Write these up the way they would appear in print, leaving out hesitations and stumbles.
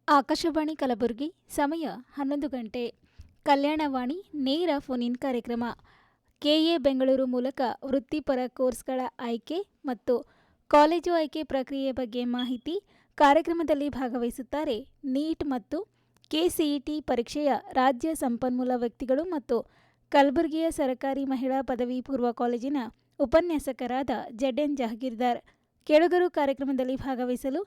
ಆಕಾಶವಾಣಿ ಕಲಬುರಗಿ ಸಮಯ 11 ಗಂಟೆ. ಕಲ್ಯಾಣವಾಣಿ ನೇರ ಫೋನ್ ಇನ್ ಕಾರ್ಯಕ್ರಮ. ಕೆಎ ಬೆಂಗಳೂರು ಮೂಲಕ ವೃತ್ತಿಪರ ಕೋರ್ಸ್ಗಳ ಆಯ್ಕೆ ಮತ್ತು ಕಾಲೇಜು ಆಯ್ಕೆ ಪ್ರಕ್ರಿಯೆ ಬಗ್ಗೆ ಮಾಹಿತಿ. ಕಾರ್ಯಕ್ರಮದಲ್ಲಿ ಭಾಗವಹಿಸುತ್ತಾರೆ ನೀಟ್ ಮತ್ತು ಕೆಸಿಇಟಿ ಪರೀಕ್ಷೆಯ ರಾಜ್ಯ ಸಂಪನ್ಮೂಲ ವ್ಯಕ್ತಿಗಳು ಮತ್ತು ಕಲಬುರಗಿಯ ಸರಕಾರಿ ಮಹಿಳಾ ಪದವಿ ಪೂರ್ವ ಕಾಲೇಜಿನ ಉಪನ್ಯಾಸಕರಾದ ZN ಜಹಗೀರ್ದಾರ್. ಕೇಳುಗರು ಕಾರ್ಯಕ್ರಮದಲ್ಲಿ ಭಾಗವಹಿಸಲು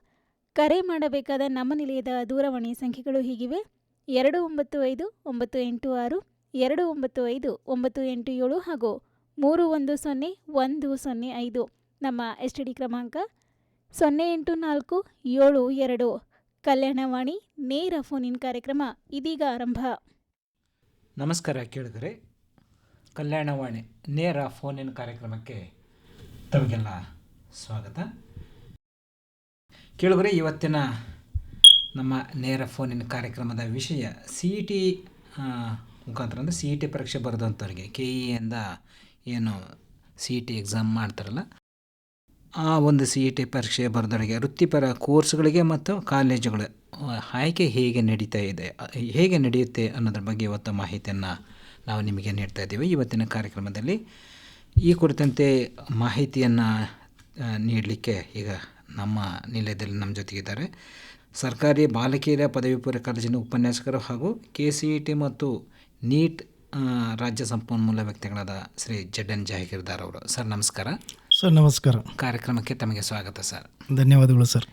ಕರೆ ಮಾಡಬೇಕಾದ ನಮ್ಮ ನಿಲಯದ ದೂರವಾಣಿ ಸಂಖ್ಯೆಗಳು ಹೀಗಿವೆ: 295296295987 ಹಾಗೂ 310105. ನಮ್ಮ STD ಕ್ರಮಾಂಕ 08472. ಕಲ್ಯಾಣವಾಣಿ ನೇರ ಫೋನ್ ಇನ್ ಕಾರ್ಯಕ್ರಮ ಇದೀಗ ಆರಂಭ. ನಮಸ್ಕಾರ ಕೇಳಿದರೆ, ಕಲ್ಯಾಣವಾಣಿ ನೇರ ಫೋನ್ ಇನ್ ಕಾರ್ಯಕ್ರಮಕ್ಕೆ ತಮಗೆಲ್ಲ ಸ್ವಾಗತ. ಕೇಳಿದರೆ, ಇವತ್ತಿನ ನಮ್ಮ ನೇರ ಫೋನ್ ಇನ್ ಕಾರ್ಯಕ್ರಮದ ವಿಷಯ CET ಮುಖಾಂತರ, ಅಂದರೆ CET ಪರೀಕ್ಷೆ ಬರೆದಂಥವ್ರಿಗೆ, KEಯಿಂದ ಏನು CET ಎಕ್ಸಾಮ್ ಮಾಡ್ತಾರಲ್ಲ, ಆ ಒಂದು CET ಪರೀಕ್ಷೆ ಬರೆದವರಿಗೆ ವೃತ್ತಿಪರ ಕೋರ್ಸ್ಗಳಿಗೆ ಮತ್ತು ಕಾಲೇಜುಗಳ ಆಯ್ಕೆ ಹೇಗೆ ನಡೆಯುತ್ತೆ ಅನ್ನೋದ್ರ ಬಗ್ಗೆ ಇವತ್ತು ಮಾಹಿತಿಯನ್ನು ನಾವು ನಿಮಗೆ ನೀಡ್ತಾ ಇದ್ದೀವಿ. ಇವತ್ತಿನ ಕಾರ್ಯಕ್ರಮದಲ್ಲಿ ಈ ಕುರಿತಂತೆ ಮಾಹಿತಿಯನ್ನು ನೀಡಲಿಕ್ಕೆ ಈಗ ನಮ್ಮ ನಿಲಯದಲ್ಲಿ ನಮ್ಮ ಜೊತೆಗಿದ್ದಾರೆ ಸರ್ಕಾರಿ ಬಾಲಕಿಯರ ಪದವಿ ಪೂರ್ವ ಕಾಲೇಜಿನ ಉಪನ್ಯಾಸಕರು ಹಾಗೂ KCET ಮತ್ತು ನೀಟ್ ರಾಜ್ಯ ಸಂಪನ್ಮೂಲ ವ್ಯಕ್ತಿಗಳಾದ ಶ್ರೀ ZN ಜಹಗೀರ್ದಾರ್ ಅವರು. ಸರ್ ನಮಸ್ಕಾರ. ಸರ್ ನಮಸ್ಕಾರ. ಕಾರ್ಯಕ್ರಮಕ್ಕೆ ತಮಗೆ ಸ್ವಾಗತ ಸರ್. ಧನ್ಯವಾದಗಳು ಸರ್.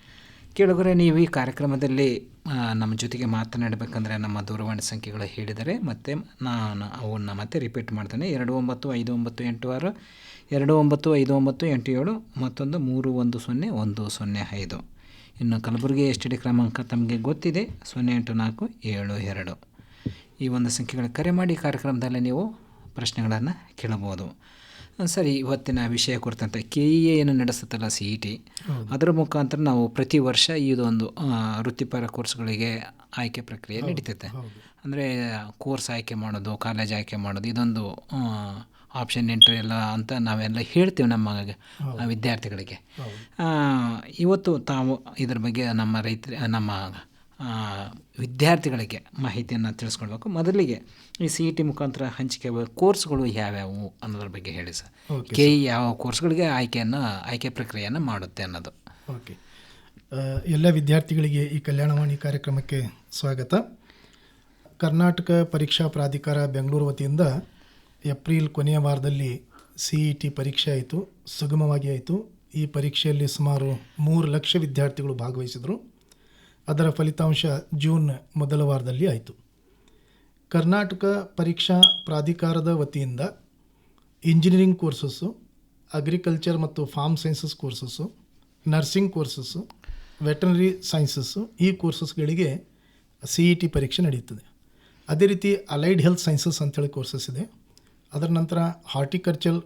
ಕೇಳಿದರೆ, ನೀವು ಈ ಕಾರ್ಯಕ್ರಮದಲ್ಲಿ ನಮ್ಮ ಜೊತೆಗೆ ಮಾತನಾಡಬೇಕಂದ್ರೆ ನಮ್ಮ ದೂರವಾಣಿ ಸಂಖ್ಯೆಗಳು ಹೇಳಿದರೆ ಮತ್ತೆ ನಾನು ಅವನ್ನ ಮತ್ತೆ ರಿಪೀಟ್ ಮಾಡ್ತೇನೆ: 295986 295987, ಮತ್ತೊಂದು 310105. ಇನ್ನು ಕಲಬುರಗಿ STD ಕ್ರಮಾಂಕ ತಮಗೆ ಗೊತ್ತಿದೆ, 08472. ಈ ಒಂದು ಸಂಖ್ಯೆಗಳ ಕರೆ ಮಾಡಿ ಕಾರ್ಯಕ್ರಮದಲ್ಲಿ ನೀವು ಪ್ರಶ್ನೆಗಳನ್ನು ಕೇಳಬಹುದು. ಸರಿ, ಇವತ್ತಿನ ವಿಷಯ ಕುರಿತಂತೆ KE ಏನು ನಡೆಸುತ್ತಲ್ಲ CET, ಅದರ ಮುಖಾಂತರ ನಾವು ಪ್ರತಿ ವರ್ಷ ಇದೊಂದು ವೃತ್ತಿಪರ ಕೋರ್ಸ್ಗಳಿಗೆ ಆಯ್ಕೆ ಪ್ರಕ್ರಿಯೆ ನಡೀತೈತೆ. ಅಂದರೆ ಕೋರ್ಸ್ ಆಯ್ಕೆ ಮಾಡೋದು, ಕಾಲೇಜ್ ಆಯ್ಕೆ ಮಾಡೋದು, ಇದೊಂದು ಆಪ್ಷನ್ ಎಂಟ್ರಿ ಎಲ್ಲ ಅಂತ ನಾವೆಲ್ಲ ಹೇಳ್ತೀವಿ ನಮ್ಮ ವಿದ್ಯಾರ್ಥಿಗಳಿಗೆ. ಇವತ್ತು ತಾವು ಇದ್ರ ಬಗ್ಗೆ ನಮ್ಮ ವಿದ್ಯಾರ್ಥಿಗಳಿಗೆ ಮಾಹಿತಿಯನ್ನು ತಿಳಿಸ್ಕೊಳ್ಬೇಕು. ಮೊದಲಿಗೆ ಈ CET ಮುಖಾಂತರ ಹಂಚಿಕೆ ಕೋರ್ಸ್ಗಳು ಯಾವ್ಯಾವು ಅನ್ನೋದ್ರ ಬಗ್ಗೆ ಹೇಳಿ ಸರ್. KE ಯಾವ ಕೋರ್ಸ್ಗಳಿಗೆ ಆಯ್ಕೆ ಪ್ರಕ್ರಿಯೆಯನ್ನು ಮಾಡುತ್ತೆ ಅನ್ನೋದು. ಓಕೆ, ಎಲ್ಲ ವಿದ್ಯಾರ್ಥಿಗಳಿಗೆ ಈ ಕಲ್ಯಾಣವಾಣಿ ಕಾರ್ಯಕ್ರಮಕ್ಕೆ ಸ್ವಾಗತ. ಕರ್ನಾಟಕ ಪರೀಕ್ಷಾ ಪ್ರಾಧಿಕಾರ ಬೆಂಗಳೂರು ವತಿಯಿಂದ ಏಪ್ರಿಲ್ ಕೊನೆಯ ವಾರದಲ್ಲಿ CET ಪರೀಕ್ಷೆ ಆಯಿತು, ಸುಗಮವಾಗಿ ಆಯಿತು. ಈ ಪರೀಕ್ಷೆಯಲ್ಲಿ ಸುಮಾರು 3 ಲಕ್ಷ ವಿದ್ಯಾರ್ಥಿಗಳು ಭಾಗವಹಿಸಿದರು. ಅದರ ಫಲಿತಾಂಶ ಜೂನ್ ಮೊದಲ ವಾರದಲ್ಲಿ ಆಯಿತು. ಕರ್ನಾಟಕ ಪರೀಕ್ಷಾ ಪ್ರಾಧಿಕಾರದ ವತಿಯಿಂದ ಇಂಜಿನಿಯರಿಂಗ್ ಕೋರ್ಸಸ್ಸು, ಅಗ್ರಿಕಲ್ಚರ್ ಮತ್ತು farm sciences courses, nursing courses, veterinary sciences, ಈ ಕೋರ್ಸಸ್ಗಳಿಗೆ CET ಪರೀಕ್ಷೆ ನಡೆಯುತ್ತದೆ. ಅದೇ ರೀತಿ ಅಲೈಡ್ ಹೆಲ್ತ್ ಸೈನ್ಸಸ್ ಅಂಥೇಳಿ ಕೋರ್ಸಸ್ ಇದೆ. ಅದರ ನಂತರ ಹಾರ್ಟಿಕಲ್ಚರ್,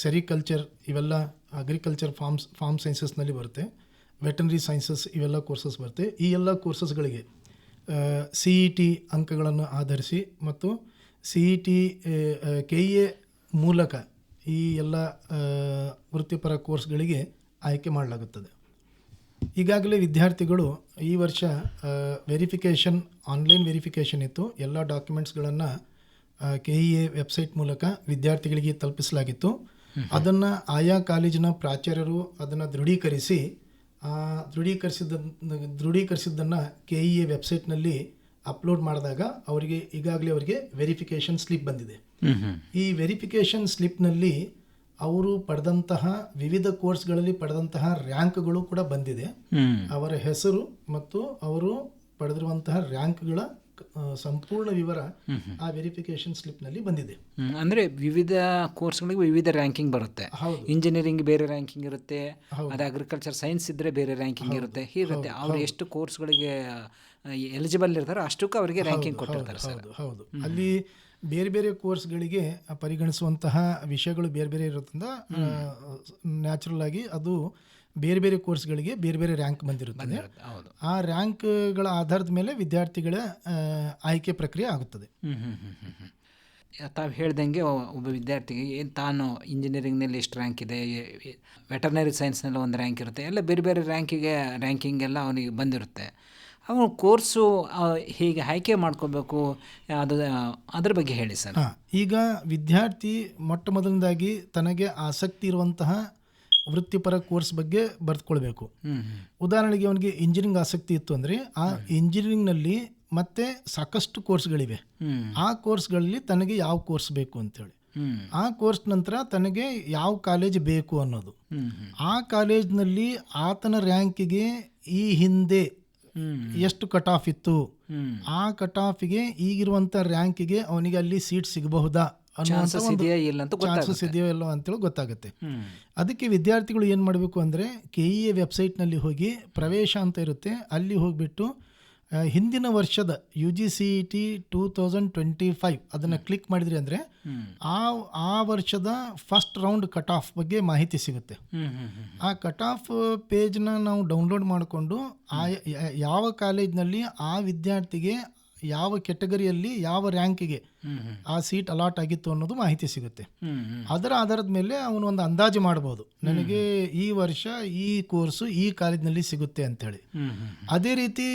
ಸೆರಿಕಲ್ಚರ್, ಇವೆಲ್ಲ ಅಗ್ರಿಕಲ್ಚರ್ ಫಾರ್ಮ್ ಸೈನ್ಸಸ್ನಲ್ಲಿ ಬರುತ್ತೆ. ವೆಟರ್ನರಿ ಸೈನ್ಸಸ್, ಇವೆಲ್ಲ ಕೋರ್ಸಸ್ ಬರುತ್ತೆ. ಈ ಎಲ್ಲ ಕೋರ್ಸಸ್ಗಳಿಗೆ CET ಅಂಕಗಳನ್ನು ಆಧರಿಸಿ ಮತ್ತು CET KE ಮೂಲಕ ಈ ಎಲ್ಲ ವೃತ್ತಿಪರ ಕೋರ್ಸ್ಗಳಿಗೆ ಆಯ್ಕೆ ಮಾಡಲಾಗುತ್ತದೆ. ಈಗಾಗಲೇ ವಿದ್ಯಾರ್ಥಿಗಳು ಈ ವರ್ಷ ಆನ್ಲೈನ್ ವೆರಿಫಿಕೇಷನ್ ಇತ್ತು. ಎಲ್ಲ ಡಾಕ್ಯುಮೆಂಟ್ಸ್ಗಳನ್ನು KE ವೆಬ್ಸೈಟ್ ಮೂಲಕ ವಿದ್ಯಾರ್ಥಿಗಳಿಗೆ ತಲುಪಿಸಲಾಗಿತ್ತು. ಅದನ್ನು ಆಯಾ ಕಾಲೇಜಿನ ಪ್ರಾಚಾರ್ಯರು ಅದನ್ನು ದೃಢೀಕರಿಸಿದ್ದನ್ನು KE ವೆಬ್ಸೈಟ್ನಲ್ಲಿ ಅಪ್ಲೋಡ್ ಮಾಡಿದಾಗ ಅವರಿಗೆ ವೆರಿಫಿಕೇಷನ್ ಸ್ಲಿಪ್ ಬಂದಿದೆ. ಈ ವೆರಿಫಿಕೇಷನ್ ಸ್ಲಿಪ್ನಲ್ಲಿ ಅವರು ಪಡೆದಂತಹ ವಿವಿಧ ಕೋರ್ಸ್ಗಳಲ್ಲಿ ಪಡೆದಂತಹ ರ್ಯಾಂಕ್ಗಳು ಕೂಡ ಬಂದಿದೆ. ಅವರ ಹೆಸರು ಮತ್ತು ಅವರು ಪಡೆದಿರುವಂತಹ ರ್ಯಾಂಕ್ಗಳ ಸಂಪೂರ್ಣ ವಿವರ ಆ ವೆರಿಫಿಕೇಷನ್ ಸ್ಲಿಪ್ನಲ್ಲಿ ಬಂದಿದೆ. ಅಂದರೆ ವಿವಿಧ ಕೋರ್ಸ್ಗಳಿಗೆ ವಿವಿಧ ರ್ಯಾಂಕಿಂಗ್ ಬರುತ್ತೆ. ಇಂಜಿನಿಯರಿಂಗ್ ಬೇರೆ ರ್ಯಾಂಕಿಂಗ್ ಇರುತ್ತೆ, ಅದು ಅಗ್ರಿಕಲ್ಚರ್ ಸೈನ್ಸ್ ಇದ್ದರೆ ಬೇರೆ ರ್ಯಾಂಕಿಂಗ್ ಇರುತ್ತೆ. ಹೀಗಿರುತ್ತೆ. ಅವರು ಎಷ್ಟು ಕೋರ್ಸ್ಗಳಿಗೆ ಎಲಿಜಿಬಲ್ ಇರ್ತಾರೆ ಅಷ್ಟಕ್ಕೂ ಅವರಿಗೆ ರ್ಯಾಂಕಿಂಗ್ ಕೊಟ್ಟಿರ್ತಾರೆ ಸರ್. ಹೌದು, ಅಲ್ಲಿ ಬೇರೆ ಬೇರೆ ಕೋರ್ಸ್ಗಳಿಗೆ ಪರಿಗಣಿಸುವಂತಹ ವಿಷಯಗಳು ಬೇರೆ ಬೇರೆ ಇರೋದ್ರಿಂದ ನ್ಯಾಚುರಲ್ ಆಗಿ ಅದು ಬೇರೆ ಬೇರೆ ಕೋರ್ಸ್ಗಳಿಗೆ ಬೇರೆ ಬೇರೆ ರ್ಯಾಂಕ್ ಬಂದಿರುತ್ತದೆ. ಆ ರ್ಯಾಂಕ್ಗಳ ಆಧಾರದ ಮೇಲೆ ವಿದ್ಯಾರ್ಥಿಗಳ ಆಯ್ಕೆ ಪ್ರಕ್ರಿಯೆ ಆಗುತ್ತದೆ. ತಾವು ಹೇಳ್ದಂಗೆ ಒಬ್ಬ ವಿದ್ಯಾರ್ಥಿಗೆ ತಾನು ಇಂಜಿನಿಯರಿಂಗ್ನಲ್ಲಿ ಎಷ್ಟು ರ್ಯಾಂಕ್ ಇದೆ, ವೆಟರ್ನರಿ ಸೈನ್ಸ್ನಲ್ಲಿ ಒಂದು ರ್ಯಾಂಕ್ ಇರುತ್ತೆ, ಎಲ್ಲ ಬೇರೆ ಬೇರೆ ರ್ಯಾಂಕಿಂಗ್ ಎಲ್ಲ ಅವನಿಗೆ ಬಂದಿರುತ್ತೆ. ಅವನು ಕೋರ್ಸು ಹೇಗೆ ಆಯ್ಕೆ ಮಾಡ್ಕೋಬೇಕು, ಅದು ಅದ್ರ ಬಗ್ಗೆ ಹೇಳಿ ಸರ್. ಈಗ ವಿದ್ಯಾರ್ಥಿ ಮೊಟ್ಟ ಮೊದಲನೇದಾಗಿ ತನಗೆ ಆಸಕ್ತಿ ಇರುವಂತಹ ವೃತ್ತಿಪರ ಕೋರ್ಸ್ ಬಗ್ಗೆ ಬರೆದುಕೊಳ್ಬೇಕು. ಉದಾಹರಣೆಗೆ ಅವನಿಗೆ ಇಂಜಿನಿಯರಿಂಗ್ ಆಸಕ್ತಿ ಇತ್ತು ಅಂದರೆ ಆ ಇಂಜಿನಿಯರಿಂಗ್ನಲ್ಲಿ ಮತ್ತೆ ಸಾಕಷ್ಟು ಕೋರ್ಸ್ಗಳಿವೆ. ಆ ಕೋರ್ಸ್ಗಳಲ್ಲಿ ತನಗೆ ಯಾವ ಕೋರ್ಸ್ ಬೇಕು ಅಂತೇಳಿ, ಆ ಕೋರ್ಸ್ ನಂತರ ತನಗೆ ಯಾವ ಕಾಲೇಜ್ ಬೇಕು ಅನ್ನೋದು, ಆ ಕಾಲೇಜ್ನಲ್ಲಿ ಆತನ ರ್ಯಾಂಕಿಗೆ ಈ ಹಿಂದೆ ಎಷ್ಟು ಕಟ್ ಆಫ್ ಇತ್ತು, ಆ ಕಟ್ ಆಫಿಗೆ ಈಗಿರುವಂಥ ರ್ಯಾಂಕಿಗೆ ಅವನಿಗೆ ಅಲ್ಲಿ ಸೀಟ್ ಸಿಗಬಹುದಾ ಚಾನ್ಸಸ್ ಇದೆಯೋ ಇಲ್ಲೋ ಅಂತೇಳಿ ಗೊತ್ತಾಗುತ್ತೆ. ಅದಕ್ಕೆ ವಿದ್ಯಾರ್ಥಿಗಳು ಏನು ಮಾಡಬೇಕು ಅಂದರೆ KEA ವೆಬ್ಸೈಟ್ನಲ್ಲಿ ಹೋಗಿ ಪ್ರವೇಶ ಅಂತ ಇರುತ್ತೆ, ಅಲ್ಲಿ ಹೋಗಿಬಿಟ್ಟು ಹಿಂದಿನ ವರ್ಷದ UGCET 2025 ಅದನ್ನು ಕ್ಲಿಕ್ ಮಾಡಿದ್ರಿ ಅಂದರೆ ಆ ವರ್ಷದ ಫಸ್ಟ್ ರೌಂಡ್ ಕಟ್ ಆಫ್ ಬಗ್ಗೆ ಮಾಹಿತಿ ಸಿಗುತ್ತೆ. ಆ ಕಟ್ ಆಫ್ ಪೇಜ್ನ ನಾವು ಡೌನ್ಲೋಡ್ ಮಾಡಿಕೊಂಡು ಯಾವ ಕಾಲೇಜ್ನಲ್ಲಿ ಆ ವಿದ್ಯಾರ್ಥಿಗೆ ಯಾವ ಕೆಟಗರಿಯಲ್ಲಿ ಯಾವ ರ್ಯಾಂಕಿಗೆ ಆ ಸೀಟ್ ಅಲಾಟ್ ಆಗಿತ್ತು ಅನ್ನೋದು ಮಾಹಿತಿ ಸಿಗುತ್ತೆ. ಅದರ ಆಧಾರದ ಮೇಲೆ ಅವನು ಒಂದು ಅಂದಾಜು ಮಾಡ್ಬೋದು, ನನಗೆ ಈ ವರ್ಷ ಈ ಕೋರ್ಸು ಈ ಕಾಲೇಜ್ನಲ್ಲಿ ಸಿಗುತ್ತೆ ಅಂತೇಳಿ. ಅದೇ ರೀತಿ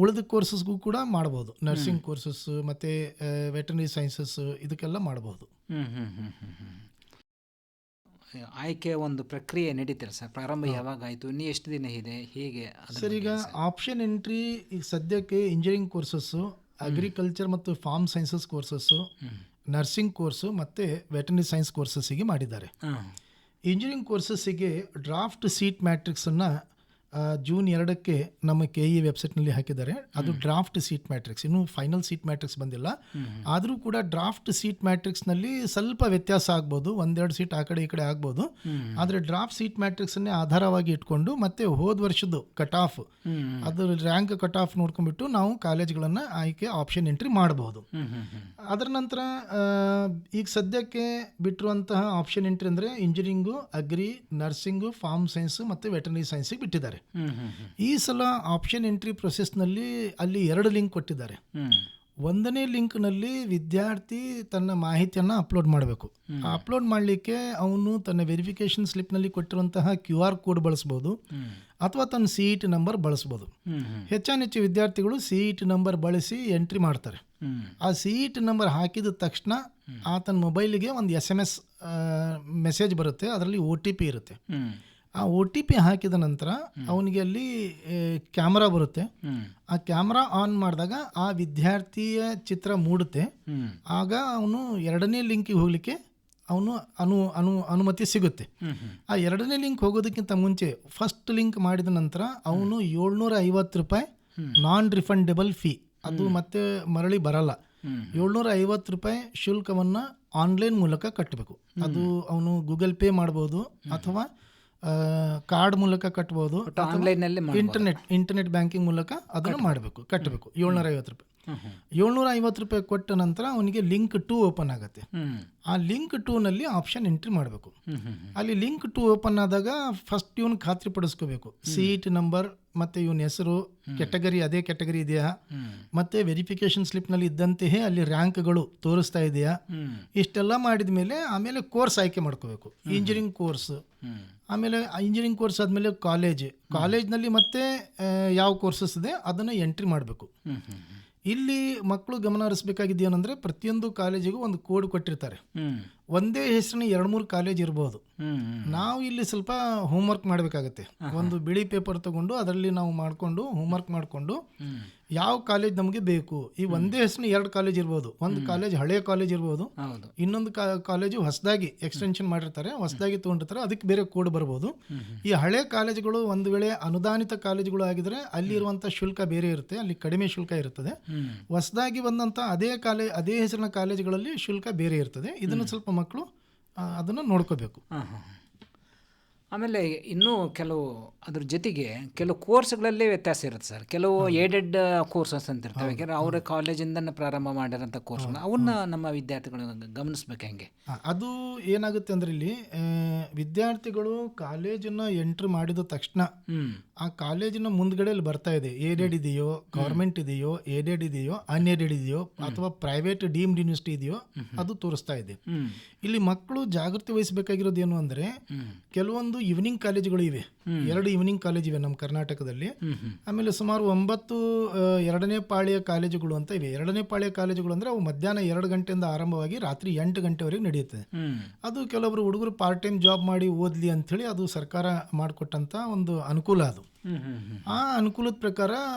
ಉಳಿದ ಕೋರ್ಸಸ್ಗೂ ಕೂಡ ಮಾಡ್ಬೋದು, ನರ್ಸಿಂಗ್ ಕೋರ್ಸಸ್ ಮತ್ತು ವೆಟರ್ನರಿ ಸೈನ್ಸಸ್ ಇದಕ್ಕೆಲ್ಲ ಮಾಡ್ಬೋದು. ಆಯ್ಕೆ ಒಂದು ಪ್ರಕ್ರಿಯೆ ನಡೀತಾರೆ ಸರ್, ಪ್ರಾರಂಭ ಯಾವಾಗ ಆಯಿತು, ಇನ್ನೂ ಎಷ್ಟು ದಿನ ಇದೆ, ಹೇಗೆ ಸರ್? ಈಗ ಆಪ್ಷನ್ ಎಂಟ್ರಿ ಈಗ ಸದ್ಯಕ್ಕೆ ಇಂಜಿನಿಯರಿಂಗ್ ಕೋರ್ಸಸ್ಸು, ಅಗ್ರಿಕಲ್ಚರ್ ಮತ್ತು farm sciences courses, nursing course ಮತ್ತು ವೆಟರ್ನರಿ ಸೈನ್ಸ್ ಕೋರ್ಸಸ್ಸಿಗೆ ಮಾಡಿದ್ದಾರೆ. ಇಂಜಿನಿಯರಿಂಗ್ ಕೋರ್ಸಸ್ಸಿಗೆ ಡ್ರಾಫ್ಟ್ ಸೀಟ್ ಮ್ಯಾಟ್ರಿಕ್ಸನ್ನು ಜೂನ್ 2ಕ್ಕೆ ನಮ್ಮ KEA ವೆಬ್ಸೈಟ್ನಲ್ಲಿ ಹಾಕಿದ್ದಾರೆ. ಅದು ಡ್ರಾಫ್ಟ್ ಸೀಟ್ ಮ್ಯಾಟ್ರಿಕ್ಸ್, ಇನ್ನೂ ಫೈನಲ್ ಸೀಟ್ ಮ್ಯಾಟ್ರಿಕ್ಸ್ ಬಂದಿಲ್ಲ. ಆದರೂ ಕೂಡ ಡ್ರಾಫ್ಟ್ ಸೀಟ್ ಮ್ಯಾಟ್ರಿಕ್ಸ್ನಲ್ಲಿ ಸ್ವಲ್ಪ ವ್ಯತ್ಯಾಸ ಆಗ್ಬೋದು, 1-2 ಸೀಟ್ ಆ ಕಡೆ ಈ ಕಡೆ ಆಗ್ಬೋದು. ಆದರೆ ಡ್ರಾಫ್ಟ್ ಸೀಟ್ ಮ್ಯಾಟ್ರಿಕ್ಸನ್ನೇ ಆಧಾರವಾಗಿ ಇಟ್ಕೊಂಡು ಮತ್ತೆ ಹೋದ ವರ್ಷದ್ದು ಕಟ್ ಆಫ್, ಅದು ರ್ಯಾಂಕ್ ಕಟ್ ಆಫ್ ನೋಡ್ಕೊಂಡ್ಬಿಟ್ಟು ನಾವು ಕಾಲೇಜ್ಗಳನ್ನು ಆಯ್ಕೆ ಆಪ್ಷನ್ ಎಂಟ್ರಿ ಮಾಡಬಹುದು. ಅದರ ನಂತರ ಈಗ ಸದ್ಯಕ್ಕೆ ಬಿಟ್ಟಿರುವಂತಹ ಆಪ್ಷನ್ ಎಂಟ್ರಿ ಅಂದರೆ engineering, agri, nursing, farm science ಮತ್ತು ವೆಟರ್ನರಿ ಸೈನ್ಸಿಗೆ ಬಿಟ್ಟಿದ್ದಾರೆ. ಈ ಸಲ ಆಪ್ಷನ್ ಎಂಟ್ರಿ ಪ್ರೊಸೆಸ್ನಲ್ಲಿ ಅಲ್ಲಿ 2 ಲಿಂಕ್ ಕೊಟ್ಟಿದ್ದಾರೆ. ಒಂದನೇ ಲಿಂಕ್ನಲ್ಲಿ ವಿದ್ಯಾರ್ಥಿ ತನ್ನ ಮಾಹಿತಿಯನ್ನು ಅಪ್ಲೋಡ್ ಮಾಡಬೇಕು. ಅಪ್ಲೋಡ್ ಮಾಡಲಿಕ್ಕೆ ಅವನು ತನ್ನ ವೆರಿಫಿಕೇಷನ್ ಸ್ಲಿಪ್ನಲ್ಲಿ ಕೊಟ್ಟಿರುವಂತಹ QR ಕೋಡ್ ಬಳಸ್ಬೋದು ಅಥವಾ ತನ್ನ CET ನಂಬರ್ ಬಳಸ್ಬೋದು. ಹೆಚ್ಚಾನೆಚ್ಚು ವಿದ್ಯಾರ್ಥಿಗಳು CET ನಂಬರ್ ಬಳಸಿ ಎಂಟ್ರಿ ಮಾಡ್ತಾರೆ. ಆ CET ನಂಬರ್ ಹಾಕಿದ ತಕ್ಷಣ ಆತನ ಮೊಬೈಲಿಗೆ ಒಂದು SMS ಮೆಸೇಜ್ ಬರುತ್ತೆ, ಅದರಲ್ಲಿ OTP ಇರುತ್ತೆ. ಆ OTP ಹಾಕಿದ ನಂತರ ಅವನಿಗೆ ಅಲ್ಲಿ ಕ್ಯಾಮ್ರಾ ಬರುತ್ತೆ. ಆ ಕ್ಯಾಮ್ರಾ ಆನ್ ಮಾಡಿದಾಗ ಆ ವಿದ್ಯಾರ್ಥಿಯ ಚಿತ್ರ ಮೂಡುತ್ತೆ. ಆಗ ಅವನು 2ನೇ ಲಿಂಕಿಗೆ ಹೋಗಲಿಕ್ಕೆ ಅನುಮತಿ ಸಿಗುತ್ತೆ. ಆ 2ನೇ ಲಿಂಕ್ ಹೋಗೋದಕ್ಕಿಂತ ಮುಂಚೆ ಫಸ್ಟ್ ಲಿಂಕ್ ಮಾಡಿದ ನಂತರ ಅವನು 750 ರೂಪಾಯಿ ನಾನ್ ರಿಫಂಡೆಬಲ್ ಫೀ, ಅದು ಮತ್ತೆ ಮರಳಿ ಬರಲ್ಲ, 750 ರೂಪಾಯಿ ಶುಲ್ಕವನ್ನು ಆನ್ಲೈನ್ ಮೂಲಕ ಕಟ್ಟಬೇಕು. ಅದು ಅವನು ಗೂಗಲ್ ಪೇ ಮಾಡ್ಬೋದು ಅಥವಾ ಕಾರ್ಡ್ ಮೂಲಕ ಕಟ್ಬೋದು, ಇಂಟರ್ನೆಟ್ ಬ್ಯಾಂಕಿಂಗ್ ಮೂಲಕ ಅದನ್ನು ಕಟ್ಟಬೇಕು. 750 ರೂಪಾಯಿ. 750 ರೂಪಾಯಿ ಕೊಟ್ಟ ನಂತರ ಅವನಿಗೆ ಲಿಂಕ್ 2 ಓಪನ್ ಆಗುತ್ತೆ. ಆ ಲಿಂಕ್ 2ನಲ್ಲಿ ಆಪ್ಷನ್ ಎಂಟ್ರಿ ಮಾಡಬೇಕು. ಅಲ್ಲಿ ಲಿಂಕ್ 2 ಓಪನ್ ಆದಾಗ ಫಸ್ಟ್ ಇವನು ಖಾತ್ರಿ ಪಡಿಸ್ಕೋಬೇಕು, CET ನಂಬರ್ ಮತ್ತು ಇವನ ಹೆಸರು, ಕೆಟಗರಿ ಅದೇ ಕೆಟಗರಿ ಇದೆಯಾ, ಮತ್ತು ವೆರಿಫಿಕೇಷನ್ ಸ್ಲಿಪ್ನಲ್ಲಿ ಇದ್ದಂತೆಯೇ ಅಲ್ಲಿ ರ್ಯಾಂಕ್ಗಳು ತೋರಿಸ್ತಾ ಇದೆಯಾ, ಇಷ್ಟೆಲ್ಲ ಮಾಡಿದ ಮೇಲೆ ಆಮೇಲೆ ಕೋರ್ಸ್ ಆಯ್ಕೆ ಮಾಡ್ಕೋಬೇಕು. ಇಂಜಿನಿಯರಿಂಗ್ ಕೋರ್ಸ್, ಆಮೇಲೆ ಇಂಜಿನಿಯರಿಂಗ್ ಕೋರ್ಸ್ ಆದಮೇಲೆ ಕಾಲೇಜ್ನಲ್ಲಿ ಮತ್ತೆ ಯಾವ ಕೋರ್ಸಸ್ ಇದೆ ಅದನ್ನು ಎಂಟ್ರಿ ಮಾಡಬೇಕು. ಇಲ್ಲಿ ಮಕ್ಕಳು ಗಮನ ಹರಿಸಬೇಕಾಗಿದ್ದು ಏನಂದರೆ ಪ್ರತಿಯೊಂದು ಕಾಲೇಜಿಗೂ ಒಂದು ಕೋಡ್ ಕೊಟ್ಟಿರ್ತಾರೆ. ಒಂದೇ ಹೆಸರಿನ 2-3 ಕಾಲೇಜ್ ಇರ್ಬೋದು. ನಾವು ಇಲ್ಲಿ ಸ್ವಲ್ಪ ಹೋಮ್ವರ್ಕ್ ಮಾಡಬೇಕಾಗತ್ತೆ. ಒಂದು ಬಿಳಿ ಪೇಪರ್ ತಗೊಂಡು ಅದರಲ್ಲಿ ನಾವು ಮಾಡಿಕೊಂಡು ಹೋಮ್ವರ್ಕ್ ಮಾಡಿಕೊಂಡು ಯಾವ ಕಾಲೇಜ್ ನಮಗೆ ಬೇಕು. ಈ ಒಂದೇ ಹೆಸರಿನ 2 ಕಾಲೇಜ್ ಇರ್ಬೋದು. ಒಂದು ಕಾಲೇಜ್ ಹಳೆಯ ಕಾಲೇಜ್ ಇರ್ಬೋದು, ಇನ್ನೊಂದು ಕಾಲೇಜು ಹೊಸದಾಗಿ ಎಕ್ಸ್ಟೆನ್ಷನ್ ಮಾಡಿರ್ತಾರೆ, ಹೊಸದಾಗಿ ತೊಗೊಂಡಿರ್ತಾರೆ, ಅದಕ್ಕೆ ಬೇರೆ ಕೋಡ್ ಬರ್ಬೋದು. ಈ ಹಳೆ ಕಾಲೇಜುಗಳು ಒಂದು ವೇಳೆ ಅನುದಾನಿತ ಕಾಲೇಜುಗಳು ಆಗಿದ್ರೆ ಅಲ್ಲಿ ಇರುವಂಥ ಶುಲ್ಕ ಬೇರೆ ಇರುತ್ತೆ, ಅಲ್ಲಿ ಕಡಿಮೆ ಶುಲ್ಕ ಇರ್ತದೆ. ಹೊಸದಾಗಿ ಬಂದಂಥ ಅದೇ ಹೆಸರಿನ ಕಾಲೇಜುಗಳಲ್ಲಿ ಶುಲ್ಕ ಬೇರೆ ಇರ್ತದೆ. ಇದನ್ನು ಸ್ವಲ್ಪ ಮಕ್ಕಳು ಅದನ್ನು ನೋಡ್ಕೋಬೇಕು. ಆಮೇಲೆ ಇನ್ನೂ ಕೆಲವು ಅದ್ರ ಜೊತೆಗೆ ಕೆಲವು ಕೋರ್ಸ್ಗಳಲ್ಲೇ ವ್ಯತ್ಯಾಸ ಇರುತ್ತೆ ಸರ್. ಕೆಲವು ಏಡೆಡ್ ಕೋರ್ಸಸ್ ಅಂತ ಇರ್ತವೆ, ಯಾಕೆಂದರೆ ಅವರ ಕಾಲೇಜಿಂದ ಪ್ರಾರಂಭ ಮಾಡಿರೋಂಥ ಕೋರ್ಸ್ಗಳು ಅವನ್ನ ನಮ್ಮ ವಿದ್ಯಾರ್ಥಿಗಳು ಗಮನಿಸ್ಬೇಕು. ಹೆಂಗೆ ಅದು ಏನಾಗುತ್ತೆ ಅಂದರೆ ಇಲ್ಲಿ ವಿದ್ಯಾರ್ಥಿಗಳು ಕಾಲೇಜನ್ನು ಎಂಟ್ರಿ ಮಾಡಿದ ತಕ್ಷಣ ಆ ಕಾಲೇಜಿನ ಮುಂದ್ಗಡೆಯಲ್ಲಿ ಬರ್ತಾ ಇದೆ, ಏಡೆಡ್ ಇದೆಯೋ, ಗೌರ್ಮೆಂಟ್ ಇದೆಯೋ, ಏಡೆಡ್ ಇದೆಯೋ, ಅನ್ಏಡೆಡ್ ಇದೆಯೋ ಅಥವಾ ಪ್ರೈವೇಟ್ ಡೀಮ್ಡ್ ಯೂನಿವರ್ಸಿಟಿ ಇದೆಯೋ ಅದು ತೋರಿಸ್ತಾ ಇದೆ. ಇಲ್ಲಿ ಮಕ್ಕಳು ಜಾಗೃತಿ ವಹಿಸಬೇಕಾಗಿರೋದು ಏನು ಅಂದರೆ ಕೆಲವೊಂದು ಈವ್ನಿಂಗ್ ಕಾಲೇಜುಗಳು ಇವೆ, 2 ಈವ್ನಿಂಗ್ ಕಾಲೇಜ್ ಇವೆ ನಮ್ಮ ಕರ್ನಾಟಕದಲ್ಲಿ. ಆಮೇಲೆ ಸುಮಾರು 9 ಎರಡನೇ ಪಾಳಿಯ ಕಾಲೇಜುಗಳು ಅಂತ ಇವೆ. ಎರಡನೇ ಪಾಳಿಯ ಕಾಲೇಜುಗಳು ಅಂದರೆ ಅವು ಮಧ್ಯಾಹ್ನ 2 ಗಂಟೆಯಿಂದ ಆರಂಭವಾಗಿ ರಾತ್ರಿ 8 ಗಂಟೆವರೆಗೆ ನಡೆಯುತ್ತೆ. ಅದು ಕೆಲವರು ಹುಡುಗರು ಪಾರ್ಟ್ ಟೈಮ್ ಜಾಬ್ ಮಾಡಿ ಓದಲಿ ಅಂಥೇಳಿ ಅದು ಸರ್ಕಾರ ಮಾಡಿಕೊಟ್ಟಂಥ ಒಂದು ಅನುಕೂಲ ಅದು. ಆ ಅನುಕೂಲದ ಪ್ರಕಾರ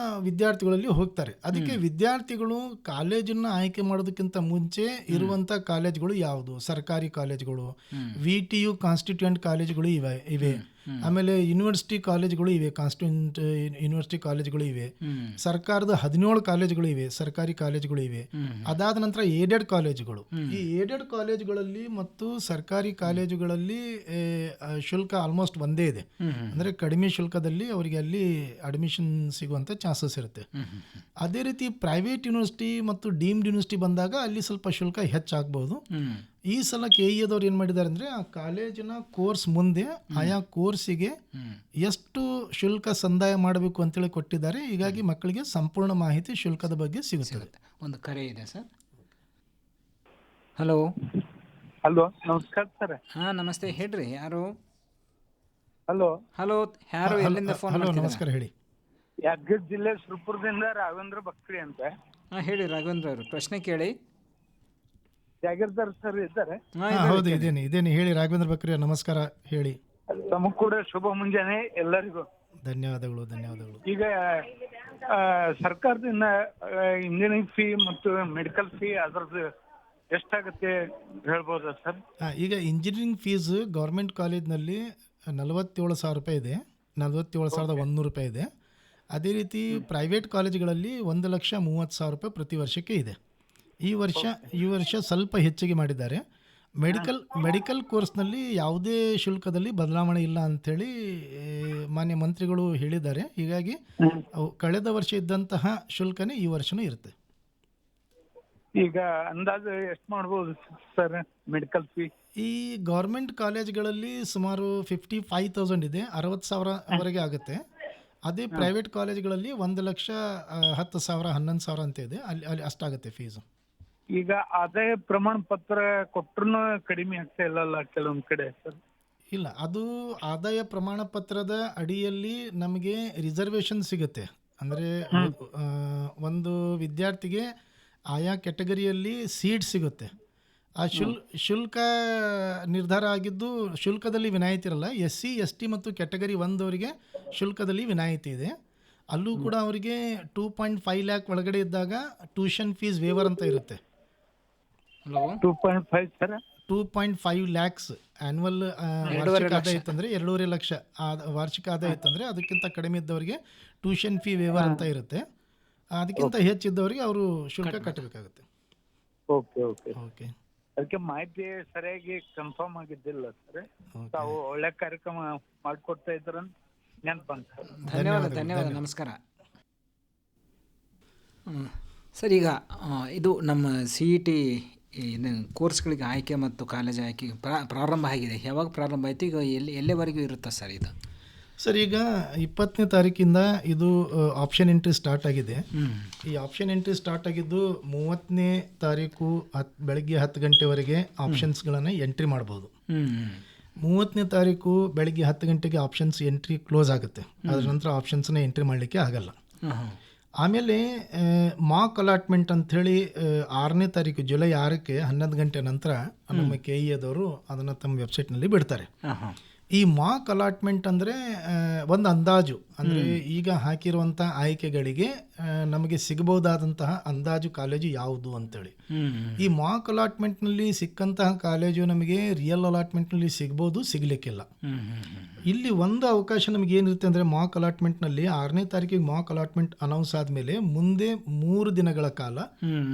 ವಿದ್ಯಾರ್ಥಿಗಳಲ್ಲಿ ಹೋಗ್ತಾರೆ. ಅದಕ್ಕೆ ವಿದ್ಯಾರ್ಥಿಗಳು ಕಾಲೇಜನ್ನು ಆಯ್ಕೆ ಮಾಡೋದಕ್ಕಿಂತ ಮುಂಚೆ ಇರುವಂಥ ಕಾಲೇಜುಗಳು ಯಾವುದು? ಸರ್ಕಾರಿ ಕಾಲೇಜುಗಳು, VTU ಕಾನ್ಸ್ಟಿಟ್ಯೂಯೆಂಟ್ ಕಾಲೇಜುಗಳು ಇವೆ. ಆಮೇಲೆ ಯೂನಿವರ್ಸಿಟಿ ಕಾಲೇಜುಗಳು ಇವೆ, ಕಾನ್ಸ್ಟಿಟ್ಯೂಂಟ್ ಯೂನಿವರ್ಸಿಟಿ ಕಾಲೇಜುಗಳು ಇವೆ. ಸರ್ಕಾರದ 17 ಕಾಲೇಜುಗಳು ಇವೆ, ಸರ್ಕಾರಿ ಕಾಲೇಜುಗಳು ಇವೆ. ಅದಾದ ನಂತರ ಏಡೆಡ್ ಕಾಲೇಜುಗಳು. ಈ ಏಡೆಡ್ ಕಾಲೇಜುಗಳಲ್ಲಿ ಮತ್ತು ಸರ್ಕಾರಿ ಕಾಲೇಜುಗಳಲ್ಲಿ ಶುಲ್ಕ ಆಲ್ಮೋಸ್ಟ್ ಒಂದೇ ಇದೆ. ಅಂದರೆ ಕಡಿಮೆ ಶುಲ್ಕದಲ್ಲಿ ಅವರಿಗೆ ಅಲ್ಲಿ ಅಡ್ಮಿಷನ್ ಸಿಗುವಂಥ ಚಾನ್ಸಸ್ ಇರುತ್ತೆ. ಅದೇ ರೀತಿ ಪ್ರೈವೇಟ್ ಯೂನಿವರ್ಸಿಟಿ ಮತ್ತು ಡೀಮ್ಡ್ ಯೂನಿವರ್ಸಿಟಿ ಬಂದಾಗ ಅಲ್ಲಿ ಸ್ವಲ್ಪ ಶುಲ್ಕ ಹೆಚ್ಚಾಗಬಹುದು. ಈ ಸಲ KEದವ್ರು ಏನು ಮಾಡಿದ್ದಾರೆ ಅಂದರೆ ಆ ಕಾಲೇಜಿನ ಕೋರ್ಸ್ ಮುಂದೆ ಆಯಾ ಕೋರ್ಸಿಗೆ ಎಷ್ಟು ಶುಲ್ಕ ಸಂದಾಯ ಮಾಡಬೇಕು ಅಂತೇಳಿ ಕೊಟ್ಟಿದ್ದಾರೆ. ಹೀಗಾಗಿ ಮಕ್ಕಳಿಗೆ ಸಂಪೂರ್ಣ ಮಾಹಿತಿ ಶುಲ್ಕದ ಬಗ್ಗೆ ಸಿಗುತ್ತದೆ. ಒಂದು ಕರೆ ಇದೆ ಸರ್. ಹಲೋ ಹಲೋ, ನಮಸ್ಕಾರ ಸರ್. ಹಾಂ ನಮಸ್ತೆ, ಹೇಳ್ರಿ ಯಾರು? ಹಲೋ ಹಲೋ, ಯಾರು, ಎಲ್ಲಿಂದ ಫೋನ್ ಹಲೋ, ಮಾಡ್ತಿದ್ದೀರಾ? ನಮಸ್ಕಾರ, ಹೇಳಿ. ಯಾದಗಿರಿ ಜಿಲ್ಲೆ ಸುರಪುರದಿಂದ ರಾಘವೇಂದ್ರ ಬಕ್ರಿ ಅಂತ. ಹಾಂ ಹೇಳಿ ರಾಘವೇಂದ್ರ ಅವರು, ಪ್ರಶ್ನೆ ಕೇಳಿ. ಜಾಗೀರ್ದಾರ್ ಸರ್ ಇದ್ದಾರೆ? ಹೌದು, ಇದೇನೆ ಹೇಳಿ ರಾಘವೇಂದ್ರ ಬಕ್ರಿ, ನಮಸ್ಕಾರ, ಹೇಳಿ. ತಮಗ್ ಕೂಡ ಶುಭ ಮುಂಜಾನೆ ಎಲ್ಲರಿಗೂ. ಧನ್ಯವಾದಗಳು. ಈಗ ಸರ್ಕಾರದಿಂದ ಇಂಜಿನಿಯರಿಂಗ್ ಫೀ ಮತ್ತು ಮೆಡಿಕಲ್ ಫೀ ಅದ್ರದ್ದು ಎಷ್ಟಾಗುತ್ತೆ ಹೇಳ್ಬೋದಾ ಸರ್? ಈಗ ಇಂಜಿನಿಯರಿಂಗ್ ಫೀಸ್ ಗೌರ್ಮೆಂಟ್ ಕಾಲೇಜ್ನಲ್ಲಿ 47,000 ರೂಪಾಯಿ ಇದೆ, 47,100 ರೂಪಾಯಿ ಇದೆ. ಅದೇ ರೀತಿ ಪ್ರೈವೇಟ್ ಕಾಲೇಜುಗಳಲ್ಲಿ 1,30,30,000 ರೂಪಾಯಿ ಪ್ರತಿ ವರ್ಷಕ್ಕೆ ಇದೆ. ಈ ವರ್ಷ ಸ್ವಲ್ಪ ಹೆಚ್ಚಿಗೆ ಮಾಡಿದ್ದಾರೆ. ಮೆಡಿಕಲ್ ಕೋರ್ಸ್ನಲ್ಲಿ ಯಾವುದೇ ಶುಲ್ಕದಲ್ಲಿ ಬದಲಾವಣೆ ಇಲ್ಲ ಅಂಥೇಳಿ ಮಾನ್ಯ ಮಂತ್ರಿಗಳು ಹೇಳಿದ್ದಾರೆ. ಹೀಗಾಗಿ ಕಳೆದ ವರ್ಷ ಇದ್ದಂತಹ ಶುಲ್ಕನೇ ಈ ವರ್ಷನೂ ಇರುತ್ತೆ. ಈಗ ಅಂದಾಜು ಎಷ್ಟು ಮಾಡ್ಬೋದು ಸರ್ ಮೆಡಿಕಲ್ ಫೀ? ಈ ಗೌರ್ಮೆಂಟ್ ಕಾಲೇಜ್ಗಳಲ್ಲಿ ಸುಮಾರು 55,000 ಇದೆ, 60,000ವರೆಗೆ ಆಗುತ್ತೆ. ಅದೇ ಪ್ರೈವೇಟ್ ಕಾಲೇಜ್ಗಳಲ್ಲಿ 1,10,000 11,000 ಅಂತ ಇದೆ, ಅಲ್ಲಿ ಅಷ್ಟಾಗುತ್ತೆ ಫೀಸು. ಈಗ ಆದಾಯ ಪ್ರಮಾಣ ಪತ್ರ ಕೊಟ್ಟರು ಕಡಿಮೆ ಆಗ್ತಾ ಇಲ್ಲಲ್ಲ ಕೆಲವೊಂದು ಕಡೆ ಸರ್? ಇಲ್ಲ, ಅದು ಆದಾಯ ಪ್ರಮಾಣ ಪತ್ರದ ಅಡಿಯಲ್ಲಿ ನಮಗೆ ರಿಸರ್ವೇಷನ್ ಸಿಗುತ್ತೆ. ಅಂದರೆ ಒಂದು ವಿದ್ಯಾರ್ಥಿಗೆ ಆಯಾ ಕೆಟಗರಿಯಲ್ಲಿ ಸೀಟ್ ಸಿಗುತ್ತೆ. ಆ ಶುಲ್ಕ ನಿರ್ಧಾರ ಆಗಿದ್ದು ಶುಲ್ಕದಲ್ಲಿ ವಿನಾಯಿತಿ ಇರಲ್ಲ. SC ST ಮತ್ತು ಕ್ಯಾಟಗರಿ 1ದವರಿಗೆ ಶುಲ್ಕದಲ್ಲಿ ವಿನಾಯಿತಿ ಇದೆ. ಅಲ್ಲೂ ಕೂಡ ಅವರಿಗೆ 2.5 ಲ್ಯಾಕ್ ಒಳಗಡೆ ಇದ್ದಾಗ ಟ್ಯೂಷನ್ ಫೀಸ್ ವೇವರ್ ಅಂತ ಇರುತ್ತೆ. 2.5 ಸರ್? 2.5 ಲ್ಯಾಕ್ಸ್ ಆ್ಯನ್ಯುವಲ್ ವಾರ್ಷಿಕ ಆದಾಯ ಇತ್ತಂದರೆ 2.5 ಲಕ್ಷ ವಾರ್ಷಿಕ ಆದಾಯ ಇತ್ತಂದರೆ ಅದಕ್ಕಿಂತ ಕಡಿಮೆ ಇದ್ದವರಿಗೆ ಟ್ಯೂಷನ್ ಫೀ ವೇವರ್ ಅಂತ ಇರುತ್ತೆ. ಅದಕ್ಕಿಂತ ಹೆಚ್ಚಿದ್ದವರಿಗೆ ಅವರು ಶುಲ್ಕ ಕಟ್ಟಬೇಕಾಗುತ್ತೆ. ಓಕೆ. ಅದಕ್ಕೆ ಮಾಹಿತಿ ಸರಿಯಾಗಿ ಕನ್ಫರ್ಮ್ ಆಗಿದ್ದಿಲ್ಲ ಸರ್. ತಾವು ಒಳ್ಳೆ ಕಾರ್ಯಕ್ರಮ ಮಾಡಿಕೊಡ್ತಾ ಇದ್ರ ನೆನಪಂತ. ಧನ್ಯವಾದ, ನಮಸ್ಕಾರ. ಸರ್, ಈಗ ಇದು ನಮ್ಮ CET ಕೋರ್ಸ್ಗಳಿಗೆ ಆಯ್ಕೆ ಮತ್ತು ಕಾಲೇಜ್ ಆಯ್ಕೆ ಪ್ರಾರಂಭ ಆಗಿದೆ. ಯಾವಾಗ ಪ್ರಾರಂಭ ಆಯಿತು? ಈಗ ಎಲ್ಲಿವರೆಗೂ ಇರುತ್ತೆ ಸರ್ ಇದು? ಸರ್, ಈಗ 20ನೇ ತಾರೀಕಿಂದ ಇದು ಆಪ್ಷನ್ ಎಂಟ್ರಿ ಸ್ಟಾರ್ಟ್ ಆಗಿದೆ. ಈ ಆಪ್ಷನ್ ಎಂಟ್ರಿ ಸ್ಟಾರ್ಟ್ ಆಗಿದ್ದು 30ನೇ ತಾರೀಕು ಬೆಳಗ್ಗೆ 10 ಗಂಟೆವರೆಗೆ ಆಪ್ಷನ್ಸ್ಗಳನ್ನು ಎಂಟ್ರಿ ಮಾಡ್ಬೋದು. 30ನೇ ತಾರೀಕು ಬೆಳಗ್ಗೆ 10 ಗಂಟೆಗೆ ಆಪ್ಷನ್ಸ್ ಎಂಟ್ರಿ ಕ್ಲೋಸ್ ಆಗುತ್ತೆ. ಅದರ ನಂತರ ಆಪ್ಷನ್ಸ್ನ ಎಂಟ್ರಿ ಮಾಡಲಿಕ್ಕೆ ಆಗಲ್ಲ. ಆಮೇಲೆ ಮಾಕ್ ಅಲಾಟ್ಮೆಂಟ್ ಅಂಥೇಳಿ 6ನೇ ತಾರೀಕು ಜುಲೈ 6ಕ್ಕೆ 11 ಗಂಟೆ ನಂತರ ನಮ್ಮ KEದವರು ಅದನ್ನು ತಮ್ಮ ವೆಬ್ಸೈಟ್ನಲ್ಲಿ ಬಿಡ್ತಾರೆ. ಈ ಮಾಕ್ ಅಲಾಟ್ಮೆಂಟ್ ಅಂದರೆ ಒಂದು ಅಂದಾಜು, ಅಂದರೆ ಈಗ ಹಾಕಿರುವಂಥ ಆಯ್ಕೆಗಳಿಗೆ ನಮಗೆ ಸಿಗಬಹುದಾದಂತಹ ಅಂದಾಜು ಕಾಲೇಜು ಯಾವುದು ಅಂತೇಳಿ. ಈ ಮಾಕ್ ಅಲಾಟ್ಮೆಂಟ್ನಲ್ಲಿ ಸಿಕ್ಕಂತಹ ಕಾಲೇಜು ನಮಗೆ ರಿಯಲ್ ಅಲಾಟ್ಮೆಂಟ್ನಲ್ಲಿ ಸಿಗ್ಬೋದು, ಸಿಗಲಿಕ್ಕಿಲ್ಲ. ಇಲ್ಲಿ ಒಂದು ಅವಕಾಶ ನಮಗೆ ಏನಿರುತ್ತೆ ಅಂದರೆ ಮಾಕ್ ಅಲಾಟ್ಮೆಂಟ್ನಲ್ಲಿ 6ನೇ ತಾರೀಕಿಗೆ ಮಾಕ್ ಅಲಾಟ್ಮೆಂಟ್ ಅನೌನ್ಸ್ ಆದಮೇಲೆ ಮುಂದೆ 3 ದಿನಗಳ ಕಾಲ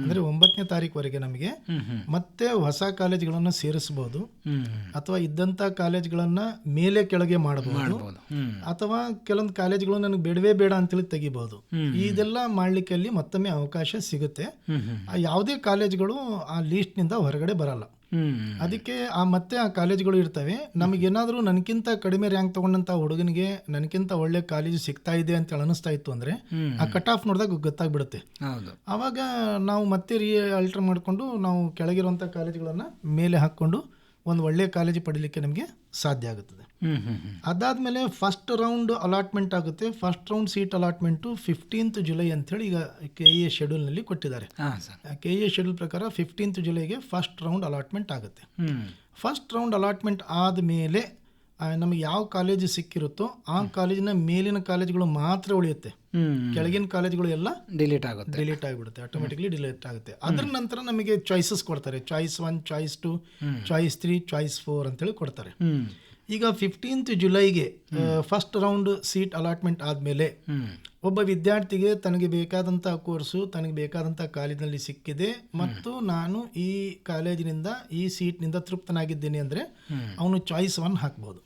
ಅಂದರೆ 9ನೇ ತಾರೀಕುವರೆಗೆ ನಮಗೆ ಮತ್ತೆ ಹೊಸ ಕಾಲೇಜುಗಳನ್ನು ಸೇರಿಸಬಹುದು, ಅಥವಾ ಇದ್ದಂಥ ಕಾಲೇಜುಗಳನ್ನು ಮೇಲೆ ಕೆಳಗೆ ಮಾಡಬಹುದು, ಅಥವಾ ಕೆಲವೊಂದು ಕಾಲೇಜುಗಳು ನನಗೆ ಬೇಡವೇ ಬೇಡ ಅಂತೇಳಿ ತೆಗಿಬಹುದು. ಇದೆಲ್ಲ ಮಾಡಲಿಕ್ಕೆ ಅಲ್ಲಿ ಮತ್ತೊಮ್ಮೆ ಅವಕಾಶ ಸಿಗುತ್ತೆ. ಯಾವುದೇ ಕಾಲೇಜುಗಳು ಆ ಲೀಸ್ಟ್ನಿಂದ ಹೊರಗಡೆ ಬರಲ್ಲ. ಅದಕ್ಕೆ ಮತ್ತೆ ಆ ಕಾಲೇಜುಗಳು ಇರ್ತವೆ. ನಮಗೇನಾದರೂ ನನಗಿಂತ ಕಡಿಮೆ ರ್ಯಾಂಕ್ ತೊಗೊಂಡಂಥ ಹುಡುಗನಿಗೆ ನನಗಿಂತ ಒಳ್ಳೆ ಕಾಲೇಜು ಸಿಗ್ತಾ ಇದೆ ಅಂತ ಅನಿಸ್ತಾ ಇತ್ತು ಅಂದರೆ ಆ ಕಟ್ ಆಫ್ ನೋಡಿದಾಗ ಗೊತ್ತಾಗ್ಬಿಡುತ್ತೆ. ಆವಾಗ ನಾವು ಮತ್ತೆ ಆಲ್ಟರ್ ಮಾಡಿಕೊಂಡು ನಾವು ಕೆಳಗಿರುವಂಥ ಕಾಲೇಜುಗಳನ್ನು ಮೇಲೆ ಹಾಕ್ಕೊಂಡು ಒಂದು ಒಳ್ಳೆಯ ಕಾಲೇಜು ಪಡೀಲಿಕ್ಕೆ ನಮಗೆ ಸಾಧ್ಯ ಆಗುತ್ತದೆ. ಅದಾದಮೇಲೆ ಫಸ್ಟ್ ರೌಂಡ್ ಅಲಾಟ್ಮೆಂಟ್ ಆಗುತ್ತೆ. First round seat allotment 15th July ಅಂಥೇಳಿ ಈಗ KEA ಶೆಡ್ಯೂಲ್ನಲ್ಲಿ ಕೊಟ್ಟಿದ್ದಾರೆ. KEA ಶೆಡ್ಯೂಲ್ ಪ್ರಕಾರ 15th ಜುಲೈಗೆ ಫಸ್ಟ್ ರೌಂಡ್ ಅಲಾಟ್ಮೆಂಟ್ ಆಗುತ್ತೆ. ಫಸ್ಟ್ ರೌಂಡ್ ಅಲಾಟ್ಮೆಂಟ್ ಆದಮೇಲೆ ನಮಗೆ ಯಾವ ಕಾಲೇಜು ಸಿಕ್ಕಿರುತ್ತೋ ಆ ಕಾಲೇಜಿನ ಮೇಲಿನ ಕಾಲೇಜುಗಳು ಮಾತ್ರ ಉಳಿಯುತ್ತೆ. ಕೆಳಗಿನ ಕಾಲೇಜುಗಳು ಎಲ್ಲ ಡಿಲೀಟ್ ಆಗಿಬಿಡುತ್ತೆ, ಆಟೋಮೆಟಿಕ್ಲಿ ಡಿಲೀಟ್ ಆಗುತ್ತೆ. ಅದ್ರ ನಂತರ ನಮಗೆ ಚಾಯ್ಸಸ್ ಕೊಡ್ತಾರೆ. ಚಾಯ್ಸ್ 1, ಚಾಯ್ಸ್ 2, ಚಾಯ್ಸ್ 3, ಚಾಯ್ಸ್ 4 ಅಂತೇಳಿ ಕೊಡ್ತಾರೆ. ಈಗ 15th ಜುಲೈಗೆ ಫಸ್ಟ್ ರೌಂಡ್ ಸೀಟ್ ಅಲಾಟ್ಮೆಂಟ್ ಆದಮೇಲೆ ಒಬ್ಬ ವಿದ್ಯಾರ್ಥಿಗೆ ತನಗೆ ಬೇಕಾದಂಥ ಕೋರ್ಸು ತನಗೆ ಬೇಕಾದಂಥ ಕಾಲೇಜಿನಲ್ಲಿ ಸಿಕ್ಕಿದೆ ಮತ್ತು ನಾನು ಈ ಕಾಲೇಜಿನಿಂದ ಈ ಸೀಟ್ನಿಂದ ತೃಪ್ತನಾಗಿದ್ದೇನೆ ಅಂದರೆ ಅವನು ಚಾಯ್ಸ್ 1 ಹಾಕ್ಬೋದು.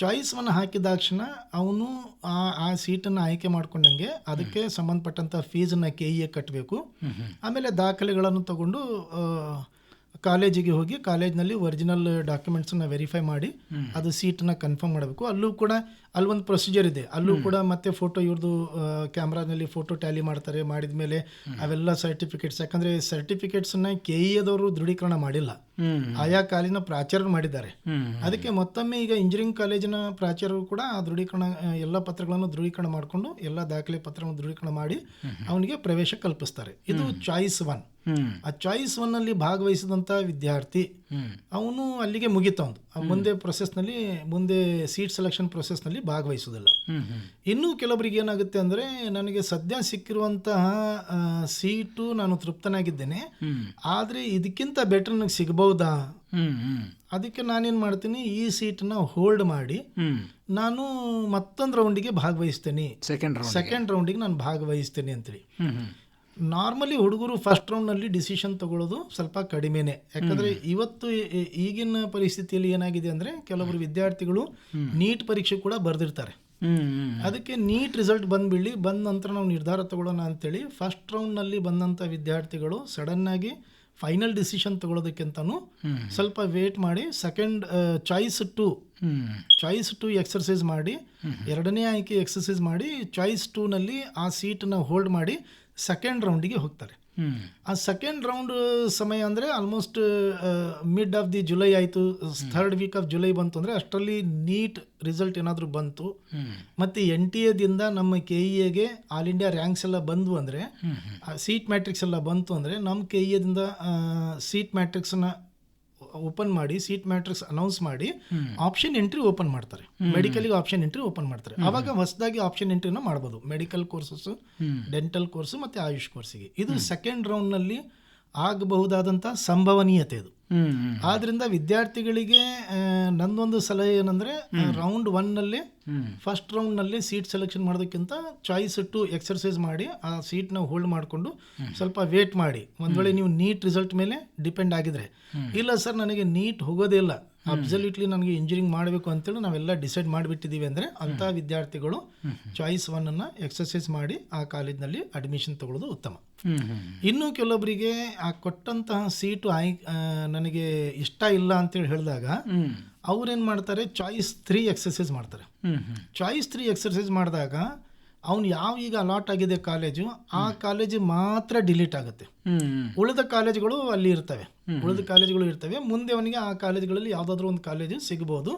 ಚಾಯ್ಸ್ 1 ಹಾಕಿದಾಕ್ಷಣ ಅವನು ಆ ಸೀಟನ್ನು ಆಯ್ಕೆ ಮಾಡ್ಕೊಂಡಂಗೆ ಅದಕ್ಕೆ ಸಂಬಂಧಪಟ್ಟಂಥ ಫೀಸನ್ನು KEA ಕಟ್ಟಬೇಕು. ಆಮೇಲೆ ದಾಖಲೆಗಳನ್ನು ತಗೊಂಡು ಕಾಲೇಜಿಗೆ ಹೋಗಿ ಕಾಲೇಜ್ನಲ್ಲಿ ಒರಿಜಿನಲ್ ಡಾಕ್ಯುಮೆಂಟ್ಸನ್ನು ವೆರಿಫೈ ಮಾಡಿ ಅದು ಸೀಟನ್ನು ಕನ್ಫರ್ಮ್ ಮಾಡಬೇಕು. ಅಲ್ಲೂ ಕೂಡ ಅಲ್ಲೊಂದು ಪ್ರೊಸೀಜರ್ ಇದೆ. ಅಲ್ಲೂ ಕೂಡ ಮತ್ತೆ ಫೋಟೋ ಇವ್ರದ್ದು ಕ್ಯಾಮ್ರಾನಲ್ಲಿ ಫೋಟೋ ಟ್ಯಾಲಿ ಮಾಡ್ತಾರೆ. ಮಾಡಿದ ಮೇಲೆ ಅವೆಲ್ಲ ಸರ್ಟಿಫಿಕೇಟ್ಸ್, ಯಾಕಂದರೆ ಸರ್ಟಿಫಿಕೇಟ್ಸನ್ನು KEAದವರು ದೃಢೀಕರಣ ಮಾಡಿಲ್ಲ, ಆಯಾ ಕಾಲೇಜಿನ ಪ್ರಾಚಾರ್ಯರು ಮಾಡಿದ್ದಾರೆ. ಅದಕ್ಕೆ ಮತ್ತೊಮ್ಮೆ ಈಗ ಇಂಜಿನಿಯರಿಂಗ್ ಕಾಲೇಜಿನ ಪ್ರಾಚಾರ್ಯರು ಕೂಡ ಆ ದೃಢೀಕರಣ ಎಲ್ಲ ಪತ್ರಗಳನ್ನು ದೃಢೀಕರಣ ಮಾಡಿಕೊಂಡು ಎಲ್ಲ ದಾಖಲೆ ಪತ್ರಗಳನ್ನು ದೃಢೀಕರಣ ಮಾಡಿ ಅವನಿಗೆ ಪ್ರವೇಶ ಕಲ್ಪಿಸ್ತಾರೆ. ಇದು ಚಾಯ್ಸ್ 1. ಆ ಚಾಯ್ಸ್ 1ನಲ್ಲಿ ಭಾಗವಹಿಸಿದಂಥ ವಿದ್ಯಾರ್ಥಿ ಅವನು ಅಲ್ಲಿಗೆ ಮುಗಿತವನು. ಮುಂದೆ ಪ್ರೊಸೆಸ್ನಲ್ಲಿ ಮುಂದೆ ಸೀಟ್ ಸೆಲೆಕ್ಷನ್ ಪ್ರೊಸೆಸ್ನಲ್ಲಿ ಭಾಗವಹಿಸೋದಿಲ್ಲ. ಇನ್ನೂ ಕೆಲವರಿಗೆ ಏನಾಗುತ್ತೆ ಅಂದರೆ ನನಗೆ ಸದ್ಯ ಸಿಕ್ಕಿರುವಂತಹ ಸೀಟು ನಾನು ತೃಪ್ತನಾಗಿದ್ದೇನೆ, ಆದರೆ ಇದಕ್ಕಿಂತ ಬೆಟರ್ ನನಗೆ ಸಿಗಬಹುದಾ, ಅದಕ್ಕೆ ನಾನೇನು ಮಾಡ್ತೀನಿ, ಈ ಸೀಟನ್ನ ಹೋಲ್ಡ್ ಮಾಡಿ ನಾನು ಮತ್ತೊಂದು ರೌಂಡಿಗೆ ಭಾಗವಹಿಸ್ತೇನೆ, ಸೆಕೆಂಡ್ ರೌಂಡಿಗೆ ನಾನು ಭಾಗವಹಿಸ್ತೇನೆ ಅಂತೇಳಿ. ನಾರ್ಮಲಿ ಹುಡುಗರು ಫಸ್ಟ್ ರೌಂಡ್ನಲ್ಲಿ ಡಿಸಿಷನ್ ತಗೊಳ್ಳೋದು ಸ್ವಲ್ಪ ಕಡಿಮೆನೆ. ಯಾಕಂದರೆ ಇವತ್ತು ಈಗಿನ ಪರಿಸ್ಥಿತಿಯಲ್ಲಿ ಏನಾಗಿದೆ ಅಂದರೆ ಕೆಲವರು ವಿದ್ಯಾರ್ಥಿಗಳು ನೀಟ್ ಪರೀಕ್ಷೆ ಕೂಡ ಬರೆದಿರ್ತಾರೆ. ಅದಕ್ಕೆ ನೀಟ್ ರಿಸಲ್ಟ್ ಬಂದ ನಂತರ ನಾವು ನಿರ್ಧಾರ ತಗೊಳ್ಳೋಣ ಅಂತೇಳಿ ಫಸ್ಟ್ ರೌಂಡ್ನಲ್ಲಿ ಬಂದಂಥ ವಿದ್ಯಾರ್ಥಿಗಳು ಸಡನ್ನಾಗಿ ಫೈನಲ್ ಡಿಸಿಷನ್ ತಗೊಳ್ಳೋದಕ್ಕಿಂತನೂ ಸ್ವಲ್ಪ ವೇಟ್ ಮಾಡಿ ಸೆಕೆಂಡ್ ಚಾಯ್ಸ್ 2 ಎಕ್ಸರ್ಸೈಸ್ ಮಾಡಿ, ಎರಡನೇ ಆಯ್ಕೆ ಎಕ್ಸರ್ಸೈಸ್ ಮಾಡಿ ಚಾಯ್ಸ್ 2ನಲ್ಲಿ ಆ ಸೀಟನ್ನು ಹೋಲ್ಡ್ ಮಾಡಿ ಸೆಕೆಂಡ್ ರೌಂಡಿಗೆ ಹೋಗ್ತಾರೆ. ಆ ಸೆಕೆಂಡ್ ರೌಂಡ್ ಸಮಯ ಅಂದರೆ almost mid of the July ಆಯಿತು, 3rd ವೀಕ್ ಆಫ್ ಜುಲೈ ಬಂತು ಅಂದರೆ ಅಷ್ಟರಲ್ಲಿ ನೀಟ್ ರಿಸಲ್ಟ್ ಏನಾದರೂ ಬಂತು ಮತ್ತು NTA ನಮ್ಮ KEAಗೆ ಆಲ್ ಇಂಡಿಯಾ ರ್ಯಾಂಕ್ಸ್ ಎಲ್ಲ ಬಂದ್ವು ಅಂದರೆ, ಸೀಟ್ ಮ್ಯಾಟ್ರಿಕ್ಸ್ ಎಲ್ಲ ಬಂತು ಅಂದರೆ ನಮ್ಮ KEAದಿಂದ ಸೀಟ್ ಮ್ಯಾಟ್ರಿಕ್ಸನ್ನು ಓಪನ್ ಮಾಡಿ, ಸೀಟ್ ಮ್ಯಾಟ್ರಿಕ್ಸ್ ಅನೌನ್ಸ್ ಮಾಡಿ ಆಪ್ಷನ್ ಎಂಟ್ರಿ ಓಪನ್ ಮಾಡ್ತಾರೆ. ಮೆಡಿಕಲ್ಗೆ ಆಪ್ಷನ್ ಎಂಟ್ರಿ ಓಪನ್ ಮಾಡ್ತಾರೆ. ಆವಾಗ ಹೊಸದಾಗಿ ಆಪ್ಷನ್ ಎಂಟ್ರಿನ ಮಾಡ್ಬೋದು, ಮೆಡಿಕಲ್ ಕೋರ್ಸಸ್, ಡೆಂಟಲ್ ಕೋರ್ಸು ಮತ್ತು ಆಯುಷ್ ಕೋರ್ಸಿಗೆ. ಇದು ಸೆಕೆಂಡ್ ರೌಂಡ್ನಲ್ಲಿ ಆಗಬಹುದಾದಂಥ ಸಂಭವನೀಯತೆ ಇದು. ಆದ್ರಿಂದ ವಿದ್ಯಾರ್ಥಿಗಳಿಗೆ ನಂದೊಂದು ಸಲಹೆ ಏನಂದರೆ, ರೌಂಡ್ 1ನಲ್ಲಿ ಫಸ್ಟ್ ರೌಂಡ್ನಲ್ಲಿ ಸೀಟ್ ಸೆಲೆಕ್ಷನ್ ಮಾಡೋದಕ್ಕಿಂತ ಚಾಯ್ಸ್ 2 ಎಕ್ಸರ್ಸೈಸ್ ಮಾಡಿ ಆ ಸೀಟ್ನ ಹೋಲ್ಡ್ ಮಾಡಿಕೊಂಡು ಸ್ವಲ್ಪ ವೇಟ್ ಮಾಡಿ. ಒಂದು ವೇಳೆ ನೀವು ನೀಟ್ ರಿಸಲ್ಟ್ ಮೇಲೆ ಡಿಪೆಂಡ್ ಆಗಿದ್ರೆ, ಇಲ್ಲ ಸರ್ ನನಗೆ ನೀಟ್ ಹೋಗೋದೇ ಇಲ್ಲ, ಅಬ್ಸಲ್ಯೂಟ್ಲಿ ನನಗೆ ಇಂಜಿನಿಯರಿಂಗ್ ಮಾಡಬೇಕು ಅಂತೇಳಿ ನಾವೆಲ್ಲ ಡಿಸೈಡ್ ಮಾಡಿಬಿಟ್ಟಿದ್ದೀವಿ ಅಂದರೆ ಅಂಥ ವಿದ್ಯಾರ್ಥಿಗಳು ಚಾಯ್ಸ್ 1ಅನ್ನು ಎಕ್ಸರ್ಸೈಸ್ ಮಾಡಿ ಆ ಕಾಲೇಜಿನಲ್ಲಿ ಅಡ್ಮಿಷನ್ ತಗೊಳ್ಳೋದು ಉತ್ತಮ. ಇನ್ನು ಕೆಲವೊಬ್ಬರಿಗೆ ಆ ಕೊಟ್ಟಂತಹ ಸೀಟು ನನಗೆ ಇಷ್ಟ ಇಲ್ಲ ಅಂತೇಳಿ ಹೇಳಿದಾಗ ಅವ್ರೇನು ಮಾಡ್ತಾರೆ, ಚಾಯ್ಸ್ 3 ಎಕ್ಸರ್ಸೈಸ್ ಮಾಡ್ತಾರೆ. ಚಾಯ್ಸ್ 3 ಎಕ್ಸರ್ಸೈಸ್ ಮಾಡಿದಾಗ ಅವನು ಯಾವ ಈಗ ಅಲಾಟ್ ಆಗಿದೆ ಕಾಲೇಜು, ಆ ಕಾಲೇಜು ಮಾತ್ರ ಡಿಲೀಟ್ ಆಗುತ್ತೆ. ಉಳಿದ ಕಾಲೇಜುಗಳು ಅಲ್ಲಿ ಇರ್ತವೆ, ಮುಂದೆ ಅವನಿಗೆ ಆ ಕಾಲೇಜುಗಳಲ್ಲಿ ಯಾವುದಾದ್ರೂ ಒಂದು ಕಾಲೇಜು ಸಿಗ್ಬೋದು.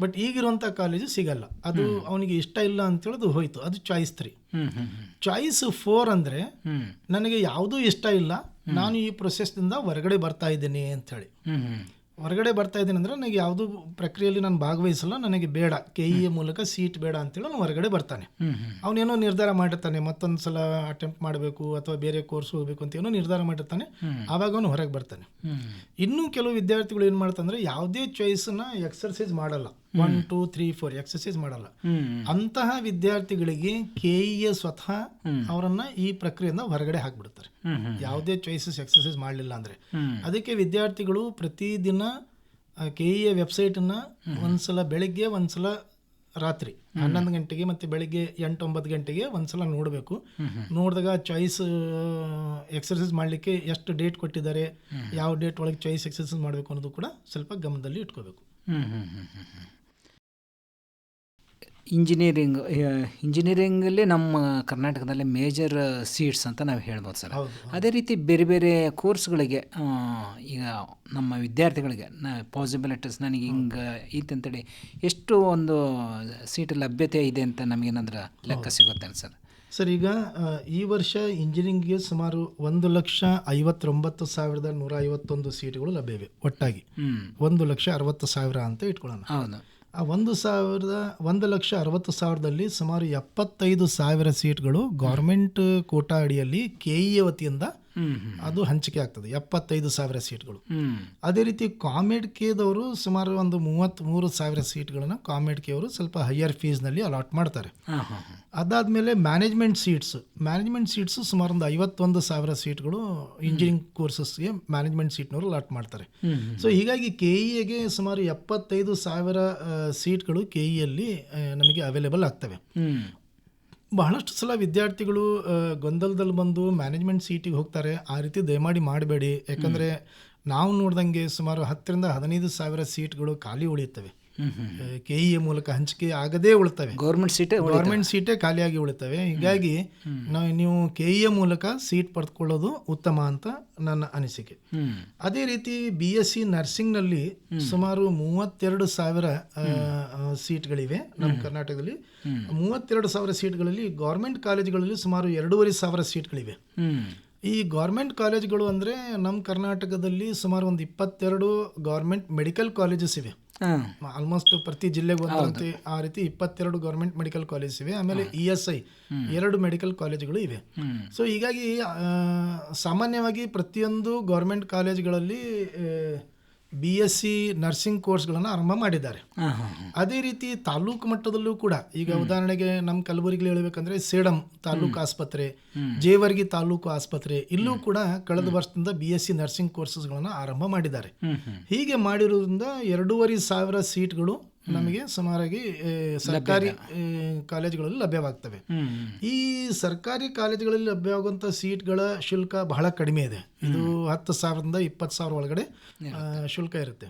ಬಟ್ ಈಗಿರುವಂಥ ಕಾಲೇಜು ಸಿಗಲ್ಲ, ಅದು ಅವನಿಗೆ ಇಷ್ಟ ಇಲ್ಲ ಅಂತೇಳೋದು ಹೋಯ್ತು. ಅದು ಚಾಯ್ಸ್ 3. ಚಾಯ್ಸ್ 4 ಅಂದರೆ ನನಗೆ ಯಾವುದೂ ಇಷ್ಟ ಇಲ್ಲ, ನಾನು ಈ ಪ್ರೊಸೆಸ್ನಿಂದ ಹೊರಗಡೆ ಬರ್ತಾ ಇದ್ದೀನಿ ಅಂಥೇಳಿ. ಹೊರಗಡೆ ಬರ್ತಾ ಇದ್ದೀನಿ ಅಂದರೆ ನನಗೆ ಯಾವುದೂ ಪ್ರಕ್ರಿಯೆಯಲ್ಲಿ ನಾನು ಭಾಗವಹಿಸಲ್ಲ, ನನಗೆ ಬೇಡ, KEA ಮೂಲಕ ಸೀಟ್ ಬೇಡ ಅಂತೇಳಿ ಅವನು ಹೊರಗಡೆ ಬರ್ತಾನೆ. ಅವನೇನೋ ನಿರ್ಧಾರ ಮಾಡಿರ್ತಾನೆ, ಮತ್ತೊಂದು ಸಲ ಅಟೆಂಪ್ಟ್ ಮಾಡಬೇಕು ಅಥವಾ ಬೇರೆ ಕೋರ್ಸ್ ಹೋಗಬೇಕು ಅಂತ ಏನೋ ನಿರ್ಧಾರ ಮಾಡಿರ್ತಾನೆ, ಆವಾಗ ಅವನು ಹೊರಗೆ ಬರ್ತಾನೆ. ಇನ್ನೂ ಕೆಲವು ವಿದ್ಯಾರ್ಥಿಗಳು ಏನು ಮಾಡ್ತಾರೆ, ಯಾವುದೇ ಚಾಯ್ಸನ್ನ ಎಕ್ಸರ್ಸೈಸ್ ಮಾಡಲ್ಲ, 1, 2, 3, 4 ಎಕ್ಸರ್ಸೈಸ್ ಮಾಡಲ್ಲ. ಅಂತಹ ವಿದ್ಯಾರ್ಥಿಗಳಿಗೆ KEA ಸ್ವತಃ ಅವರನ್ನು ಈ ಪ್ರಕ್ರಿಯೆಯಿಂದ ಹೊರಗಡೆ ಹಾಕಿಬಿಡ್ತಾರೆ, ಯಾವುದೇ ಚಾಯ್ಸಸ್ ಎಕ್ಸರ್ಸೈಸ್ ಮಾಡಲಿಲ್ಲ ಅಂದರೆ. ಅದಕ್ಕೆ ವಿದ್ಯಾರ್ಥಿಗಳು ಪ್ರತಿದಿನ KEA ವೆಬ್ಸೈಟನ್ನು ಒಂದ್ಸಲ ಬೆಳಗ್ಗೆ, ಒಂದ್ಸಲ ರಾತ್ರಿ 11 ಗಂಟೆಗೆ ಮತ್ತು ಬೆಳಗ್ಗೆ 8-9 ಗಂಟೆಗೆ ಒಂದ್ಸಲ ನೋಡಬೇಕು. ನೋಡಿದಾಗ ಚಾಯ್ಸ್ ಎಕ್ಸರ್ಸೈಸ್ ಮಾಡಲಿಕ್ಕೆ ಎಷ್ಟು ಡೇಟ್ ಕೊಟ್ಟಿದ್ದಾರೆ, ಯಾವ ಡೇಟ್ ಒಳಗೆ ಚಾಯ್ಸ್ ಎಕ್ಸರ್ಸೈಸ್ ಮಾಡಬೇಕು ಅನ್ನೋದು ಕೂಡ ಸ್ವಲ್ಪ ಗಮನದಲ್ಲಿ ಇಟ್ಕೋಬೇಕು. ಇಂಜಿನಿಯರಿಂಗಲ್ಲಿ ನಮ್ಮ ಕರ್ನಾಟಕದಲ್ಲಿ ಮೇಜರ್ ಸೀಟ್ಸ್ ಅಂತ ನಾವು ಹೇಳ್ಬೋದು ಸರ್. ಹೌದು. ಅದೇ ರೀತಿ ಬೇರೆ ಬೇರೆ ಕೋರ್ಸ್ಗಳಿಗೆ ಈಗ ನಮ್ಮ ವಿದ್ಯಾರ್ಥಿಗಳಿಗೆ ಪಾಸಿಬಿಲಿಟೀಸ್ ನನಗೆ ಹಿಂಗೆ ಐತಂತೇಳಿ ಎಷ್ಟು ಒಂದು ಸೀಟ್ ಲಭ್ಯತೆ ಇದೆ ಅಂತ ನಮಗೇನಾದ್ರೂ ಲೆಕ್ಕ ಸಿಗುತ್ತೆ ಸರ್? ಸರ್, ಈಗ ಈ ವರ್ಷ ಇಂಜಿನಿಯರಿಂಗ್ಗೆ ಸುಮಾರು 1,59,151 ಸೀಟ್ಗಳು ಲಭ್ಯವಿವೆ. ಒಟ್ಟಾಗಿ 1,60,000 ಅಂತ ಇಟ್ಕೊಳ್ಳೋಣ. ಹೌದು. ಆ 1,60,000ದಲ್ಲಿ ಸುಮಾರು 75,000 ಸೀಟ್ಗಳು ಗೌರ್ಮೆಂಟ್ ಕೋಟಾ ಅಡಿಯಲ್ಲಿ KE ವತಿಯಿಂದ ಅದು ಹಂಚಿಕೆ ಆಗ್ತದೆ, 75,000 ಸೀಟ್ಗಳು. ಅದೇ ರೀತಿ ಕಾಮೆಡ್-ಕೆದವರು ಸುಮಾರು ಒಂದು 33,000 ಸೀಟ್ಗಳನ್ನು ಕಾಮೆಡ್-ಕೆ ಅವರು ಸ್ವಲ್ಪ ಹೈಯರ್ ಫೀಸ್ನಲ್ಲಿ ಅಲಾಟ್ ಮಾಡ್ತಾರೆ. ಅದಾದಮೇಲೆ ಮ್ಯಾನೇಜ್ಮೆಂಟ್ ಸೀಟ್ಸು ಸುಮಾರು ಒಂದು 51,000 ಸೀಟ್ಗಳು ಇಂಜಿನಿಯರಿಂಗ್ ಕೋರ್ಸಸ್ಗೆ ಮ್ಯಾನೇಜ್ಮೆಂಟ್ ಸೀಟ್ನವರು ಅಲಾಟ್ ಮಾಡ್ತಾರೆ. ಸೊ ಹೀಗಾಗಿ KEಗೆ ಸುಮಾರು 75,000 ಸೀಟ್ಗಳು KEಯಲ್ಲಿ ನಮಗೆ ಅವೈಲೇಬಲ್ ಆಗ್ತವೆ. ಬಹಳಷ್ಟು ಸಲ ವಿದ್ಯಾರ್ಥಿಗಳು ಗೊಂದಲದಲ್ಲಿ ಬಂದು ಮ್ಯಾನೇಜ್ಮೆಂಟ್ ಸೀಟಿಗೆ ಹೋಗ್ತಾರೆ. ಆ ರೀತಿ ದಯಮಾಡಿ ಮಾಡಬೇಡಿ. ಯಾಕಂದರೆ ನಾವು ನೋಡ್ದಂಗೆ ಸುಮಾರು 10,000-15,000 ಸೀಟ್ಗಳು ಖಾಲಿ ಉಳಿಯುತ್ತವೆ. KE ಮೂಲಕ ಹಂಚಿಕೆ ಆಗದೇ ಉಳಿತವೆ. ಗೌರ್ಮೆಂಟ್ ಸೀಟೇ ಖಾಲಿಯಾಗಿ ಉಳಿತವೆ. ಹೀಗಾಗಿ ನೀವು KE ಮೂಲಕ ಸೀಟ್ ಪಡೆದುಕೊಳ್ಳೋದು ಉತ್ತಮ ಅಂತ ನನ್ನ ಅನಿಸಿಕೆ. ಅದೇ ರೀತಿ BSc ನರ್ಸಿಂಗ್ನಲ್ಲಿ ಸುಮಾರು 32,000 ಸೀಟ್ಗಳಿವೆ ನಮ್ಮ ಕರ್ನಾಟಕದಲ್ಲಿ. 32,000 ಸೀಟ್ಗಳಲ್ಲಿ ಗೌರ್ಮೆಂಟ್ ಕಾಲೇಜುಗಳಲ್ಲಿ ಸುಮಾರು 2,500 ಸೀಟ್ಗಳಿವೆ. ಈ ಗೌರ್ಮೆಂಟ್ ಕಾಲೇಜುಗಳು ಅಂದರೆ ನಮ್ಮ ಕರ್ನಾಟಕದಲ್ಲಿ ಸುಮಾರು ಒಂದು 22 ಗೌರ್ಮೆಂಟ್ ಮೆಡಿಕಲ್ ಕಾಲೇಜಸ್ ಇವೆ. ಆಲ್ಮೋಸ್ಟ್ ಪ್ರತಿ ಜಿಲ್ಲೆಗೆ ಒಂದಂತೆ ಆ ರೀತಿ 22 ಗೌರ್ಮೆಂಟ್ ಮೆಡಿಕಲ್ ಕಾಲೇಜಸ್ ಇವೆ. ಆಮೇಲೆ ESI 2 ಮೆಡಿಕಲ್ ಕಾಲೇಜುಗಳು ಇವೆ. ಸೊ ಹೀಗಾಗಿ ಸಾಮಾನ್ಯವಾಗಿ ಪ್ರತಿಯೊಂದು ಗೌರ್ಮೆಂಟ್ ಕಾಲೇಜುಗಳಲ್ಲಿ BSc ನರ್ಸಿಂಗ್ ಕೋರ್ಸ್ಗಳನ್ನು ಆರಂಭ ಮಾಡಿದ್ದಾರೆ. ಅದೇ ರೀತಿ ತಾಲೂಕು ಮಟ್ಟದಲ್ಲೂ ಕೂಡ ಈಗ ಉದಾಹರಣೆಗೆ ನಮ್ಮ ಕಲಬುರಗಿಲಿ ಹೇಳಬೇಕಂದ್ರೆ ಸೇಡಂ ತಾಲೂಕು ಆಸ್ಪತ್ರೆ, ಜೇವರ್ಗಿ ತಾಲೂಕು ಆಸ್ಪತ್ರೆ, ಇಲ್ಲೂ ಕೂಡ ಕಳೆದ ವರ್ಷದಿಂದ BSc ನರ್ಸಿಂಗ್ ಕೋರ್ಸಸ್ಗಳನ್ನು ಆರಂಭ ಮಾಡಿದ್ದಾರೆ. ಹೀಗೆ ಮಾಡಿರೋದ್ರಿಂದ 2,500 ಸೀಟ್ಗಳು ನಮಗೆ ಸುಮಾರಾಗಿ ಸರ್ಕಾರಿ ಕಾಲೇಜುಗಳಲ್ಲಿ ಲಭ್ಯವಾಗ್ತವೆ. ಈ ಸರ್ಕಾರಿ ಕಾಲೇಜುಗಳಲ್ಲಿ ಲಭ್ಯವಾಗುವಂಥ ಸೀಟ್ಗಳ ಶುಲ್ಕ ಬಹಳ ಕಡಿಮೆ ಇದೆ. ಇದು 10,000ದಿಂದ 20,000 ಒಳಗಡೆ ಶುಲ್ಕ ಇರುತ್ತೆ.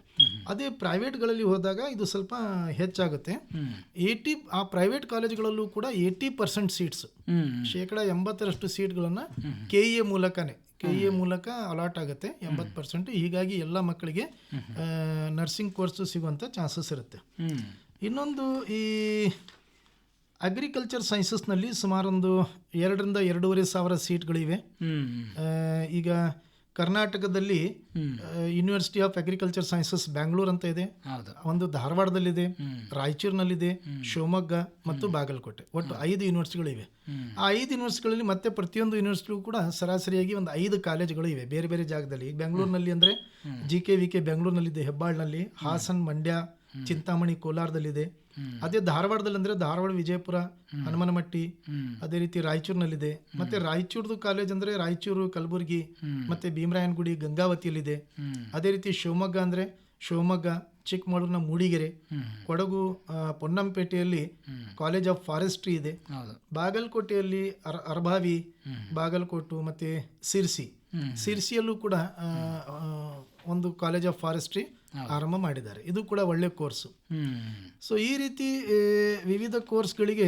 ಅದೇ ಪ್ರೈವೇಟ್ಗಳಲ್ಲಿ ಹೋದಾಗ ಇದು ಸ್ವಲ್ಪ ಹೆಚ್ಚಾಗುತ್ತೆ. ಆ ಪ್ರೈವೇಟ್ ಕಾಲೇಜುಗಳಲ್ಲೂ ಕೂಡ 80% ಸೀಟ್ಸ್, 80% ಸೀಟ್ಗಳನ್ನು KE ಮೂಲಕ ಅಲಾಟ್ ಆಗುತ್ತೆ, 80%. ಹೀಗಾಗಿ ಎಲ್ಲ ಮಕ್ಕಳಿಗೆ ನರ್ಸಿಂಗ್ ಕೋರ್ಸ್ ಸಿಗುವಂಥ ಚಾನ್ಸಸ್ ಇರುತ್ತೆ. ಇನ್ನೊಂದು, ಈ ಅಗ್ರಿಕಲ್ಚರ್ ಸೈನ್ಸಸ್ನಲ್ಲಿ ಸುಮಾರೊಂದು 2,000-2,500 ಸೀಟ್ಗಳಿವೆ. ಈಗ ಕರ್ನಾಟಕದಲ್ಲಿ university of agriculture sciences Bangalore ಅಂತ ಇದೆ, ಒಂದು ಧಾರವಾಡದಲ್ಲಿದೆ, ರಾಯಚೂರಿನಲ್ಲಿದೆ, ಶಿವಮೊಗ್ಗ ಮತ್ತು ಬಾಗಲಕೋಟೆ. ಒಟ್ಟು 5 ಯೂನಿವರ್ಸಿಟಿಗಳಿವೆ. ಆ 5 ಯೂನಿವರ್ಸಿಟಿಗಳಲ್ಲಿ ಮತ್ತೆ ಪ್ರತಿಯೊಂದು ಯೂನಿವರ್ಸಿಟಿಗೂ ಕೂಡ ಸರಾಸರಿಯಾಗಿ ಒಂದು 5 ಕಾಲೇಜುಗಳು ಇವೆ ಬೇರೆ ಬೇರೆ ಜಾಗದಲ್ಲಿ. ಈಗ ಬೆಂಗಳೂರಿನಲ್ಲಿ ಅಂದರೆ GKVK ಬೆಂಗಳೂರಿನಲ್ಲಿದೆ, ಹೆಬ್ಬಾಳ್ನಲ್ಲಿ, ಹಾಸನ್, ಮಂಡ್ಯ, ಚಿಂತಾಮಣಿ, ಕೋಲಾರದಲ್ಲಿದೆ. ಅದೇ ಧಾರವಾಡದಲ್ಲಿ ಅಂದರೆ ಧಾರವಾಡ, ವಿಜಯಪುರ, ಹನುಮನಮಟ್ಟಿ, ಅದೇ ರೀತಿ ರಾಯಚೂರಿನಲ್ಲಿದೆ. ಮತ್ತೆ ರಾಯಚೂರ್ದು ಕಾಲೇಜ್ ಅಂದರೆ ರಾಯಚೂರು, ಕಲಬುರಗಿ, ಮತ್ತೆ ಭೀಮರಾಯನಗುಡಿ, ಗಂಗಾವತಿಯಲ್ಲಿದೆ. ಅದೇ ರೀತಿ ಶಿವಮೊಗ್ಗ ಅಂದರೆ ಶಿವಮೊಗ್ಗ, ಚಿಕ್ಕಮಗಳೂರಿನ ಮೂಡಿಗೆರೆ, ಕೊಡಗು ಪೊನ್ನಂಪೇಟೆಯಲ್ಲಿ ಕಾಲೇಜ್ ಆಫ್ ಫಾರೆಸ್ಟ್ರಿ ಇದೆ. ಬಾಗಲಕೋಟೆಯಲ್ಲಿ ಅರಭಾವಿ, ಬಾಗಲಕೋಟು ಮತ್ತು ಸಿರ್ಸಿಯಲ್ಲೂ ಕೂಡ ಒಂದು ಕಾಲೇಜ್ ಆಫ್ ಫಾರೆಸ್ಟ್ರಿ ಆರಂಭ ಮಾಡಿದ್ದಾರೆ. ಇದು ಕೂಡ ಒಳ್ಳೆ ಕೋರ್ಸು. ಸೊ ಈ ರೀತಿ ವಿವಿಧ ಕೋರ್ಸ್ಗಳಿಗೆ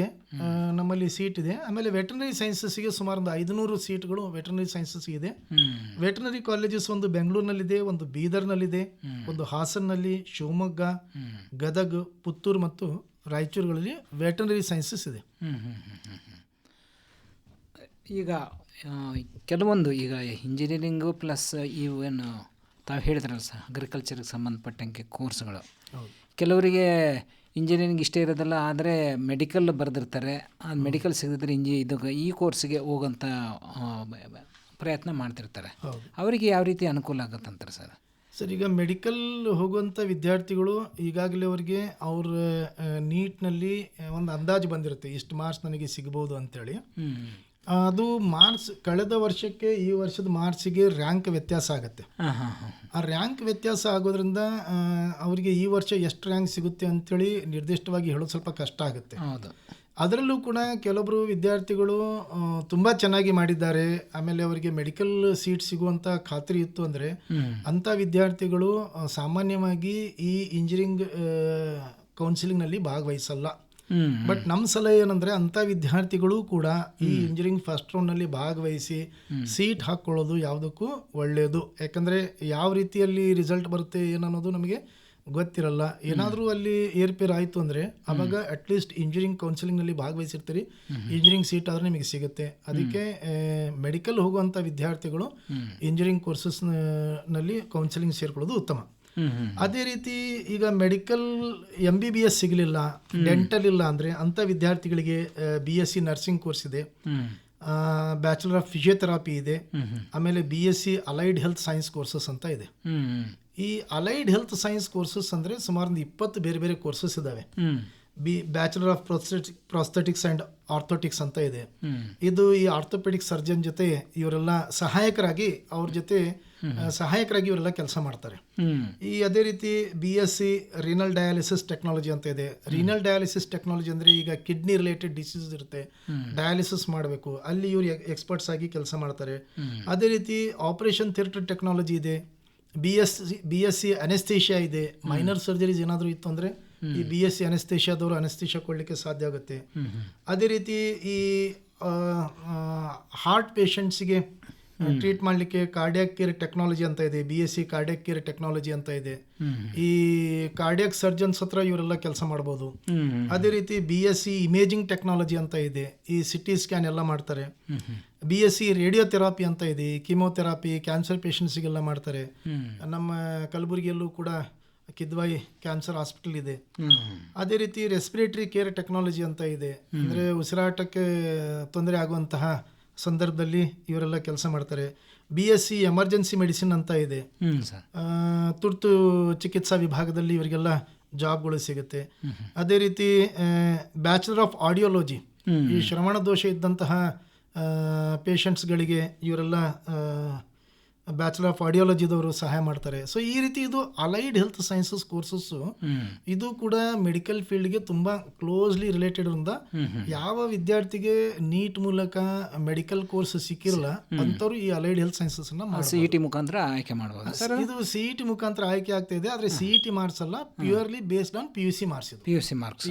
ನಮ್ಮಲ್ಲಿ ಸೀಟ್ ಇದೆ. ಆಮೇಲೆ ವೆಟರ್ನರಿ ಸೈನ್ಸಸ್ಗೆ ಸುಮಾರು ಒಂದು 500 ಸೀಟ್ಗಳು ವೆಟರ್ನರಿ ಸೈನ್ಸಸ್ಗೆ ಇದೆ. ವೆಟರ್ನರಿ ಕಾಲೇಜಸ್ ಒಂದು ಬೆಂಗಳೂರಿನಲ್ಲಿದೆ, ಒಂದು ಬೀದರ್ನಲ್ಲಿದೆ, ಒಂದು ಹಾಸನ್ನಲ್ಲಿ, ಶಿವಮೊಗ್ಗ, ಗದಗ್, ಪುತ್ತೂರು ಮತ್ತು ರಾಯಚೂರುಗಳಲ್ಲಿ ವೆಟರ್ನರಿ ಸೈನ್ಸಸ್ ಇದೆ. ಈಗ ಕೆಲವೊಂದು ಈಗ ಇಂಜಿನಿಯರಿಂಗು ಪ್ಲಸ್ ಇವೇನು ತಾವು ಹೇಳಿದ್ರಲ್ಲ ಸರ್, ಅಗ್ರಿಕಲ್ಚರ್ಗೆ ಸಂಬಂಧಪಟ್ಟಂಗೆ ಕೋರ್ಸ್ಗಳು, ಕೆಲವರಿಗೆ ಇಂಜಿನಿಯರಿಂಗ್ ಇಷ್ಟ ಇರೋದಲ್ಲ, ಆದರೆ ಮೆಡಿಕಲ್ ಬರೆದಿರ್ತಾರೆ. ಆ ಮೆಡಿಕಲ್ ಸಿಗದಿದ್ರೆ ಈ ಕೋರ್ಸಿಗೆ ಹೋಗೋಂಥ ಪ್ರಯತ್ನ ಮಾಡ್ತಿರ್ತಾರೆ. ಅವರಿಗೆ ಯಾವ ರೀತಿ ಅನುಕೂಲ ಆಗುತ್ತಂತಾರೆ ಸರ್? ಸರ್, ಈಗ ಮೆಡಿಕಲ್ ಹೋಗುವಂಥ ವಿದ್ಯಾರ್ಥಿಗಳು ಈಗಾಗಲೇ ಅವರಿಗೆ ಅವ್ರ ನೀಟ್ನಲ್ಲಿ ಒಂದು ಅಂದಾಜು ಬಂದಿರುತ್ತೆ, ಇಷ್ಟು ಮಾರ್ಕ್ಸ್ ನನಗೆ ಸಿಗ್ಬೋದು ಅಂಥೇಳಿ. ಅದು ಮಾರ್ಕ್ಸ್ ಕಳೆದ ವರ್ಷಕ್ಕೆ ಈ ವರ್ಷದ ಮಾರ್ಕ್ಸಿಗೆ ರ್ಯಾಂಕ್ ವ್ಯತ್ಯಾಸ ಆಗುತ್ತೆ. ಆ ರ್ಯಾಂಕ್ ವ್ಯತ್ಯಾಸ ಆಗೋದ್ರಿಂದ ಅವರಿಗೆ ಈ ವರ್ಷ ಎಷ್ಟು ರ್ಯಾಂಕ್ ಸಿಗುತ್ತೆ ಅಂಥೇಳಿ ನಿರ್ದಿಷ್ಟವಾಗಿ ಹೇಳೋದು ಸ್ವಲ್ಪ ಕಷ್ಟ ಆಗುತ್ತೆ. ಅದರಲ್ಲೂ ಕೂಡ ಕೆಲವೊಬ್ಬರು ವಿದ್ಯಾರ್ಥಿಗಳು ತುಂಬ ಚೆನ್ನಾಗಿ ಮಾಡಿದ್ದಾರೆ, ಆಮೇಲೆ ಅವರಿಗೆ ಮೆಡಿಕಲ್ ಸೀಟ್ ಸಿಗುವಂಥ ಖಾತ್ರಿ ಇತ್ತು ಅಂದರೆ ಅಂಥ ವಿದ್ಯಾರ್ಥಿಗಳು ಸಾಮಾನ್ಯವಾಗಿ ಈ ಇಂಜಿನಿಯರಿಂಗ್ ಕೌನ್ಸಿಲಿಂಗ್ನಲ್ಲಿ ಭಾಗವಹಿಸಲ್ಲ. ಬಟ್ ನಮ್ಮ ಸಲಹೆ ಏನಂದರೆ ಅಂಥ ವಿದ್ಯಾರ್ಥಿಗಳು ಕೂಡ ಈ ಇಂಜಿನಿಯರಿಂಗ್ ಫಸ್ಟ್ ರೌಂಡ್ನಲ್ಲಿ ಭಾಗವಹಿಸಿ ಸೀಟ್ ಹಾಕ್ಕೊಳ್ಳೋದು ಯಾವುದಕ್ಕೂ ಒಳ್ಳೆಯದು. ಯಾಕಂದರೆ ಯಾವ ರೀತಿಯಲ್ಲಿ ರಿಸಲ್ಟ್ ಬರುತ್ತೆ ಏನನ್ನೋದು ನಮಗೆ ಗೊತ್ತಿರಲ್ಲ. ಏನಾದರೂ ಅಲ್ಲಿ ಏರ್ಪೇರ್ ಆಯಿತು ಅಂದರೆ ಆವಾಗ ಅಟ್ಲೀಸ್ಟ್ ಇಂಜಿನಿಯರಿಂಗ್ ಕೌನ್ಸಿಲಿಂಗ್ನಲ್ಲಿ ಭಾಗವಹಿಸಿರ್ತೀರಿ, ಇಂಜಿನಿಯರಿಂಗ್ ಸೀಟ್ ಆದರೆ ನಿಮಗೆ ಸಿಗುತ್ತೆ. ಅದಕ್ಕೆ ಮೆಡಿಕಲ್ ಹೋಗುವಂಥ ವಿದ್ಯಾರ್ಥಿಗಳು ಇಂಜಿನಿಯರಿಂಗ್ ಕೋರ್ಸಸ್ನಲ್ಲಿ ಕೌನ್ಸಿಲಿಂಗ್ ಸೇರ್ಕೊಳ್ಳೋದು ಉತ್ತಮ. ಅದೇ ರೀತಿ ಈಗ ಮೆಡಿಕಲ್ MBBS ಸಿಗಲಿಲ್ಲ, ಡೆಂಟಲ್ ಇಲ್ಲ ಅಂದರೆ ಅಂಥ ವಿದ್ಯಾರ್ಥಿಗಳಿಗೆ BSc ನರ್ಸಿಂಗ್ ಕೋರ್ಸ್ ಇದೆ, ಬ್ಯಾಚುಲರ್ ಆಫ್ ಫಿಸಿಯೋಥೆರಪಿ ಇದೆ, ಆಮೇಲೆ BSc allied health science courses ಅಂತ ಇದೆ. ಈ ಅಲೈಡ್ ಹೆಲ್ತ್ ಸೈನ್ಸ್ ಕೋರ್ಸಸ್ ಅಂದರೆ ಸುಮಾರು 20 ಬೇರೆ ಬೇರೆ ಕೋರ್ಸಸ್ ಇದ್ದಾವೆ. ಬ್ಯಾಚುಲರ್ ಆಫ್ ಪ್ರಾಸ್ಥೆಟಿಕ್ಸ್ ಆ್ಯಂಡ್ ಆರ್ಥೋಟಿಕ್ಸ್ ಅಂತ ಇದೆ. ಇದು ಈ ಆರ್ಥೋಪೆಡಿಕ್ ಸರ್ಜನ್ ಜೊತೆ ಇವರೆಲ್ಲ ಸಹಾಯಕರಾಗಿ ಇವರೆಲ್ಲ ಕೆಲಸ ಮಾಡ್ತಾರೆ. ಈ ಅದೇ ರೀತಿ BSc ರೀನಲ್ ಡಯಾಲಿಸಿಸ್ ಟೆಕ್ನಾಲಜಿ ಅಂತ ಇದೆ. ರೀನಲ್ ಡಯಾಲಿಸಿಸ್ ಟೆಕ್ನಾಲಜಿ ಅಂದರೆ ಈಗ ಕಿಡ್ನಿ ರಿಲೇಟೆಡ್ ಡಿಸೀಸ್ ಇರುತ್ತೆ, ಡಯಾಲಿಸಿಸ್ ಮಾಡಬೇಕು, ಅಲ್ಲಿ ಇವರು ಎಕ್ಸ್ಪರ್ಟ್ಸ್ ಆಗಿ ಕೆಲಸ ಮಾಡ್ತಾರೆ. ಅದೇ ರೀತಿ ಆಪರೇಷನ್ ಥಿಯೇಟರ್ ಟೆಕ್ನಾಲಜಿ ಇದೆ. BSc ಅನೆಸ್ಥೇಷಿಯಾ ಇದೆ. ಮೈನರ್ ಸರ್ಜರೀಸ್ ಏನಾದರೂ ಇತ್ತು ಅಂದರೆ ಈ BSc ಅನೆಸ್ಥೇಷಿಯಾದವರು ಅನೆಸ್ಥೇಷಿಯಾ ಕೊಡಲಿಕ್ಕೆ ಸಾಧ್ಯ ಆಗುತ್ತೆ. ಅದೇ ರೀತಿ ಈ ಹಾರ್ಟ್ ಪೇಷಂಟ್ಸಿಗೆ ಟ್ರೀಟ್ ಮಾಡಲಿಕ್ಕೆ ಕಾರ್ಡಿಯಾಕ್ ಕೇರ್ ಟೆಕ್ನಾಲಜಿ ಅಂತ ಇದೆ, BSc ಕಾರ್ಡಿಯಾಕ್ ಕೇರ್ ಟೆಕ್ನಾಲಜಿ ಅಂತ ಇದೆ. ಈ ಕಾರ್ಡಿಯಾಕ್ ಸರ್ಜನ್ಸ್ ಹತ್ರ ಇವರೆಲ್ಲ ಕೆಲಸ ಮಾಡ್ಬೋದು. ಅದೇ ರೀತಿ BSc ಇಮೇಜಿಂಗ್ ಟೆಕ್ನಾಲಜಿ ಅಂತ ಇದೆ, ಈ CT ಸ್ಕ್ಯಾನ್ ಎಲ್ಲ ಮಾಡ್ತಾರೆ. BSc ರೇಡಿಯೋಥೆರಪಿ ಅಂತ ಇದೆ, ಕೀಮೋಥೆರಪಿ ಕ್ಯಾನ್ಸರ್ ಪೇಷಂಟ್ಸಿಗೆಲ್ಲ ಮಾಡ್ತಾರೆ. ನಮ್ಮ ಕಲಬುರಗಿಯಲ್ಲೂ ಕೂಡ ಕಿದ್ವಾಯಿ ಕ್ಯಾನ್ಸರ್ ಹಾಸ್ಪಿಟಲ್ ಇದೆ. ಅದೇ ರೀತಿ ರೆಸ್ಪಿರೇಟರಿ ಕೇರ್ ಟೆಕ್ನಾಲಜಿ ಅಂತ ಇದೆ, ಅಂದರೆ ಉಸಿರಾಟಕ್ಕೆ ತೊಂದರೆ ಆಗುವಂತಹ ಸಂದರ್ಭದಲ್ಲಿ ಇವರೆಲ್ಲ ಕೆಲಸ ಮಾಡ್ತಾರೆ. BSc ಎಮರ್ಜೆನ್ಸಿ ಮೆಡಿಸಿನ್ ಅಂತ ಇದೆ, ತುರ್ತು ಚಿಕಿತ್ಸಾ ವಿಭಾಗದಲ್ಲಿ ಇವರಿಗೆಲ್ಲ ಜಾಬ್ಗಳು ಸಿಗುತ್ತೆ. ಅದೇ ರೀತಿ ಬ್ಯಾಚುಲರ್ ಆಫ್ ಆಡಿಯೋಲಜಿ, ಈ ಶ್ರವಣ ದೋಷ ಇದ್ದಂತಹ ಪೇಷಂಟ್ಸ್ಗಳಿಗೆ ಇವರೆಲ್ಲ ಬ್ಯಾಚುಲರ್ ಆಫ್ ಆಡಿಯಾಲಜಿದವರು ಸಹಾಯ ಮಾಡ್ತಾರೆ. ಸೊ ಈ ರೀತಿ ಇದು ಅಲೈಡ್ ಹೆಲ್ತ್ ಸೈನ್ಸಸ್ ಕೋರ್ಸಸ್ಸು ಇದು ಕೂಡ ಮೆಡಿಕಲ್ ಫೀಲ್ಡ್ಗೆ ತುಂಬ ಕ್ಲೋಸ್ಲಿ ರಿಲೇಟೆಡ್ ಇಂದ ಯಾವ ವಿದ್ಯಾರ್ಥಿಗೆ ನೀಟ್ ಮೂಲಕ ಮೆಡಿಕಲ್ ಕೋರ್ಸ್ ಸಿಕ್ಕಿರಲ್ಲ ಅಂಥವ್ರು ಈ ಅಲೈಡ್ ಹೆಲ್ತ್ ಸೈನ್ಸಸ್ CET ಮುಖಾಂತರ ಆಯ್ಕೆ ಮಾಡಬಹುದು. ಇದು CET ಮುಖಾಂತರ ಆಯ್ಕೆ ಆಗ್ತಾ ಇದೆ, ಆದರೆ CET ಮಾರ್ಕ್ಸ್ ಅಲ್ಲ, purely based on PUC marks. PUC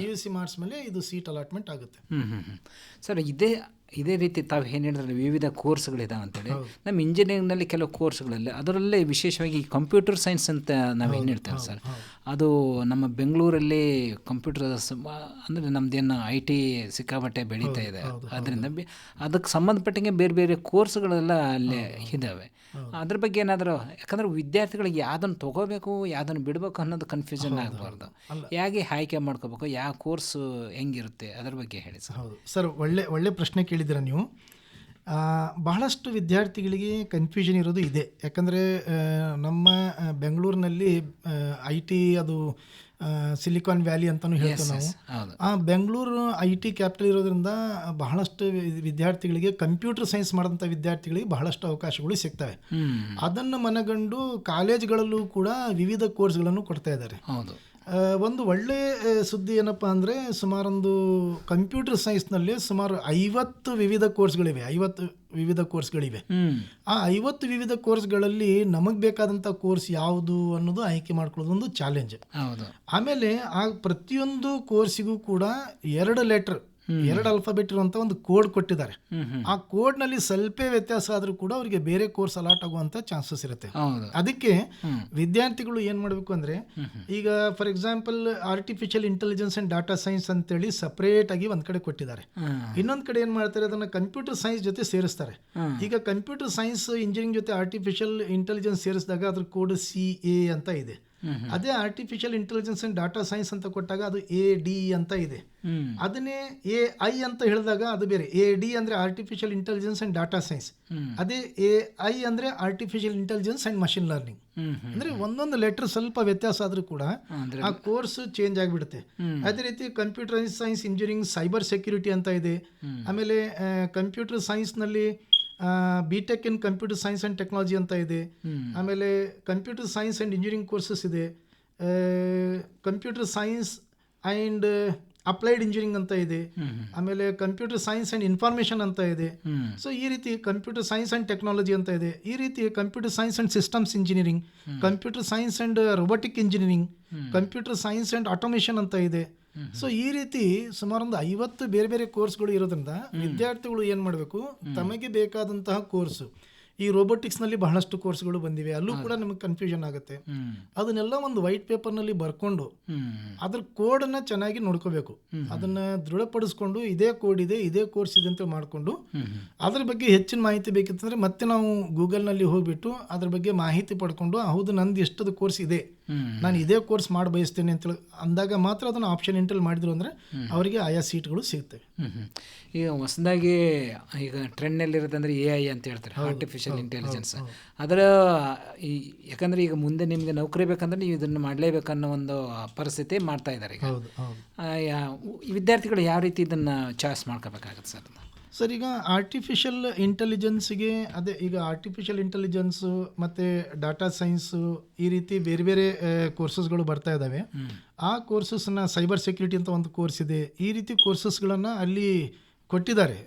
marks ಮೇಲೆ ಇದು ಸೀಟ್ ಅಲಾಟ್ಮೆಂಟ್ ಆಗುತ್ತೆ. ಸರ್, ಇದೇ ರೀತಿ ತಾವು ಏನು ಹೇಳಿದ್ರೆ ವಿವಿಧ ಕೋರ್ಸ್ಗಳಿದಾವೆ ಅಂತೇಳಿ, ನಮ್ಮ ಇಂಜಿನಿಯರಿಂಗ್ನಲ್ಲಿ ಕೆಲವು ಕೋರ್ಸ್ಗಳಲ್ಲಿ ಅದರಲ್ಲೇ ವಿಶೇಷವಾಗಿ ಕಂಪ್ಯೂಟರ್ ಸೈನ್ಸ್ ಅಂತ ನಾವು ಏನು ಹೇಳ್ತೇವೆ ಸರ್, ಅದು ನಮ್ಮ ಬೆಂಗಳೂರಲ್ಲಿ ಕಂಪ್ಯೂಟರ್ ಅಂದರೆ ನಮ್ಮದೇನು IT ಸಿಕ್ಕಾಪಟ್ಟೆ ಬೆಳೀತಾ ಇದೆ. ಅದರಿಂದ ಅದಕ್ಕೆ ಸಂಬಂಧಪಟ್ಟಂಗೆ ಬೇರೆ ಬೇರೆ ಕೋರ್ಸ್ಗಳೆಲ್ಲ ಅಲ್ಲೇ ಇದ್ದಾವೆ. ಅದ್ರ ಬಗ್ಗೆ ಏನಾದರೂ, ಯಾಕಂದರೆ ವಿದ್ಯಾರ್ಥಿಗಳಿಗೆ ಯಾವುದನ್ನು ತೊಗೋಬೇಕು ಯಾವುದನ್ನು ಬಿಡಬೇಕು ಅನ್ನೋದು ಕನ್ಫ್ಯೂಷನ್ ಆಗಬಾರ್ದು. ಹೇಗೆ ಆಯ್ಕೆ ಮಾಡ್ಕೋಬೇಕು, ಯಾವ ಕೋರ್ಸ್ ಹೆಂಗಿರುತ್ತೆ ಅದ್ರ ಬಗ್ಗೆ ಹೇಳಿ ಸರ್. ಹೌದು ಸರ್, ಒಳ್ಳೆ ಪ್ರಶ್ನೆ ಕೇಳಿದ್ದೀರ ನೀವು. ಬಹಳಷ್ಟು ವಿದ್ಯಾರ್ಥಿಗಳಿಗೆ ಕನ್ಫ್ಯೂಷನ್ ಇರೋದು ಇದೆ. ಯಾಕಂದರೆ ನಮ್ಮ ಬೆಂಗಳೂರಿನಲ್ಲಿ IT ಅದು ಸಿಲಿಕಾನ್ ವ್ಯಾಲಿ ಅಂತಲೂ ಹೇಳ್ತೇವೆ ನಾವು. ಆ ಬೆಂಗಳೂರು IT ಕ್ಯಾಪಿಟಲ್ ಇರೋದ್ರಿಂದ ಬಹಳಷ್ಟು ವಿದ್ಯಾರ್ಥಿಗಳಿಗೆ ಕಂಪ್ಯೂಟರ್ ಸೈನ್ಸ್ ಮಾಡಿದಂಥ ವಿದ್ಯಾರ್ಥಿಗಳಿಗೆ ಬಹಳಷ್ಟು ಅವಕಾಶಗಳು ಸಿಗ್ತವೆ. ಅದನ್ನು ಮನಗಂಡು ಕಾಲೇಜ್ಗಳಲ್ಲೂ ಕೂಡ ವಿವಿಧ ಕೋರ್ಸ್ಗಳನ್ನು ಕೊಡ್ತಾ ಇದ್ದಾರೆ. ಒಂದು ಒಳ್ಳೆ ಸುದ್ದಿ ಏನಪ್ಪ ಅಂದರೆ, ಸುಮಾರೊಂದು ಕಂಪ್ಯೂಟರ್ ಸೈನ್ಸ್ನಲ್ಲಿ ಸುಮಾರು 50 ವಿವಿಧ ಕೋರ್ಸ್ಗಳಿವೆ. 50 ವಿವಿಧ ಕೋರ್ಸ್ಗಳಿವೆ. ಆ 50 ವಿವಿಧ ಕೋರ್ಸ್ಗಳಲ್ಲಿ ನಮಗೆ ಬೇಕಾದಂಥ ಕೋರ್ಸ್ ಯಾವುದು ಅನ್ನೋದು ಆಯ್ಕೆ ಮಾಡ್ಕೊಳ್ಳೋದು ಒಂದು ಚಾಲೆಂಜ್. ಆಮೇಲೆ ಆ ಪ್ರತಿಯೊಂದು ಕೋರ್ಸಿಗೂ ಕೂಡ 2 ಆಲ್ಫಾಬೆಟ್ ಇರುವಂಥ ಒಂದು ಕೋಡ್ ಕೊಟ್ಟಿದ್ದಾರೆ. ಆ ಕೋಡ್ನಲ್ಲಿ ಸ್ವಲ್ಪ ವ್ಯತ್ಯಾಸ ಆದರೂ ಕೂಡ ಅವರಿಗೆ ಬೇರೆ ಕೋರ್ಸ್ ಅಲಾಟ್ ಆಗುವಂಥ ಚಾನ್ಸಸ್ ಇರುತ್ತೆ. ಅದಕ್ಕೆ ವಿದ್ಯಾರ್ಥಿಗಳು ಏನು ಮಾಡಬೇಕು ಅಂದರೆ, ಈಗ for example artificial intelligence and data science ಅಂತೇಳಿ ಸಪ್ರೇಟ್ ಆಗಿ ಒಂದು ಕಡೆ ಕೊಟ್ಟಿದ್ದಾರೆ. ಇನ್ನೊಂದು ಕಡೆ ಏನು ಮಾಡ್ತಾರೆ, ಅದನ್ನು ಕಂಪ್ಯೂಟರ್ ಸೈನ್ಸ್ ಜೊತೆ ಸೇರಿಸ್ತಾರೆ. ಈಗ ಕಂಪ್ಯೂಟರ್ ಸೈನ್ಸ್ ಇಂಜಿನಿಯರಿಂಗ್ ಜೊತೆ ಆರ್ಟಿಫಿಷಿಯಲ್ ಇಂಟೆಲಿಜೆನ್ಸ್ ಸೇರಿಸಿದಾಗ ಅದ್ರ ಕೋಡ್ CA ಅಂತ ಇದೆ. ಅದೇ artificial intelligence and data science ಅಂತ ಕೊಟ್ಟಾಗ ಅದು AD ಅಂತ ಇದೆ. ಅದನ್ನೇ AI ಅಂತ ಹೇಳಿದಾಗ ಅದು ಬೇರೆ. AD ಅಂದ್ರೆ artificial intelligence and data science, ಅದೇ AI ಅಂದ್ರೆ artificial intelligence and machine learning. ಅಂದ್ರೆ ಒಂದೊಂದು ಲೆಟರ್ ಸ್ವಲ್ಪ ವ್ಯತ್ಯಾಸ ಆದ್ರೂ ಕೂಡ ಆ ಕೋರ್ಸ್ ಚೇಂಜ್ ಆಗಿಬಿಡುತ್ತೆ. ಅದೇ ರೀತಿ computer science engineering cyber security ಅಂತ ಇದೆ. ಆಮೇಲೆ ಕಂಪ್ಯೂಟರ್ ಸೈನ್ಸ್ನಲ್ಲಿ BTech in computer science and technology ಅಂತ ಇದೆ. ಆಮೇಲೆ computer science and engineering courses ಇದೆ. Computer science and applied engineering ಅಂತ ಇದೆ. ಆಮೇಲೆ ಕಂಪ್ಯೂಟರ್ ಸೈನ್ಸ್ ಆ್ಯಂಡ್ ಇನ್ಫಾರ್ಮೇಷನ್ ಅಂತ ಇದೆ. ಸೊ ಈ ರೀತಿ ಕಂಪ್ಯೂಟರ್ ಸೈನ್ಸ್ ಆ್ಯಂಡ್ ಟೆಕ್ನಾಲಜಿ ಅಂತ ಇದೆ. ಈ ರೀತಿ computer science and systems engineering, computer science and robotic engineering, computer science and automation ಅಂತ ಇದೆ. ಸೊ ಈ ರೀತಿ ಸುಮಾರೊಂದು 50 ಬೇರೆ ಬೇರೆ ಕೋರ್ಸ್ಗಳು ಇರೋದ್ರಿಂದ ವಿದ್ಯಾರ್ಥಿಗಳು ಏನು ಮಾಡಬೇಕು, ತಮಗೆ ಬೇಕಾದಂತಹ ಕೋರ್ಸು, ಈ ರೋಬೋಟಿಕ್ಸ್ನಲ್ಲಿ ಬಹಳಷ್ಟು ಕೋರ್ಸ್ಗಳು ಬಂದಿವೆ, ಅಲ್ಲೂ ಕೂಡ ನಮಗೆ ಕನ್ಫ್ಯೂಷನ್ ಆಗುತ್ತೆ. ಅದನ್ನೆಲ್ಲ ಒಂದು ವೈಟ್ ಪೇಪರ್ನಲ್ಲಿ ಬರ್ಕೊಂಡು ಅದ್ರ ಕೋಡನ್ನು ಚೆನ್ನಾಗಿ ನೋಡ್ಕೋಬೇಕು. ಅದನ್ನು ದೃಢಪಡಿಸ್ಕೊಂಡು ಇದೇ ಕೋಡ್ ಇದೆ, ಇದೇ ಕೋರ್ಸ್ ಇದೆ ಅಂತ ಮಾಡಿಕೊಂಡು ಅದ್ರ ಬಗ್ಗೆ ಹೆಚ್ಚಿನ ಮಾಹಿತಿ ಬೇಕಿತ್ತಂದರೆ ಮತ್ತೆ ನಾವು ಗೂಗಲ್ನಲ್ಲಿ ಹೋಗ್ಬಿಟ್ಟು ಅದ್ರ ಬಗ್ಗೆ ಮಾಹಿತಿ ಪಡ್ಕೊಂಡು ಹೌದು ನಂದು ಎಷ್ಟದು ಕೋರ್ಸ್ ಇದೆ, ನಾನು ಇದೇ ಕೋರ್ಸ್ ಮಾಡಿ ಬಯಸ್ತೇನೆ ಅಂತೇಳಿ ಅಂದಾಗ ಮಾತ್ರ ಅದನ್ನು ಆಪ್ಷನ್ ಎಂಟ್ರಿ ಮಾಡಿದ್ರು ಅಂದರೆ ಅವರಿಗೆ ಆಯಾ ಸೀಟ್ಗಳು ಸಿಗ್ತವೆ. ಈಗ ಹೊಸದಾಗಿ ಈಗ ಟ್ರೆಂಡ್ನಲ್ಲಿರೋದಂದ್ರೆ AI ಅಂತ ಹೇಳ್ತಾರೆ, ಆರ್ಟಿಫಿಷಿಯಲ್ ಇಂಟೆಲಿಜೆನ್ಸ್. ಅದರ ಯಾಕಂದರೆ ಈಗ ಮುಂದೆ ನಿಮಗೆ ನೌಕರಿ ಬೇಕಂದ್ರೆ ನೀವು ಇದನ್ನು ಮಾಡಲೇಬೇಕನ್ನೋ ಒಂದು ಪರಿಸ್ಥಿತಿ ಮಾಡ್ತಾ ಇದ್ದಾರೆ ಈಗ. ವಿದ್ಯಾರ್ಥಿಗಳು ಯಾವ ರೀತಿ ಇದನ್ನು ಚಾಯ್ಸ್ ಮಾಡ್ಕೋಬೇಕಾಗತ್ತೆ ಸರ್? ಸರ್, ಈಗ ಆರ್ಟಿಫಿಷಿಯಲ್ ಇಂಟೆಲಿಜೆನ್ಸ್ಗೆ ಈಗ ಆರ್ಟಿಫಿಷಿಯಲ್ ಇಂಟೆಲಿಜೆನ್ಸು ಮತ್ತು ಡಾಟಾ ಸೈನ್ಸು ಈ ರೀತಿ ಬೇರೆ ಬೇರೆ ಕೋರ್ಸಸ್ಗಳು ಬರ್ತಾ ಇದ್ದಾವೆ. ಆ ಕೋರ್ಸಸ್ನ ಸೈಬರ್ ಸೆಕ್ಯೂರಿಟಿ ಅಂತ ಒಂದು ಕೋರ್ಸ್ ಇದೆ. ಈ ರೀತಿ ಕೋರ್ಸಸ್ಗಳನ್ನು ಅಲ್ಲಿ ಕೊಟ್ಟಿದ್ದಾರೆ.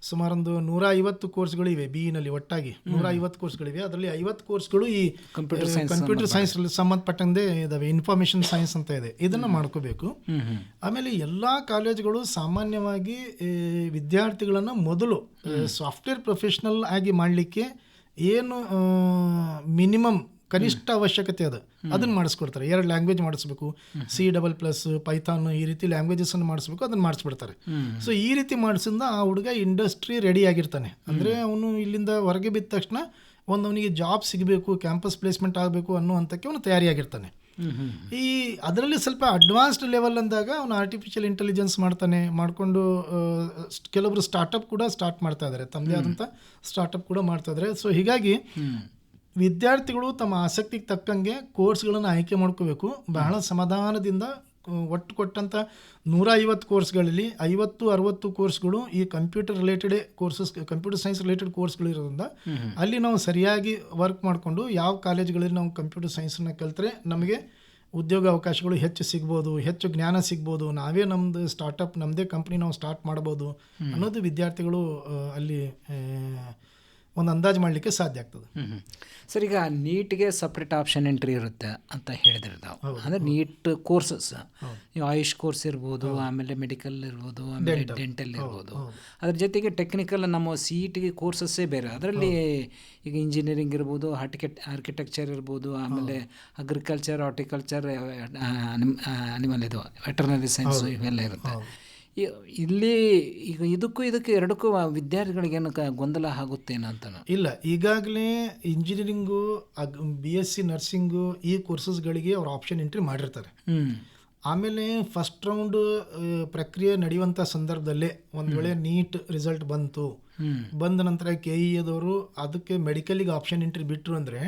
ಸುಮಾರೊಂದು 150 ಕೋರ್ಸ್ಗಳಿವೆ. BE-ನಲ್ಲಿ ಒಟ್ಟಾಗಿ 150 ಕೋರ್ಸ್ಗಳಿವೆ. ಅದರಲ್ಲಿ 50 ಕೋರ್ಸ್ಗಳು ಈ ಕಂಪ್ಯೂಟರ್ ಸೈನ್ಸ್ ಸಂಬಂಧಪಟ್ಟಂತೆ ಇದಾವೆ. ಇನ್ಫಾರ್ಮೇಷನ್ ಸೈನ್ಸ್ ಅಂತ ಇದೆ, ಇದನ್ನು ಮಾಡ್ಕೋಬೇಕು. ಆಮೇಲೆ ಎಲ್ಲ ಕಾಲೇಜುಗಳು ಸಾಮಾನ್ಯವಾಗಿ ವಿದ್ಯಾರ್ಥಿಗಳನ್ನು ಮೊದಲು ಸಾಫ್ಟ್ವೇರ್ ಪ್ರೊಫೆಷನಲ್ ಆಗಿ ಮಾಡಲಿಕ್ಕೆ ಏನು ಮಿನಿಮಮ್ ಕನಿಷ್ಠ ಅವಶ್ಯಕತೆ ಅದನ್ನು ಮಾಡಿಸ್ಕೊಡ್ತಾರೆ. 2 ಲ್ಯಾಂಗ್ವೇಜ್ ಮಾಡಿಸ್ಬೇಕು, C++, ಪೈಥಾನ್ ಈ ರೀತಿ ಲ್ಯಾಂಗ್ವೇಜಸನ್ನು ಮಾಡಿಸ್ಬೇಕು, ಅದನ್ನು ಮಾಡಿಸ್ಬಿಡ್ತಾರೆ. ಸೊ ಈ ರೀತಿ ಮಾಡಿಸಿದ ಆ ಹುಡುಗ ಇಂಡಸ್ಟ್ರಿ ರೆಡಿ ಆಗಿರ್ತಾನೆ. ಅಂದರೆ ಅವನು ಇಲ್ಲಿಂದ ಹೊರಗೆ ಬಿದ್ದ ತಕ್ಷಣ ಅವನಿಗೆ ಜಾಬ್ ಸಿಗಬೇಕು, ಕ್ಯಾಂಪಸ್ ಪ್ಲೇಸ್ಮೆಂಟ್ ಆಗಬೇಕು ಅನ್ನುವಂಥಕ್ಕೆ ಅವನು ತಯಾರಿಯಾಗಿರ್ತಾನೆ. ಈ ಅದರಲ್ಲಿ ಸ್ವಲ್ಪ ಅಡ್ವಾನ್ಸ್ಡ್ ಲೆವೆಲ್ ಅಂದಾಗ ಅವನು ಆರ್ಟಿಫಿಷಿಯಲ್ ಇಂಟೆಲಿಜೆನ್ಸ್ ಮಾಡಿಕೊಂಡು ಕೆಲವರು ಸ್ಟಾರ್ಟಪ್ ಕೂಡ ಸ್ಟಾರ್ಟ್ ಮಾಡ್ತಾ ಇದ್ದಾರೆ, ತಮ್ಮದೇ ಆದಂಥ ಸ್ಟಾರ್ಟಪ್ ಕೂಡ ಮಾಡ್ತಾ ಇದ್ದಾರೆ. ಸೊ ಹೀಗಾಗಿ ವಿದ್ಯಾರ್ಥಿಗಳು ತಮ್ಮ ಆಸಕ್ತಿಗೆ ತಕ್ಕಂಗೆ ಕೋರ್ಸ್ಗಳನ್ನು ಆಯ್ಕೆ ಮಾಡ್ಕೋಬೇಕು. ಬಹಳ ಸಮಾಧಾನದಿಂದ ಒಟ್ಟು ಕೊಟ್ಟಂಥ 150 ಕೋರ್ಸ್ಗಳಲ್ಲಿ 50-60 ಕೋರ್ಸ್ಗಳು ಈ computer related courses, computer science related ಕೋರ್ಸ್ಗಳು ಇರೋದ್ರಿಂದ ಅಲ್ಲಿ ನಾವು ಸರಿಯಾಗಿ ವರ್ಕ್ ಮಾಡಿಕೊಂಡು ಯಾವ ಕಾಲೇಜುಗಳಲ್ಲಿ ನಾವು ಕಂಪ್ಯೂಟರ್ ಸೈನ್ಸನ್ನು ಕಲಿತ್ರೆ ನಮಗೆ ಉದ್ಯೋಗ ಅವಕಾಶಗಳು ಹೆಚ್ಚು ಸಿಗ್ಬೋದು, ಹೆಚ್ಚು ಜ್ಞಾನ ಸಿಗ್ಬೋದು, ನಾವೇ ನಮ್ಮದು ಸ್ಟಾರ್ಟಪ್, ನಮ್ಮದೇ ಕಂಪ್ನಿ ನಾವು ಸ್ಟಾರ್ಟ್ ಮಾಡ್ಬೋದು ಅನ್ನೋದು ವಿದ್ಯಾರ್ಥಿಗಳು ಅಲ್ಲಿ ಒಂದು ಅಂದಾಜು ಮಾಡಲಿಕ್ಕೆ ಸಾಧ್ಯ ಆಗ್ತದೆ. ಸರ್, ಈಗ ನೀಟ್ಗೆ ಸಪ್ರೇಟ್ ಆಪ್ಷನ್ ಎಂಟ್ರಿ ಇರುತ್ತೆ ಅಂತ ಹೇಳಿದ್ರೆ ನಾವು, ಅಂದರೆ ನೀಟ್ ಕೋರ್ಸಸ್ ಆಯುಷ್ ಕೋರ್ಸ್ ಇರ್ಬೋದು, ಆಮೇಲೆ ಮೆಡಿಕಲ್ ಇರ್ಬೋದು, ಆಮೇಲೆ ಡೆಂಟಲ್ ಇರ್ಬೋದು, ಅದ್ರ ಜೊತೆಗೆ ಟೆಕ್ನಿಕಲ್ ನಮ್ಮ CETಗೆ ಕೋರ್ಸಸ್ಸೇ ಬೇರೆ. ಅದರಲ್ಲಿ ಈಗ ಇಂಜಿನಿಯರಿಂಗ್ ಇರ್ಬೋದು, ಆರ್ಕಿಟೆಕ್ಚರ್ ಇರ್ಬೋದು, ಆಮೇಲೆ ಅಗ್ರಿಕಲ್ಚರ್, ಹಾರ್ಟಿಕಲ್ಚರ್, ಅನಿಮಲ್ ಇದು ವೆಟರ್ನರಿ ಸೈನ್ಸು ಇವೆಲ್ಲ ಇರುತ್ತೆ. ಇಲ್ಲಿ ಈಗ ಇದಕ್ಕೆ ಎರಡಕ್ಕೂ ವಿದ್ಯಾರ್ಥಿಗಳಿಗೇನು ಗೊಂದಲ ಆಗುತ್ತೇನೋ ಅಂತ? ಇಲ್ಲ, ಈಗಾಗಲೇ ಇಂಜಿನಿಯರಿಂಗು, BSc ನರ್ಸಿಂಗು ಈ ಕೋರ್ಸಸ್ಗಳಿಗೆ ಅವ್ರು ಆಪ್ಷನ್ ಎಂಟ್ರಿ ಮಾಡಿರ್ತಾರೆ. ಆಮೇಲೆ ಫಸ್ಟ್ ರೌಂಡ್ ಪ್ರಕ್ರಿಯೆ ನಡೆಯುವಂಥ ಸಂದರ್ಭದಲ್ಲೇ ಒಂದು ವೇಳೆ ನೀಟ್ ರಿಸಲ್ಟ್ ಬಂದ ನಂತರ KEAದವರು ಅದಕ್ಕೆ ಮೆಡಿಕಲಿಗೆ ಆಪ್ಷನ್ ಎಂಟ್ರಿ ಬಿಟ್ಟರು ಅಂದರೆ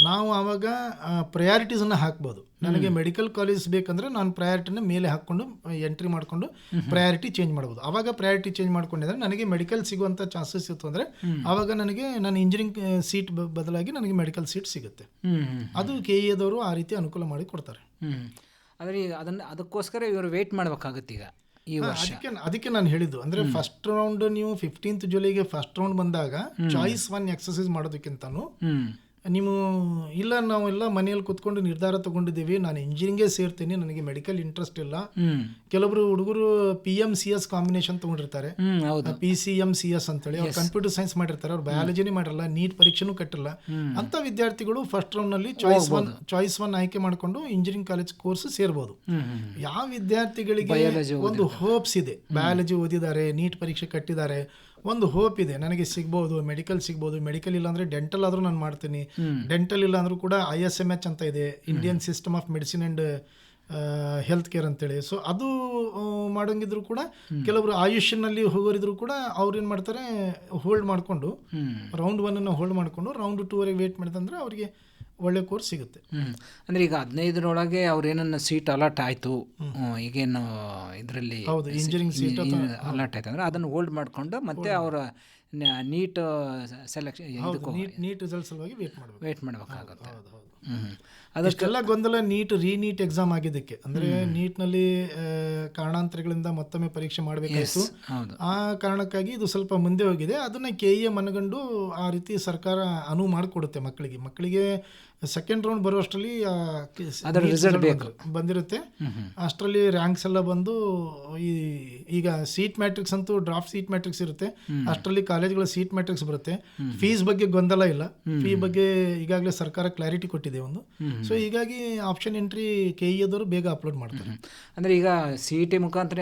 ನಾವು ಆವಾಗ ಪ್ರಯಾರಿಟೀಸನ್ನು ಹಾಕ್ಬೋದು. ನನಗೆ ಮೆಡಿಕಲ್ ಕಾಲೇಜ್ ಬೇಕಂದ್ರೆ ನಾನು ಪ್ರಯಾರಿಟಿನ ಮೇಲೆ ಹಾಕ್ಕೊಂಡು ಎಂಟ್ರಿ ಮಾಡಿಕೊಂಡು ಪ್ರಯಾರಿಟಿ ಚೇಂಜ್ ಮಾಡ್ಬೋದು. ಆವಾಗ ಪ್ರಯಾರಿಟಿ ಚೇಂಜ್ ಮಾಡ್ಕೊಂಡಿದ್ರೆ ನನಗೆ ಮೆಡಿಕಲ್ ಸಿಗುವಂಥ ಚಾನ್ಸಸ್ ಇತ್ತು ಅಂದರೆ ಆವಾಗ ನನಗೆ ನನ್ನ ಇಂಜಿನಿಯರಿಂಗ್ ಸೀಟ್ ಬದಲಾಗಿ ನನಗೆ ಮೆಡಿಕಲ್ ಸೀಟ್ ಸಿಗುತ್ತೆ. ಅದು KEAದವರು ಆ ರೀತಿ ಅನುಕೂಲ ಮಾಡಿ ಕೊಡ್ತಾರೆ. ಆದರೆ ಅದಕ್ಕೋಸ್ಕರ ಇವರು ವೇಟ್ ಮಾಡಬೇಕಾಗುತ್ತೆ ಈಗ ಈ ವರ್ಷ. ಅದಕ್ಕೆ ನಾನು ಹೇಳಿದ್ದು ಅಂದರೆ ಫಸ್ಟ್ ರೌಂಡ್ ನೀವು 15th ಜುಲೈಗೆ ಫಸ್ಟ್ ರೌಂಡ್ ಬಂದಾಗ ಚಾಯ್ಸ್ 1 ಎಕ್ಸಸೈಸ್ ಮಾಡೋದಕ್ಕಿಂತನೂ ನೀವು ಇಲ್ಲ ನಾವೆಲ್ಲ ಮನೆಯಲ್ಲಿ ಕೂತ್ಕೊಂಡು ನಿರ್ಧಾರ ತಗೊಂಡಿದ್ದೀವಿ, ನಾನು ಇಂಜಿನಿಯರಿಂಗೇ ಸೇರ್ತೀನಿ, ನನಗೆ ಮೆಡಿಕಲ್ ಇಂಟ್ರೆಸ್ಟ್ ಇಲ್ಲ. ಕೆಲವರು ಹುಡುಗರು PMCS ಕಾಂಬಿನೇಷನ್ ತಗೊಂಡಿರ್ತಾರೆ, PCMCS ಅಂತೇಳಿ, ಅವ್ರು ಕಂಪ್ಯೂಟರ್ ಸೈನ್ಸ್ ಮಾಡಿರ್ತಾರೆ, ಅವ್ರು ಬಯಾಲಜಿನೇ ಮಾಡಿರಲ್ಲ, ನೀಟ್ ಪರೀಕ್ಷೆನೂ ಕಟ್ಟಿಲ್ಲ. ಅಂತ ವಿದ್ಯಾರ್ಥಿಗಳು ಫಸ್ಟ್ ರೌಂಡ್ನಲ್ಲಿ ಚಾಯ್ಸ್ 1 ಆಯ್ಕೆ ಮಾಡಿಕೊಂಡು ಇಂಜಿನಿಯರಿಂಗ್ ಕಾಲೇಜ್ ಕೋರ್ಸ್ ಸೇರ್ಬೋದು. ಯಾವ ವಿದ್ಯಾರ್ಥಿಗಳಿಗೆ ಒಂದು ಹೋಪ್ಸ್ ಇದೆ, ಬಯಾಲಜಿ ಓದಿದ್ದಾರೆ, ನೀಟ್ ಪರೀಕ್ಷೆ ಕಟ್ಟಿದ್ದಾರೆ, ಒಂದು ಹೋಪ್ ಇದೆ ನನಗೆ ಸಿಗ್ಬೋದು, ಮೆಡಿಕಲ್ ಸಿಗ್ಬೋದು, ಮೆಡಿಕಲ್ ಇಲ್ಲ ಅಂದರೆ ಡೆಂಟಲ್ ಆದರೂ ನಾನು ಮಾಡ್ತೀನಿ, ಡೆಂಟಲ್ ಇಲ್ಲ ಅಂದರೂ ಕೂಡ ISMH ಅಂತ ಇದೆ, Indian system of medicine and health care ಅಂತೇಳಿ. ಸೊ ಅದು ಮಾಡೋಂಗಿದ್ರು ಕೂಡ ಕೆಲವರು ಆಯುಷ್ನಲ್ಲಿ ಹೋಗೋರಿದ್ರು ಕೂಡ ಅವ್ರು ಏನು ಮಾಡ್ತಾರೆ, ಹೋಲ್ಡ್ ಮಾಡಿಕೊಂಡು ರೌಂಡ್ 1 ಹೋಲ್ಡ್ ಮಾಡಿಕೊಂಡು ರೌಂಡ್ 2ವರೆಗೆ ವೇಟ್ ಮಾಡಿದಂದ್ರೆ ಅವರಿಗೆ ಒಳ್ಳೆ ಕೋರ್ಸ್ ಸಿಗುತ್ತೆ. ಅಂದರೆ ಈಗ 15ರೊಳಗೆ ಅವ್ರೇನನ್ನ ಸೀಟ್ ಅಲಾಟ್ ಆಯಿತು, ಈಗೇನು ಇದರಲ್ಲಿ ಇಂಜಿನಿಯರಿಂಗ್ ಸೀಟ್ ಅಲಾಟ್ ಆಯ್ತು ಅಂದರೆ ಅದನ್ನು ಹೋಲ್ಡ್ ಮಾಡಿಕೊಂಡು ಮತ್ತೆ ಅವರ ನೀಟ್ ಸೆಲೆಕ್ಷನ್ ನೀಟ್ ರಿಸಲ್ಟ್ ಸಲುವಾಗಿ ವೇಟ್ ಮಾಡಬೇಕಾಗುತ್ತೆ. ಅದಕ್ಕೆಲ್ಲ ಗೊಂದಲ ರೀನೀಟ್ ಎಕ್ಸಾಮ್ ಆಗಿದ್ದಕ್ಕೆ, ಅಂದರೆ ನೀಟ್ನಲ್ಲಿ ಕಾರಣಾಂತರಗಳಿಂದ ಮತ್ತೊಮ್ಮೆ ಪರೀಕ್ಷೆ ಮಾಡಬೇಕಾಯಿತು. ಆ ಕಾರಣಕ್ಕಾಗಿ ಇದು ಸ್ವಲ್ಪ ಮುಂದೆ ಹೋಗಿದೆ. ಅದನ್ನು KEA ಮನಗಂಡು ಆ ರೀತಿ ಸರ್ಕಾರ ಅನುವು ಮಾಡಿಕೊಡುತ್ತೆ. ಮಕ್ಕಳಿಗೆ ಸೆಕೆಂಡ್ ರೌಂಡ್ ಬರುವಷ್ಟರಲ್ಲಿ ಅದರ ರಿಸಲ್ಟ್ ಬೇಕು ಬಂದಿರುತ್ತೆ. ಅಷ್ಟರಲ್ಲಿ ರ್ಯಾಂಕ್ಸ್ ಎಲ್ಲ ಬಂದು ಈಗ ಸೀಟ್ ಮ್ಯಾಟ್ರಿಕ್ಸ್ ಅಂತೂ ಡ್ರಾಫ್ಟ್ ಸೀಟ್ ಮ್ಯಾಟ್ರಿಕ್ಸ್ ಇರುತ್ತೆ, ಅಷ್ಟರಲ್ಲಿ ಕಾಲೇಜ್ಗಳ ಸೀಟ್ ಮ್ಯಾಟ್ರಿಕ್ಸ್ ಬರುತ್ತೆ. ಫೀಸ್ ಬಗ್ಗೆ ಗೊಂದಲ ಇಲ್ಲ, ಫೀ ಬಗ್ಗೆ ಈಗಾಗಲೇ ಸರ್ಕಾರ ಕ್ಲಾರಿಟಿ ಕೊಟ್ಟಿದೆ ಒಂದು. ಸೊ ಹೀಗಾಗಿ ಆಪ್ಷನ್ ಎಂಟ್ರಿ KE ಬೇಗ ಅಪ್ಲೋಡ್ ಮಾಡ್ತಾರೆ. ಅಂದರೆ ಈಗ CET ಮುಖಾಂತರ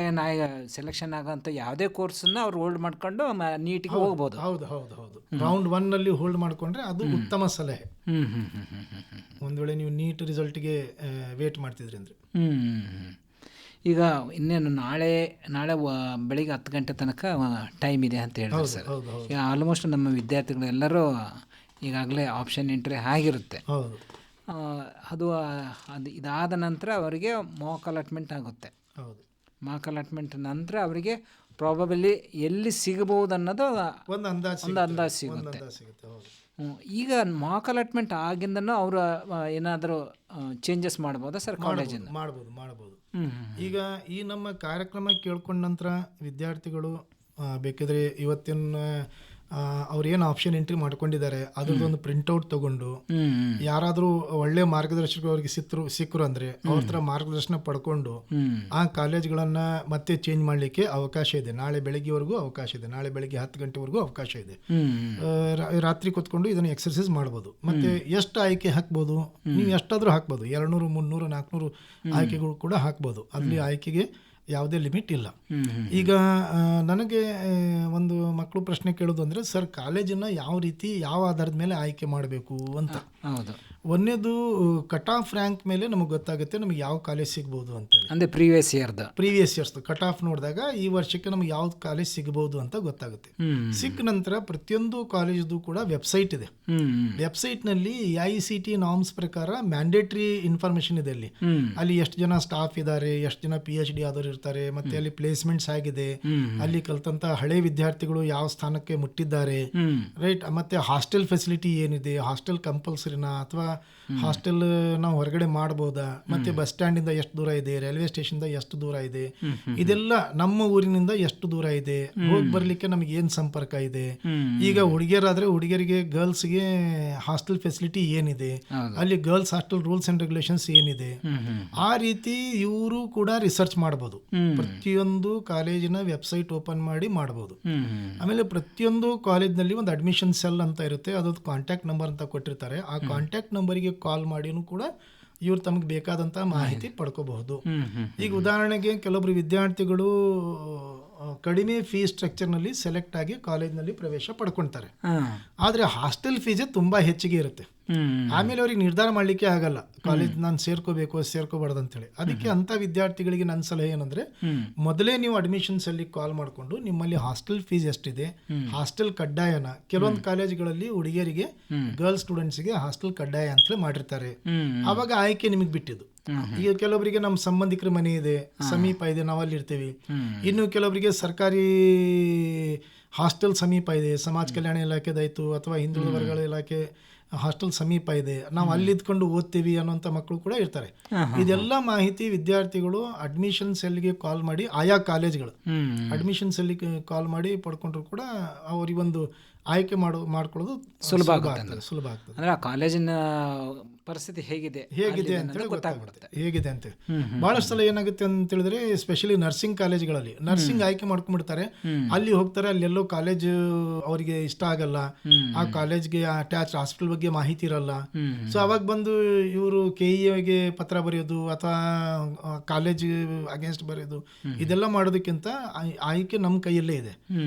ಸೆಲೆಕ್ಷನ್ ಆಗೋಂಥ ಯಾವುದೇ ಕೋರ್ಸನ್ನು ಅವ್ರು ಹೋಲ್ಡ್ ಮಾಡ್ಕೊಂಡು ನೀಟಿಗೆ ಹೋಗ್ಬೋದು. ಹೌದು ಹೌದು ಹೌದು, ರೌಂಡ್ 1 ಹೋಲ್ಡ್ ಮಾಡಿಕೊಂಡ್ರೆ ಅದು ಉತ್ತಮ ಸಲಹೆ. ಒಂದು ವೇಳೆ ನೀವು ನೀಟ್ ರಿಸಲ್ಟ್ಗೆ ವೇಟ್ ಮಾಡ್ತಿದ್ರಿ ಅಂದರೆ. ಈಗ ಇನ್ನೇನು ನಾಳೆ ಬೆಳಿಗ್ಗೆ 10 ಗಂಟೆ ತನಕ ಟೈಮ್ ಇದೆ ಅಂತ ಹೇಳಿದ್ರು ಸರ್. ಈಗ ಆಲ್ಮೋಸ್ಟ್ ನಮ್ಮ ವಿದ್ಯಾರ್ಥಿಗಳೆಲ್ಲರೂ ಈಗಾಗಲೇ ಆಪ್ಷನ್ ಎಂಟ್ರಿ ಆಗಿರುತ್ತೆ. ಅದು ಇದಾದ ನಂತರ ಅವರಿಗೆ ಮಾಕ್ ಅಲಾಟ್ಮೆಂಟ್ ಆಗುತ್ತೆ. ಮಾಕ್ ಅಲಾಟ್ಮೆಂಟ್ ನಂತರ ಅವರಿಗೆ ಪ್ರಾಬಬಲಿ ಎಲ್ಲಿ ಸಿಗಬಹುದು ಅನ್ನೋದು ಒಂದು ಅಂದಾಜು ಸಿಗುತ್ತೆ. ಈಗ ಮಾಕ್ ಅಲಾಟ್ಮೆಂಟ್ ಆಗಿಂದನೂ ಅವರು ಏನಾದರೂ ಚೇಂಜಸ್ ಮಾಡ್ಬೋದಾ ಸರ್ ಕಾಲೇಜಿಂದ? ಮಾಡ್ಬೋದು. ಈಗ ಈ ನಮ್ಮ ಕಾರ್ಯಕ್ರಮ ಕೇಳ್ಕೊಂಡ ನಂತರ ವಿದ್ಯಾರ್ಥಿಗಳು ಬೇಕಿದ್ರೆ ಇವತ್ತಿನ ಅವ್ರೇನು ಆಪ್ಷನ್ ಎಂಟ್ರಿ ಮಾಡ್ಕೊಂಡಿದ್ದಾರೆ ಅದ್ರದ್ದೊಂದು ಪ್ರಿಂಟ್ಔಟ್ ತಗೊಂಡು ಯಾರಾದರೂ ಒಳ್ಳೆ ಮಾರ್ಗದರ್ಶಕರು ಅವ್ರಿಗೆ ಸಿಕ್ಕರು ಅಂದರೆ ಅವ್ರ ಹತ್ರ ಮಾರ್ಗದರ್ಶನ ಪಡ್ಕೊಂಡು ಆ ಕಾಲೇಜ್ಗಳನ್ನ ಮತ್ತೆ ಚೇಂಜ್ ಮಾಡಲಿಕ್ಕೆ ಅವಕಾಶ ಇದೆ. ನಾಳೆ ಬೆಳಗ್ಗೆವರೆಗೂ ಅವಕಾಶ ಇದೆ, ನಾಳೆ ಬೆಳಗ್ಗೆ 10 ಗಂಟೆವರೆಗೂ ಅವಕಾಶ ಇದೆ. ರಾತ್ರಿ ಕೂತ್ಕೊಂಡು ಇದನ್ನು ಎಕ್ಸರ್ಸೈಸ್ ಮಾಡ್ಬೋದು. ಮತ್ತೆ ಎಷ್ಟು ಆಯ್ಕೆ ಹಾಕ್ಬೋದು, ನೀವು ಎಷ್ಟಾದರೂ ಹಾಕ್ಬೋದು, 200, 300, 400 ಆಯ್ಕೆಗಳು ಕೂಡ ಹಾಕ್ಬೋದು. ಅಲ್ಲಿ ಆಯ್ಕೆಗೆ ಯಾವುದೇ ಲಿಮಿಟ್ ಇಲ್ಲ. ಈಗ ನನಗೆ ಒಂದು ಮಕ್ಕಳು ಪ್ರಶ್ನೆ ಕೇಳೋದು ಅಂದರೆ, ಸರ್ ಕಾಲೇಜನ್ನು ಯಾವ ರೀತಿ ಯಾವ ಆಧಾರದ ಮೇಲೆ ಆಯ್ಕೆ ಮಾಡಬೇಕು ಅಂತ. ಒಂದೇದು ಕಟ್ ಆಫ್ ರ್ಯಾಂಕ್ ಮೇಲೆ ನಮಗೆ ಗೊತ್ತಾಗುತ್ತೆ ನಮಗೆ ಯಾವ ಕಾಲೇಜ್ ಸಿಗ್ಬೋದು ಅಂತೇಳಿ. ಅಂದರೆ ಪ್ರೀವಿಯಸ್ ಇಯರ್ಸ್ದು ಕಟ್ ಆಫ್ ನೋಡಿದಾಗ ಈ ವರ್ಷಕ್ಕೆ ನಮಗೆ ಯಾವ್ದು ಕಾಲೇಜ್ ಸಿಗ್ಬೋದು ಅಂತ ಗೊತ್ತಾಗುತ್ತೆ. ಸಿಕ್ಕ ನಂತರ ಪ್ರತಿಯೊಂದು ಕಾಲೇಜ್ದು ಕೂಡ ವೆಬ್ಸೈಟ್ ಇದೆ. ವೆಬ್ಸೈಟ್ನಲ್ಲಿ AICTE ನಾರ್ಮ್ಸ್ ಪ್ರಕಾರ ಮ್ಯಾಂಡೇಟ್ರಿ ಇನ್ಫಾರ್ಮೇಶನ್ ಇದೆ. ಅಲ್ಲಿ ಎಷ್ಟು ಜನ ಸ್ಟಾಫ್ ಇದ್ದಾರೆ, ಎಷ್ಟು ಜನ PhD ಆದವರು ಇರ್ತಾರೆ, ಮತ್ತೆ ಅಲ್ಲಿ ಪ್ಲೇಸ್ಮೆಂಟ್ಸ್ ಆಗಿದೆ, ಅಲ್ಲಿ ಕಲ್ತಂತ ಹಳೆ ವಿದ್ಯಾರ್ಥಿಗಳು ಯಾವ ಸ್ಥಾನಕ್ಕೆ ಮುಟ್ಟಿದ್ದಾರೆ, ರೈಟ್. ಮತ್ತೆ ಹಾಸ್ಟೆಲ್ ಫೆಸಿಲಿಟಿ ಏನಿದೆ, ಹಾಸ್ಟೆಲ್ ಕಂಪಲ್ಸರಿನಾ ಅಥವಾ ಹಾಸ್ಟೆಲ್ ನಾವು ಹೊರಗಡೆ ಮಾಡ್ಬೋದಾ, ಮತ್ತೆ ಬಸ್ ಸ್ಟ್ಯಾಂಡ್ ಇಂದ ಎಷ್ಟು ದೂರ ಇದೆ, ರೈಲ್ವೆ ಸ್ಟೇಷನ್ ಎಷ್ಟು ದೂರ ಇದೆ, ಇದೆಲ್ಲ ನಮ್ಮ ಊರಿನಿಂದ ಎಷ್ಟು ದೂರ ಇದೆ, ಹೋಗಿ ಬರ್ಲಿಕ್ಕೆ ನಮಗೆ ಏನ್ ಸಂಪರ್ಕ ಇದೆ. ಈಗ ಹುಡುಗಿಯರಾದ್ರೆ ಹುಡುಗಿಯರಿಗೆ ಗರ್ಲ್ಸ್ಗೆ ಹಾಸ್ಟೆಲ್ ಫೆಸಿಲಿಟಿ ಏನಿದೆ, ಅಲ್ಲಿ girls hostel rules and regulations ಏನಿದೆ, ಆ ರೀತಿ ಇವರು ಕೂಡ ರಿಸರ್ಚ್ ಮಾಡಬಹುದು. ಪ್ರತಿಯೊಂದು ಕಾಲೇಜಿನ ವೆಬ್ಸೈಟ್ ಓಪನ್ ಮಾಡಿ ಮಾಡಬಹುದು. ಆಮೇಲೆ ಪ್ರತಿಯೊಂದು ಕಾಲೇಜ್ನಲ್ಲಿ ಒಂದು ಅಡ್ಮಿಷನ್ ಸೆಲ್ ಅಂತ ಇರುತ್ತೆ, ಅದೊಂದು ಕಾಂಟ್ಯಾಕ್ಟ್ ನಂಬರ್ ಅಂತ ಕೊಟ್ಟಿರ್ತಾರೆ. ಆ ಕಾಂಟ್ಯಾಕ್ಟ್ ನಂಬರಿಗೆ ಕಾಲ್ ಮಾಡಿನೂ ಕೂಡ ಇವ್ರು ತಮಗೆ ಬೇಕಾದಂಥ ಮಾಹಿತಿ ಪಡ್ಕೋಬಹುದು. ಈಗ ಉದಾಹರಣೆಗೆ ಕೆಲವೊಬ್ರು ವಿದ್ಯಾರ್ಥಿಗಳು ಕಡಿಮೆ ಫೀಸ್ ಸ್ಟ್ರಕ್ಚರ್ನಲ್ಲಿ ಸೆಲೆಕ್ಟ್ ಆಗಿ ಕಾಲೇಜ್ನಲ್ಲಿ ಪ್ರವೇಶ ಪಡ್ಕೊಳ್ತಾರೆ. ಆದರೆ ಹಾಸ್ಟೆಲ್ ಫೀಸೇ ತುಂಬ ಹೆಚ್ಚಿಗೆ ಇರುತ್ತೆ. ಆಮೇಲೆ ಅವ್ರಿಗೆ ನಿರ್ಧಾರ ಮಾಡಲಿಕ್ಕೆ ಆಗಲ್ಲ ಕಾಲೇಜ್ ನಾನು ಸೇರ್ಕೋಬಾರ್ದು ಅಂತೇಳಿ. ಅದಕ್ಕೆ ಅಂಥ ವಿದ್ಯಾರ್ಥಿಗಳಿಗೆ ನನ್ನ ಸಲಹೆ ಏನಂದ್ರೆ, ಮೊದಲೇ ನೀವು ಅಡ್ಮಿಷನ್ಸ್ ಅಲ್ಲಿ ಕಾಲ್ ಮಾಡಿಕೊಂಡು ನಿಮ್ಮಲ್ಲಿ ಹಾಸ್ಟೆಲ್ ಫೀಸ್ ಎಷ್ಟಿದೆ, ಹಾಸ್ಟೆಲ್ ಕಡ್ಡಾಯನ, ಕೆಲವೊಂದು ಕಾಲೇಜ್ಗಳಲ್ಲಿ ಹುಡುಗಿಯರಿಗೆ ಗರ್ಲ್ಸ್ ಸ್ಟೂಡೆಂಟ್ಸ್ಗೆ ಹಾಸ್ಟೆಲ್ ಕಡ್ಡಾಯ ಅಂತೇಳಿ ಮಾಡಿರ್ತಾರೆ. ಆವಾಗ ಆಯ್ಕೆ ನಿಮಗೆ ಬಿಟ್ಟಿದ್ದು. ಈಗ ಕೆಲವರಿಗೆ ನಮ್ಮ ಸಂಬಂಧಿಕರ ಮನೆ ಇದೆ, ಸಮೀಪ ಇದೆ, ನಾವಲ್ಲಿ ಇರ್ತೀವಿ. ಇನ್ನು ಕೆಲವರಿಗೆ ಸರ್ಕಾರಿ ಹಾಸ್ಟೆಲ್ ಸಮೀಪ ಇದೆ, ಸಮಾಜ ಕಲ್ಯಾಣ ಇಲಾಖೆದಾಯ್ತು ಅಥವಾ ಹಿಂದುಳಿದ ವರ್ಗಗಳ ಇಲಾಖೆ ಹಾಸ್ಟೆಲ್ ಸಮೀಪ ಇದೆ, ನಾವು ಅಲ್ಲಿದ್ಕೊಂಡು ಓದ್ತೀವಿ ಅನ್ನೋಂಥ ಮಕ್ಕಳು ಕೂಡ ಇರ್ತಾರೆ. ಇದೆಲ್ಲ ಮಾಹಿತಿ ವಿದ್ಯಾರ್ಥಿಗಳು ಅಡ್ಮಿಷನ್ ಸೆಲ್ಗೆ ಕಾಲ್ ಮಾಡಿ, ಆಯಾ ಕಾಲೇಜ್ಗಳು ಅಡ್ಮಿಷನ್ ಸೆಲ್ಗೆ ಕಾಲ್ ಮಾಡಿ ಪಡ್ಕೊಂಡ್ರು ಕೂಡ ಅವರಿಗೊಂದು ಆಯ್ಕೆ ಮಾಡ್ಕೊಳ್ಳೋದು ಸುಲಭ ಆಗ್ತದೆ. ಅಂದ್ರೆ ಆ ಕಾಲೇಜಿನ ಪರಿಸ್ಥಿತಿ ಹೇಗಿದೆ ಅಂತ ಗೊತ್ತಾಗ್ಬಿಡುತ್ತೆ, ಹೇಗಿದೆ ಅಂತ. ಬಹಳಷ್ಟು ಸಲ ಏನಾಗುತ್ತೆ ಅಂತ ಹೇಳಿದ್ರೆ, ಎಸ್ಪೆಷಲಿ ನರ್ಸಿಂಗ್ ಕಾಲೇಜ್ಗಳಲ್ಲಿ ನರ್ಸಿಂಗ್ ಆಯ್ಕೆ ಮಾಡ್ಕೊಂಡ್ಬಿಡ್ತಾರೆ. ಅಲ್ಲಿ ಹೋಗ್ತಾರೆ, ಅಲ್ಲೆಲ್ಲೋ ಕಾಲೇಜ್ ಅವರಿಗೆ ಇಷ್ಟ ಆಗಲ್ಲ, ಆ ಕಾಲೇಜ್ಗೆ ಅಟ್ಯಾಚ್ ಹಾಸ್ಪಿಟಲ್ ಬಗ್ಗೆ ಮಾಹಿತಿ ಇರಲ್ಲ. ಸೊ ಅವಾಗ ಬಂದು ಇವರು KEಗೆ ಪತ್ರ ಬರೆಯೋದು ಅಥವಾ ಕಾಲೇಜ್ ಅಗೇನ್ಸ್ಟ್ ಬರೆಯೋದು, ಇದೆಲ್ಲ ಮಾಡೋದಕ್ಕಿಂತ ಆಯ್ಕೆ ನಮ್ಮ ಕೈಯಲ್ಲೇ ಇದೆ.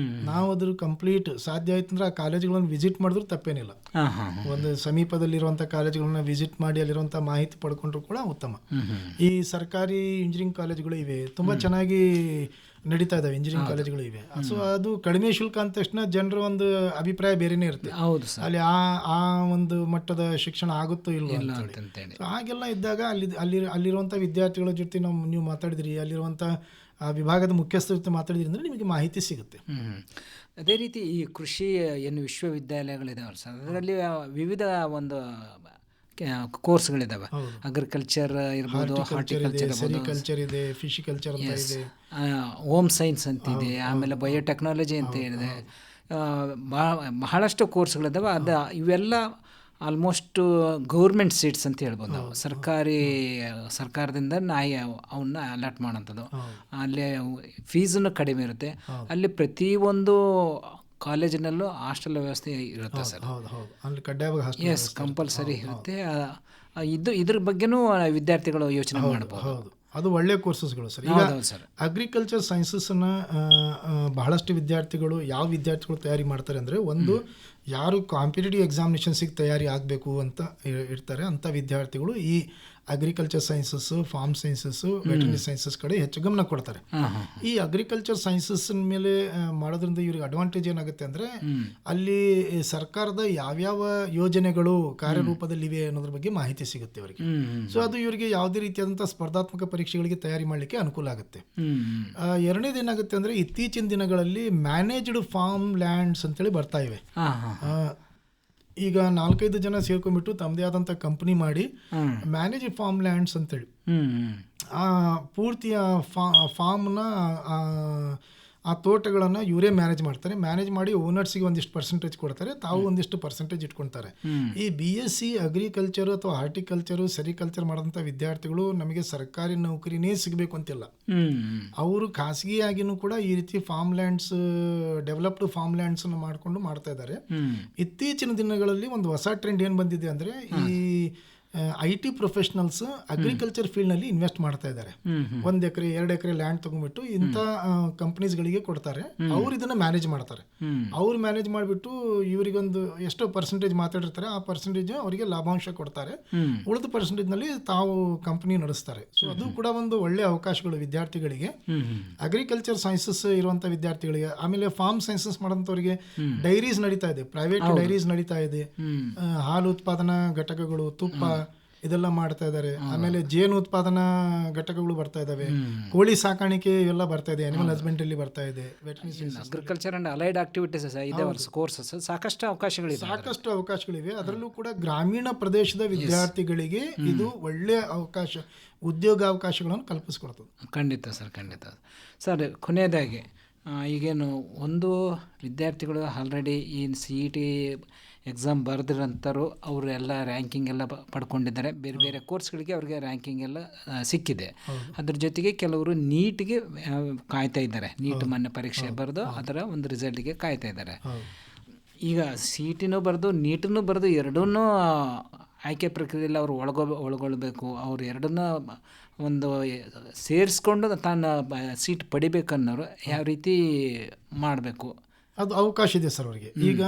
ನಾವು ಅದ್ರ ಕಂಪ್ಲೀಟ್ ಸಾಧ್ಯ ಆಯ್ತು ಅಂದ್ರೆ ಆ ಕಾಲೇಜ್ಗಳನ್ನ ವಿಸಿಟ್ ಮಾಡಿದ್ರು ತಪ್ಪೇನಿಲ್ಲ. ಒಂದು ಸಮೀಪದಲ್ಲಿರುವಂಥ ಕಾಲೇಜ್ಗಳನ್ನ ವಿಸಿಟ್ ಮಾಡಿ ಅಲ್ಲಿರುವಂಥ ಮಾಹಿತಿ ಪಡ್ಕೊಂಡ್ರು ಕೂಡ ಉತ್ತಮ. ಈ ಸರ್ಕಾರಿ ಇಂಜಿನಿಯರಿಂಗ್ ಕಾಲೇಜ್ಗಳು ಇವೆ, ತುಂಬಾ ಚೆನ್ನಾಗಿ ನಡೀತಾ ಇದಾವೆ ಇಂಜಿನಿಯರಿಂಗ್ ಕಾಲೇಜ್ಗಳು ಇವೆ. ಸೊ ಅದು ಕಡಿಮೆ ಶುಲ್ಕ ಅಂದ ತಕ್ಷಣ ಜನರ ಒಂದು ಅಭಿಪ್ರಾಯ ಬೇರೆನೇ ಇರುತ್ತೆ, ಅಲ್ಲಿ ಆ ಒಂದು ಮಟ್ಟದ ಶಿಕ್ಷಣ ಆಗುತ್ತೋ ಇಲ್ವೋ ಅಂತೇಳಿ. ಹಾಗೆಲ್ಲ ಇದ್ದಾಗ ಅಲ್ಲಿರುವಂಥ ವಿದ್ಯಾರ್ಥಿಗಳ ಜೊತೆ ನೀವು ಮಾತಾಡಿದ್ರಿ, ಅಲ್ಲಿರುವಂಥ ವಿಭಾಗದ ಮುಖ್ಯಸ್ಥರ ಜೊತೆ ಮಾತಾಡಿದ್ರಿ ಅಂದರೆ ನಿಮಗೆ ಮಾಹಿತಿ ಸಿಗುತ್ತೆ. ಅದೇ ರೀತಿ ಈ ಕೃಷಿ ಏನು ವಿಶ್ವವಿದ್ಯಾಲಯಗಳಿದಾವಲ್ಲ ಸರ್, ಅದರಲ್ಲಿ ವಿವಿಧ ಒಂದು ಕೋರ್ಸ್ಗಳಿದಾವೆ. ಅಗ್ರಿಕಲ್ಚರ್ ಇರ್ಬೋದು, ಹಾರ್ಟಿಕಲ್ಚರ್ ಇದೆ, ಫಿಶಿಕಲ್ಚರ್ ಅಂತ ಇದೆ, ಹೋಮ್ ಸೈನ್ಸ್ ಅಂತ ಇದೆ, ಆಮೇಲೆ ಬಯೋಟೆಕ್ನಾಲಜಿ ಅಂತ ಇದೆ, ಬಹಳಷ್ಟು ಕೋರ್ಸ್ಗಳಿದಾವೆ. ಇವೆಲ್ಲ ಆಲ್ಮೋಸ್ಟ್ ಗೌರ್ಮೆಂಟ್ ಸೀಟ್ಸ್ ಅಂತ ಹೇಳ್ಬೋದು ನಾವು. ಸರ್ಕಾರದಿಂದ ಅವನ್ನ ಅಲಾಟ್ ಮಾಡೋಂಥದ್ದು. ಅಲ್ಲಿ ಫೀಸನ್ನು ಕಡಿಮೆ ಇರುತ್ತೆ. ಅಲ್ಲಿ ಪ್ರತಿಯೊಂದು ಕಾಲೇಜಿನಲ್ಲೂ ಹಾಸ್ಟೆಲ್ ವ್ಯವಸ್ಥೆ ಇರುತ್ತೆ ಸರ್. ಅಲ್ಲಿ ಕಡ್ಡಾಯವಾಗಿ ಎಸ್, ಕಂಪಲ್ಸರಿ ಇರುತ್ತೆ. ಇದ್ರ ಬಗ್ಗೆನೂ ವಿದ್ಯಾರ್ಥಿಗಳು ಯೋಚನೆ ಮಾಡ್ಬೋದು. ಅದು ಒಳ್ಳೆಯ ಕೋರ್ಸಸ್ಗಳು ಸರ್. ಈಗ ಅಗ್ರಿಕಲ್ಚರ್ ಸೈನ್ಸಸ್ನ ಬಹಳಷ್ಟು ವಿದ್ಯಾರ್ಥಿಗಳು ಯಾವ ವಿದ್ಯಾರ್ಥಿಗಳು ತಯಾರಿ ಮಾಡ್ತಾರೆ ಅಂದರೆ, ಒಂದು ಯಾರು ಕಾಂಪಿಟೇಟಿವ್ ಎಕ್ಸಾಮಿನೇಷನ್ಸಿಗೆ ತಯಾರಿ ಆಗಬೇಕು ಅಂತ ಇರ್ತಾರೆ ಅಂಥ ವಿದ್ಯಾರ್ಥಿಗಳು ಈ agriculture sciences, farm sciences, veterinary sciences ಕಡೆ ಹೆಚ್ಚು ಗಮನ ಕೊಡ್ತಾರೆ. ಈ ಅಗ್ರಿಕಲ್ಚರ್ ಸೈನ್ಸಸ್ ಮೇಲೆ ಮಾಡೋದ್ರಿಂದ ಇವ್ರಿಗೆ ಅಡ್ವಾಂಟೇಜ್ ಏನಾಗುತ್ತೆ ಅಂದರೆ, ಅಲ್ಲಿ ಸರ್ಕಾರದ ಯಾವ್ಯಾವ ಯೋಜನೆಗಳು ಕಾರ್ಯರೂಪದಲ್ಲಿವೆ ಅನ್ನೋದ್ರ ಬಗ್ಗೆ ಮಾಹಿತಿ ಸಿಗುತ್ತೆ ಅವರಿಗೆ. ಸೊ ಅದು ಇವರಿಗೆ ಯಾವುದೇ ರೀತಿಯಾದಂಥ ಸ್ಪರ್ಧಾತ್ಮಕ ಪರೀಕ್ಷೆಗಳಿಗೆ ತಯಾರಿ ಮಾಡಲಿಕ್ಕೆ ಅನುಕೂಲ ಆಗುತ್ತೆ. ಎರಡನೇದು ಏನಾಗುತ್ತೆ ಅಂದರೆ, ಇತ್ತೀಚಿನ ದಿನಗಳಲ್ಲಿ ಮ್ಯಾನೇಜ್ಡ್ ಫಾರ್ಮ್ ಲ್ಯಾಂಡ್ಸ್ ಅಂತೇಳಿ ಬರ್ತಾ ಇವೆ. ಈಗ 4-5 ಜನ ಸೇರ್ಕೊಂಡ್ಬಿಟ್ಟು ತಮ್ಮದೇ ಆದಂಥ ಕಂಪ್ನಿ ಮಾಡಿ ಮ್ಯಾನೇಜ್ ಫಾರ್ಮ್ ಲ್ಯಾಂಡ್ಸ್ ಅಂತೇಳಿ ಪೂರ್ತಿ ಫಾರ್ಮ್ನ ಆ ತೋಟಗಳನ್ನು ಇವರೇ ಮ್ಯಾನೇಜ್ ಮಾಡ್ತಾರೆ. ಮ್ಯಾನೇಜ್ ಮಾಡಿ ಓನರ್ಸಿಗೆ ಒಂದಿಷ್ಟು ಪರ್ಸೆಂಟೇಜ್ ಕೊಡ್ತಾರೆ, ತಾವು ಒಂದಿಷ್ಟು ಪರ್ಸೆಂಟೇಜ್ ಇಟ್ಕೊಳ್ತಾರೆ. ಈ BSc ಅಗ್ರಿಕಲ್ಚರು ಅಥವಾ ಹಾರ್ಟಿಕಲ್ಚರು, ಸೆರಿಕಲ್ಚರ್ ಮಾಡೋಂಥ ವಿದ್ಯಾರ್ಥಿಗಳು ನಮಗೆ ಸರ್ಕಾರಿ ನೌಕರಿನೇ ಸಿಗಬೇಕು ಅಂತಿಲ್ಲ. ಅವರು ಖಾಸಗಿಯಾಗಿನೂ ಕೂಡ ಈ ರೀತಿ ಫಾರ್ಮ್ ಲ್ಯಾಂಡ್ಸ್, ಡೆವಲಪ್ಡ್ ಫಾರ್ಮ್ ಲ್ಯಾಂಡ್ಸನ್ನು ಮಾಡಿಕೊಂಡು ಮಾಡ್ತಾ ಇದ್ದಾರೆ. ಇತ್ತೀಚಿನ ದಿನಗಳಲ್ಲಿ ಒಂದು ಹೊಸ ಟ್ರೆಂಡ್ ಏನು ಬಂದಿದೆ ಅಂದರೆ, ಈ IT ಪ್ರೊಫೆಷನಲ್ಸ್ ಅಗ್ರಿಕಲ್ಚರ್ ಫೀಲ್ಡ್ನಲ್ಲಿ ಇನ್ವೆಸ್ಟ್ ಮಾಡ್ತಾ ಇದ್ದಾರೆ. 1 ಎಕರೆ 2 ಎಕರೆ ಲ್ಯಾಂಡ್ ತಗೊಂಡ್ಬಿಟ್ಟು ಇಂಥ ಕಂಪ್ನೀಸ್ಗಳಿಗೆ ಕೊಡ್ತಾರೆ. ಅವ್ರು ಇದನ್ನ ಮ್ಯಾನೇಜ್ ಮಾಡ್ತಾರೆ. ಅವ್ರು ಮ್ಯಾನೇಜ್ ಮಾಡಿಬಿಟ್ಟು ಇವರಿಗೊಂದು ಎಷ್ಟೋ ಪರ್ಸೆಂಟೇಜ್ ಮಾತಾಡಿರ್ತಾರೆ, ಆ ಪರ್ಸೆಂಟೇಜ್ ಅವರಿಗೆ ಲಾಭಾಂಶ ಕೊಡ್ತಾರೆ. ಉಳಿದ ಪರ್ಸೆಂಟೇಜ್ನಲ್ಲಿ ತಾವು ಕಂಪನಿ ನಡೆಸ್ತಾರೆ. ಸೊ ಅದು ಕೂಡ ಒಂದು ಒಳ್ಳೆ ಅವಕಾಶಗಳು ವಿದ್ಯಾರ್ಥಿಗಳಿಗೆ, ಅಗ್ರಿಕಲ್ಚರ್ ಸೈನ್ಸಸ್ ಇರುವಂಥ ವಿದ್ಯಾರ್ಥಿಗಳಿಗೆ. ಆಮೇಲೆ ಫಾರ್ಮ್ ಸೈನ್ಸಸ್ ಮಾಡೋಂಥವ್ರಿಗೆ ಡೈರೀಸ್ ನಡೀತಾ ಇದೆ, ಪ್ರೈವೇಟ್ ಡೈರೀಸ್ ನಡೀತಾ ಇದೆ. ಹಾಲು ಉತ್ಪಾದನಾ ಘಟಕಗಳು, ತುಪ್ಪ ಇದೆಲ್ಲ ಮಾಡ್ತಾ ಇದ್ದಾರೆ. ಆಮೇಲೆ ಜೇನು ಉತ್ಪಾದನಾ ಘಟಕಗಳು ಬರ್ತಾ ಇದಾವೆ, ಕೋಳಿ ಸಾಕಾಣಿಕೆ ಇವೆಲ್ಲ ಬರ್ತಾ ಇದೆ, ಅನಿಮಲ್ ಹಸ್ಬೆಂಡ್ರಿ ಬರ್ತಾ ಇದೆ, agriculture and allied activities courses ಸಾಕಷ್ಟು ಅವಕಾಶಗಳಿವೆ. ಅದರಲ್ಲೂ ಕೂಡ ಗ್ರಾಮೀಣ ಪ್ರದೇಶದ ವಿದ್ಯಾರ್ಥಿಗಳಿಗೆ ಇದು ಒಳ್ಳೆಯ ಅವಕಾಶ, ಉದ್ಯೋಗಾವಕಾಶಗಳನ್ನು ಕಲ್ಪಿಸ್ಕೊಡ್ತದೆ. ಖಂಡಿತ ಸರ್. ಕೊನೆಯದಾಗಿ ಈಗೇನು ಒಂದು ವಿದ್ಯಾರ್ಥಿಗಳು ಆಲ್ರೆಡಿ ಈ CET ಎಕ್ಸಾಮ್ ಬರೆದಿರೋಂಥವ್ರು ಅವರು ಎಲ್ಲ ರ್ಯಾಂಕಿಂಗ್ ಎಲ್ಲ ಪಡ್ಕೊಂಡಿದ್ದಾರೆ. ಬೇರೆ ಬೇರೆ ಕೋರ್ಸ್ಗಳಿಗೆ ಅವ್ರಿಗೆ ರ್ಯಾಂಕಿಂಗ್ ಎಲ್ಲ ಸಿಕ್ಕಿದೆ. ಅದ್ರ ಜೊತೆಗೆ ಕೆಲವರು ನೀಟ್ಗೆ ಕಾಯ್ತಾ ಇದ್ದಾರೆ. ನೀಟ್ ಮೊನ್ನೆ ಪರೀಕ್ಷೆ ಬರೆದು ಅದರ ಒಂದು ರಿಸಲ್ಟ್ಗೆ ಕಾಯ್ತಾ ಇದ್ದಾರೆ. ಈಗ CETನೂ ಬರೆದು ನೀಟನ್ನು ಬರೆದು ಎರಡನ್ನೂ ಆಯ್ಕೆ ಪ್ರಕ್ರಿಯೆಯಲ್ಲಿ ಅವರು ಒಳಗೊಳ್ಬೇಕು. ಅವರು ಎರಡನ್ನೂ ಒಂದು ಸೇರಿಸ್ಕೊಂಡು ತಾನು ಸೀಟ್ ಪಡಿಬೇಕನ್ನೋರು ಯಾವ ರೀತಿ ಮಾಡಬೇಕು? ಅದು ಅವಕಾಶ ಇದೆ ಸರ್ ಅವರಿಗೆ. ಈಗ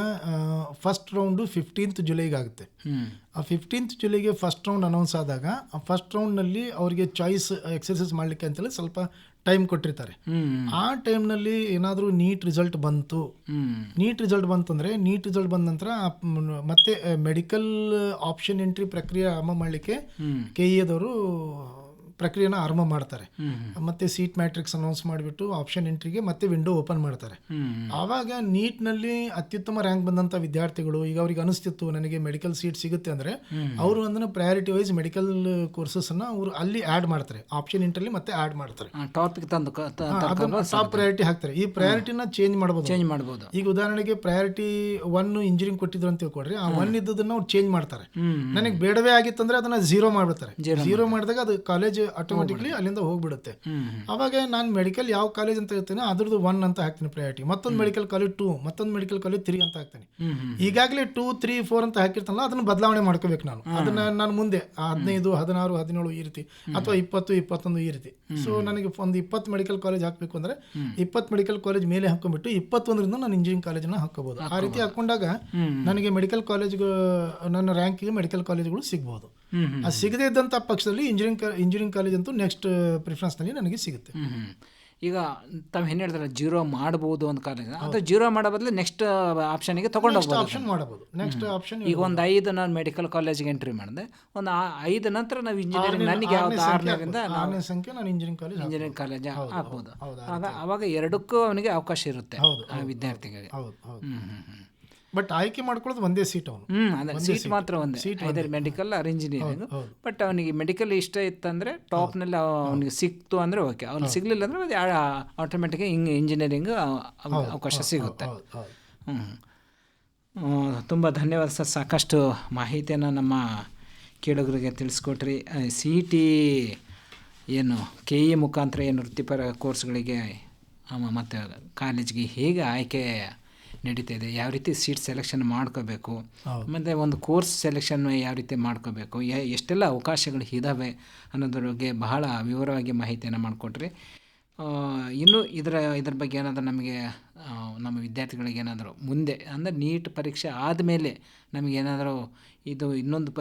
ಫಸ್ಟ್ ರೌಂಡು 15th ಜುಲೈಗೆ ಆಗುತ್ತೆ. ಆ 15th ಜುಲೈಗೆ ಫಸ್ಟ್ ರೌಂಡ್ ಅನೌನ್ಸ್ ಆದಾಗ, ಆ ಫಸ್ಟ್ ರೌಂಡ್ನಲ್ಲಿ ಅವರಿಗೆ ಚಾಯ್ಸ್ ಎಕ್ಸರ್ಸೈಸ್ ಮಾಡಲಿಕ್ಕೆ ಅಂತೇಳಿ ಸ್ವಲ್ಪ ಟೈಮ್ ಕೊಟ್ಟಿರ್ತಾರೆ. ಆ ಟೈಮ್ನಲ್ಲಿ ಏನಾದರೂ ನೀಟ್ ರಿಸಲ್ಟ್ ಬಂತು ಅಂದರೆ, ನೀಟ್ ರಿಸಲ್ಟ್ ಬಂದ ನಂತರ ಮತ್ತೆ ಮೆಡಿಕಲ್ ಆಪ್ಷನ್ ಎಂಟ್ರಿ ಪ್ರಕ್ರಿಯೆ ಆರಂಭ ಮಾಡಲಿಕ್ಕೆ KEAದವರು ಪ್ರಕ್ರಿಯೆನ ಆರಂಭ ಮಾಡ್ತಾರೆ. ಮತ್ತೆ ಸೀಟ್ ಮ್ಯಾಟ್ರಿಕ್ಸ್ ಅನೌನ್ಸ್ ಮಾಡಿಬಿಟ್ಟು ಆಪ್ಷನ್ ಎಂಟ್ರಿಗೆ ಮತ್ತೆ ವಿಂಡೋ ಓಪನ್ ಮಾಡ್ತಾರೆ. ಆವಾಗ ನೀಟ್ನಲ್ಲಿ ಅತ್ಯುತ್ತಮ ರ್ಯಾಂಕ್ ಬಂದಂಥ ವಿದ್ಯಾರ್ಥಿಗಳು, ಈಗ ಅವ್ರಿಗೆ ಅನಿಸ್ತಿತ್ತು ನನಗೆ ಮೆಡಿಕಲ್ ಸೀಟ್ ಸಿಗುತ್ತೆ ಅಂದರೆ, ಅವರು ಅದನ್ನು ಪ್ರಯಾರಿಟಿ ವೈಸ್ ಮೆಡಿಕಲ್ ಕೋರ್ಸಸ್ನ ಅವರು ಅಲ್ಲಿ ಆ್ಯಡ್ ಮಾಡ್ತಾರೆ, ಆಪ್ಷನ್ ಎಂಟ್ರಲ್ಲಿ ಮತ್ತೆ ಆ್ಯಡ್ ಮಾಡ್ತಾರೆ, ಟಾಪಿಕ್ ತಂದು ಟಾಪ್ ಪ್ರಯಾರಿಟಿ ಹಾಕ್ತಾರೆ. ಈ ಪ್ರಯಾರಿಟಿನ ಚೇಂಜ್ ಮಾಡ್ಬೋದು. ಈಗ ಉದಾಹರಣೆಗೆ ಪ್ರಯಾರಿಟಿ 1 ಇಂಜಿನಿಯರಿಂಗ್ ಕೊಟ್ಟಿದ್ರು ಅಂತ ತಿಳ್ಕೊಡ್ರಿ, ಆ 1 ಇದ್ದದನ್ನ ಅವ್ರು ಚೇಂಜ್ ಮಾಡ್ತಾರೆ. ನನಗೆ ಬೇಡವೇ ಆಗಿತ್ತಂದ್ರೆ ಅದನ್ನ 0 ಮಾಡ್ಬಿಡ್ತಾರೆ. 0 ಮಾಡಿದಾಗ ಅದು ಕಾಲೇಜ್ ಆಟೋಮೆಟಿಕ್ಲಿ ಅಲ್ಲಿಂದ ಹೋಗ್ಬಿಡುತ್ತೆ. ಅವಾಗ ನಾನು ಮೆಡಿಕಲ್ ಯಾವ ಕಾಲೇಜ್ ಅಂತ ಹೇಳ್ತೇನೆ ಅದ್ರದ್ದು 1 ಅಂತ ಹಾಕ್ತೀನಿ ಪ್ರಯಾರಿಟಿ, ಮತ್ತೊಂದು ಮೆಡಿಕಲ್ ಕಾಲೇಜ್ 2, ಮತ್ತೊಂದು ಮೆಡಿಕಲ್ ಕಾಲೇಜ್ 3 ಅಂತ ಹಾಕ್ತೀನಿ. ಈಗಾಗಲೇ 2, 3, 4 ಅಂತ ಹಾಕಿರ್ತಾನಲ್ಲ, ಅದನ್ನ ಬದಲಾವಣೆ ಮಾಡ್ಕೋಬೇಕು ನಾನು. ಅದನ್ನ ನಾನು ಮುಂದೆ 15, 16, 17 ಈ ರೀತಿ, ಅಥವಾ 20, 21 ಈ ರೀತಿ. ಸೊ ನನಗೆ ಒಂದು 20 ಮೆಡಿಕಲ್ ಕಾಲೇಜ್ ಹಾಕಬೇಕು ಅಂದ್ರೆ 20 ಮೆಡಿಕಲ್ ಕಾಲೇಜ್ ಮೇಲೆ ಹಾಕೊಂಡ್ಬಿಟ್ಟು 21ರಿಂದ ನಾನು ಇಂಜಿನಿಯರಿಂಗ್ ಕಾಲೇಜನ್ನ ಹಾಕೋಬಹುದು. ಆ ರೀತಿ ಹಾಕೊಂಡಾಗ ನನಗೆ ಮೆಡಿಕಲ್ ಕಾಲೇಜ್, ನನ್ನ ರ್ಯಾಂಕಿಗೆ ಮೆಡಿಕಲ್ ಕಾಲೇಜ್ಗಳು ಸಿಗ್ಬಹುದು. ಅದು ಸಿಗದೇ ಇದ್ದಂಥ ಪಕ್ಷದಲ್ಲಿ ಇಂಜಿನಿಯರಿಂಗ್ ಕಾಲೇಜ್ ಅಂತೂ ನೆಕ್ಸ್ಟ್ ಪ್ರಿಫರೆನ್ಸ್ನಲ್ಲಿ ನನಗೆ ಸಿಗುತ್ತೆ. ಈಗ ತಾವು ಏನು ಹೇಳ್ತಾರೆ 0 ಮಾಡ್ಬೋದು ಒಂದು ಕಾಲೇಜ್, ಅದು 0 ಮಾಡೋ ಬದಲು ನೆಕ್ಸ್ಟ್ ಆಪ್ಷನ್ಗೆ ತೊಗೊಂಡು ಆಪ್ಷನ್ ಮಾಡಬಹುದು. ನೆಕ್ಸ್ಟ್ ಆಪ್ಷನ್ ಈಗ ಒಂದು 5 ನಾನು ಮೆಡಿಕಲ್ ಕಾಲೇಜ್ಗೆ ಎಂಟ್ರಿ ಮಾಡಿದೆ, ಒಂದು 5 ನಂತರ ನಾವು ಇಂಜಿನಿಯರಿಂಗ್, ನನಗೆ ಯಾವ್ದು 6ನೇ ಸಂಖ್ಯೆ ನಾನು ಇಂಜಿನಿಯರಿಂಗ್ ಕಾಲೇಜ್ ಹಾಕ್ಬೋದು. ಅವಾಗ ಎರಡಕ್ಕೂ ಅವನಿಗೆ ಅವಕಾಶ ಇರುತ್ತೆ ಆ ವಿದ್ಯಾರ್ಥಿಗಳಿಗೆ. ಬಟ್ ಆಯ್ಕೆ ಮಾಡ್ಕೊಳ್ಳೋದು ಒಂದೇ ಸೀಟ್. ಅವನು ಸೀಟ್ ಮಾತ್ರ ಒಂದೇ, ಐದರ್ ಮೆಡಿಕಲ್ ಆರ್ ಇಂಜಿನಿಯರಿಂಗ್. ಬಟ್ ಅವನಿಗೆ ಮೆಡಿಕಲ್ ಇಷ್ಟ ಇತ್ತಂದರೆ ಟಾಪ್ನಲ್ಲಿ ಅವನಿಗೆ ಸಿಕ್ತು ಅಂದರೆ ಓಕೆ, ಅವ್ನಿಗೆ ಸಿಗಲಿಲ್ಲ ಅಂದರೆ ಆಟೋಮೆಟಿಕ್ ಇಂಜಿನಿಯರಿಂಗ್ ಅವಕಾಶ ಸಿಗುತ್ತೆ. ತುಂಬ ಧನ್ಯವಾದ ಸರ್. ಸಾಕಷ್ಟು ಮಾಹಿತಿಯನ್ನು ನಮ್ಮ ಕೇಳುಗರಿಗೆ ತಿಳಿಸ್ಕೊಟ್ರಿ. ಸಿ ಇ ಟಿ ಏನು ಕೆ ಇ ಮುಖಾಂತರ ಏನು ವೃತ್ತಿಪರ ಕೋರ್ಸ್ಗಳಿಗೆ ಮತ್ತು ಕಾಲೇಜ್ಗೆ ಹೇಗೆ ಆಯ್ಕೆ ನಡೀತಾ ಇದೆ, ಯಾವ ರೀತಿ ಸೀಟ್ ಸೆಲೆಕ್ಷನ್ ಮಾಡ್ಕೋಬೇಕು, ಮತ್ತು ಒಂದು ಕೋರ್ಸ್ ಸೆಲೆಕ್ಷನ್ ಯಾವ ರೀತಿ ಮಾಡ್ಕೋಬೇಕು, ಎಷ್ಟೆಲ್ಲ ಅವಕಾಶಗಳು ಇದ್ದಾವೆ ಅನ್ನೋದ್ರ ಬಗ್ಗೆ ಬಹಳ ವಿವರವಾಗಿ ಮಾಹಿತಿಯನ್ನು ಮಾಡಿಕೊಟ್ರಿ. ಇನ್ನೂ ಇದ್ರ ಬಗ್ಗೆ ಏನಾದರೂ ನಮಗೆ ನಮ್ಮ ವಿದ್ಯಾರ್ಥಿಗಳಿಗೆ ಏನಾದರೂ ಮುಂದೆ ಅಂದರೆ ನೀಟ್ ಪರೀಕ್ಷೆ ಆದಮೇಲೆ ನಮಗೇನಾದರೂ ಇದು ಇನ್ನೊಂದು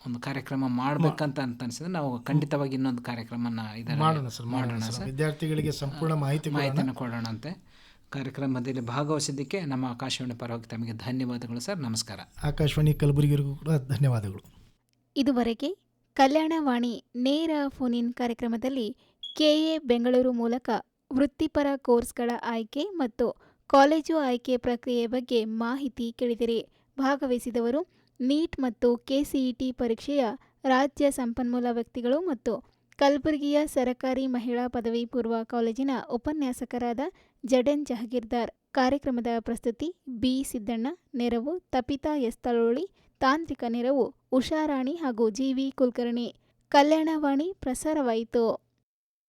ಒಂದು ಕಾರ್ಯಕ್ರಮ ಮಾಡಬೇಕಂತ ಅನಿಸಿದ್ರೆ ನಾವು ಖಂಡಿತವಾಗಿ ಇನ್ನೊಂದು ಕಾರ್ಯಕ್ರಮನ ಮಾಡೋಣ ಸರ್. ವಿದ್ಯಾರ್ಥಿಗಳಿಗೆ ಸಂಪೂರ್ಣ ಮಾಹಿತಿಯನ್ನು ಕೊಡೋಣಂತೆ. ಕಾರ್ಯಕ್ರಮದಲ್ಲಿ ಭಾಗವಹಿಸಿದ್ದಕ್ಕೆ ನಮ್ಮ ಆಕಾಶವಾಣಿ ಪರವಾಗಿ ತಮಗೆ ಧನ್ಯವಾದಗಳು ಸರ್. ನಮಸ್ಕಾರ. ಆಕಾಶವಾಣಿ ಕಲಬುರಗಿಗೂ ಕೂಡ ಧನ್ಯವಾದಗಳು. ಇದುವರೆಗೆ ಕಲ್ಯಾಣವಾಣಿ ನೇರ ಫೋನ್ ಇನ್ ಕಾರ್ಯಕ್ರಮದಲ್ಲಿ ಕೆಎ ಬೆಂಗಳೂರು ಮೂಲಕ ವೃತ್ತಿಪರ ಕೋರ್ಸ್ಗಳ ಆಯ್ಕೆ ಮತ್ತು ಕಾಲೇಜು ಆಯ್ಕೆ ಪ್ರಕ್ರಿಯೆ ಬಗ್ಗೆ ಮಾಹಿತಿ ಕೇಳಿದಿರಿ. ಭಾಗವಹಿಸಿದವರು ನೀಟ್ ಮತ್ತು ಕೆಸಿಇಟಿ ಪರೀಕ್ಷೆಯ ರಾಜ್ಯ ಸಂಪನ್ಮೂಲ ವ್ಯಕ್ತಿಗಳು ಮತ್ತು ಕಲಬುರಗಿಯ ಸರಕಾರಿ ಮಹಿಳಾ ಪದವಿ ಪೂರ್ವ ಕಾಲೇಜಿನ ಉಪನ್ಯಾಸಕರಾದ ಜಡೆನ್ ಜಹಗೀರ್ದಾರ್. ಕಾರ್ಯಕ್ರಮದ ಪ್ರಸ್ತುತಿ ಬಿ ಸಿದ್ದಣ್ಣ, ನೆರವು ತಪಿತಾ ಎಸ್ ತಳೋಳಿ, ತಾಂತ್ರಿಕ ನೆರವು ಉಷಾರಾಣಿ ಹಾಗೂ ಜಿವಿ ಕುಲಕರ್ಣಿ. ಕಲ್ಯಾಣವಾಣಿ ಪ್ರಸಾರವಾಯಿತು.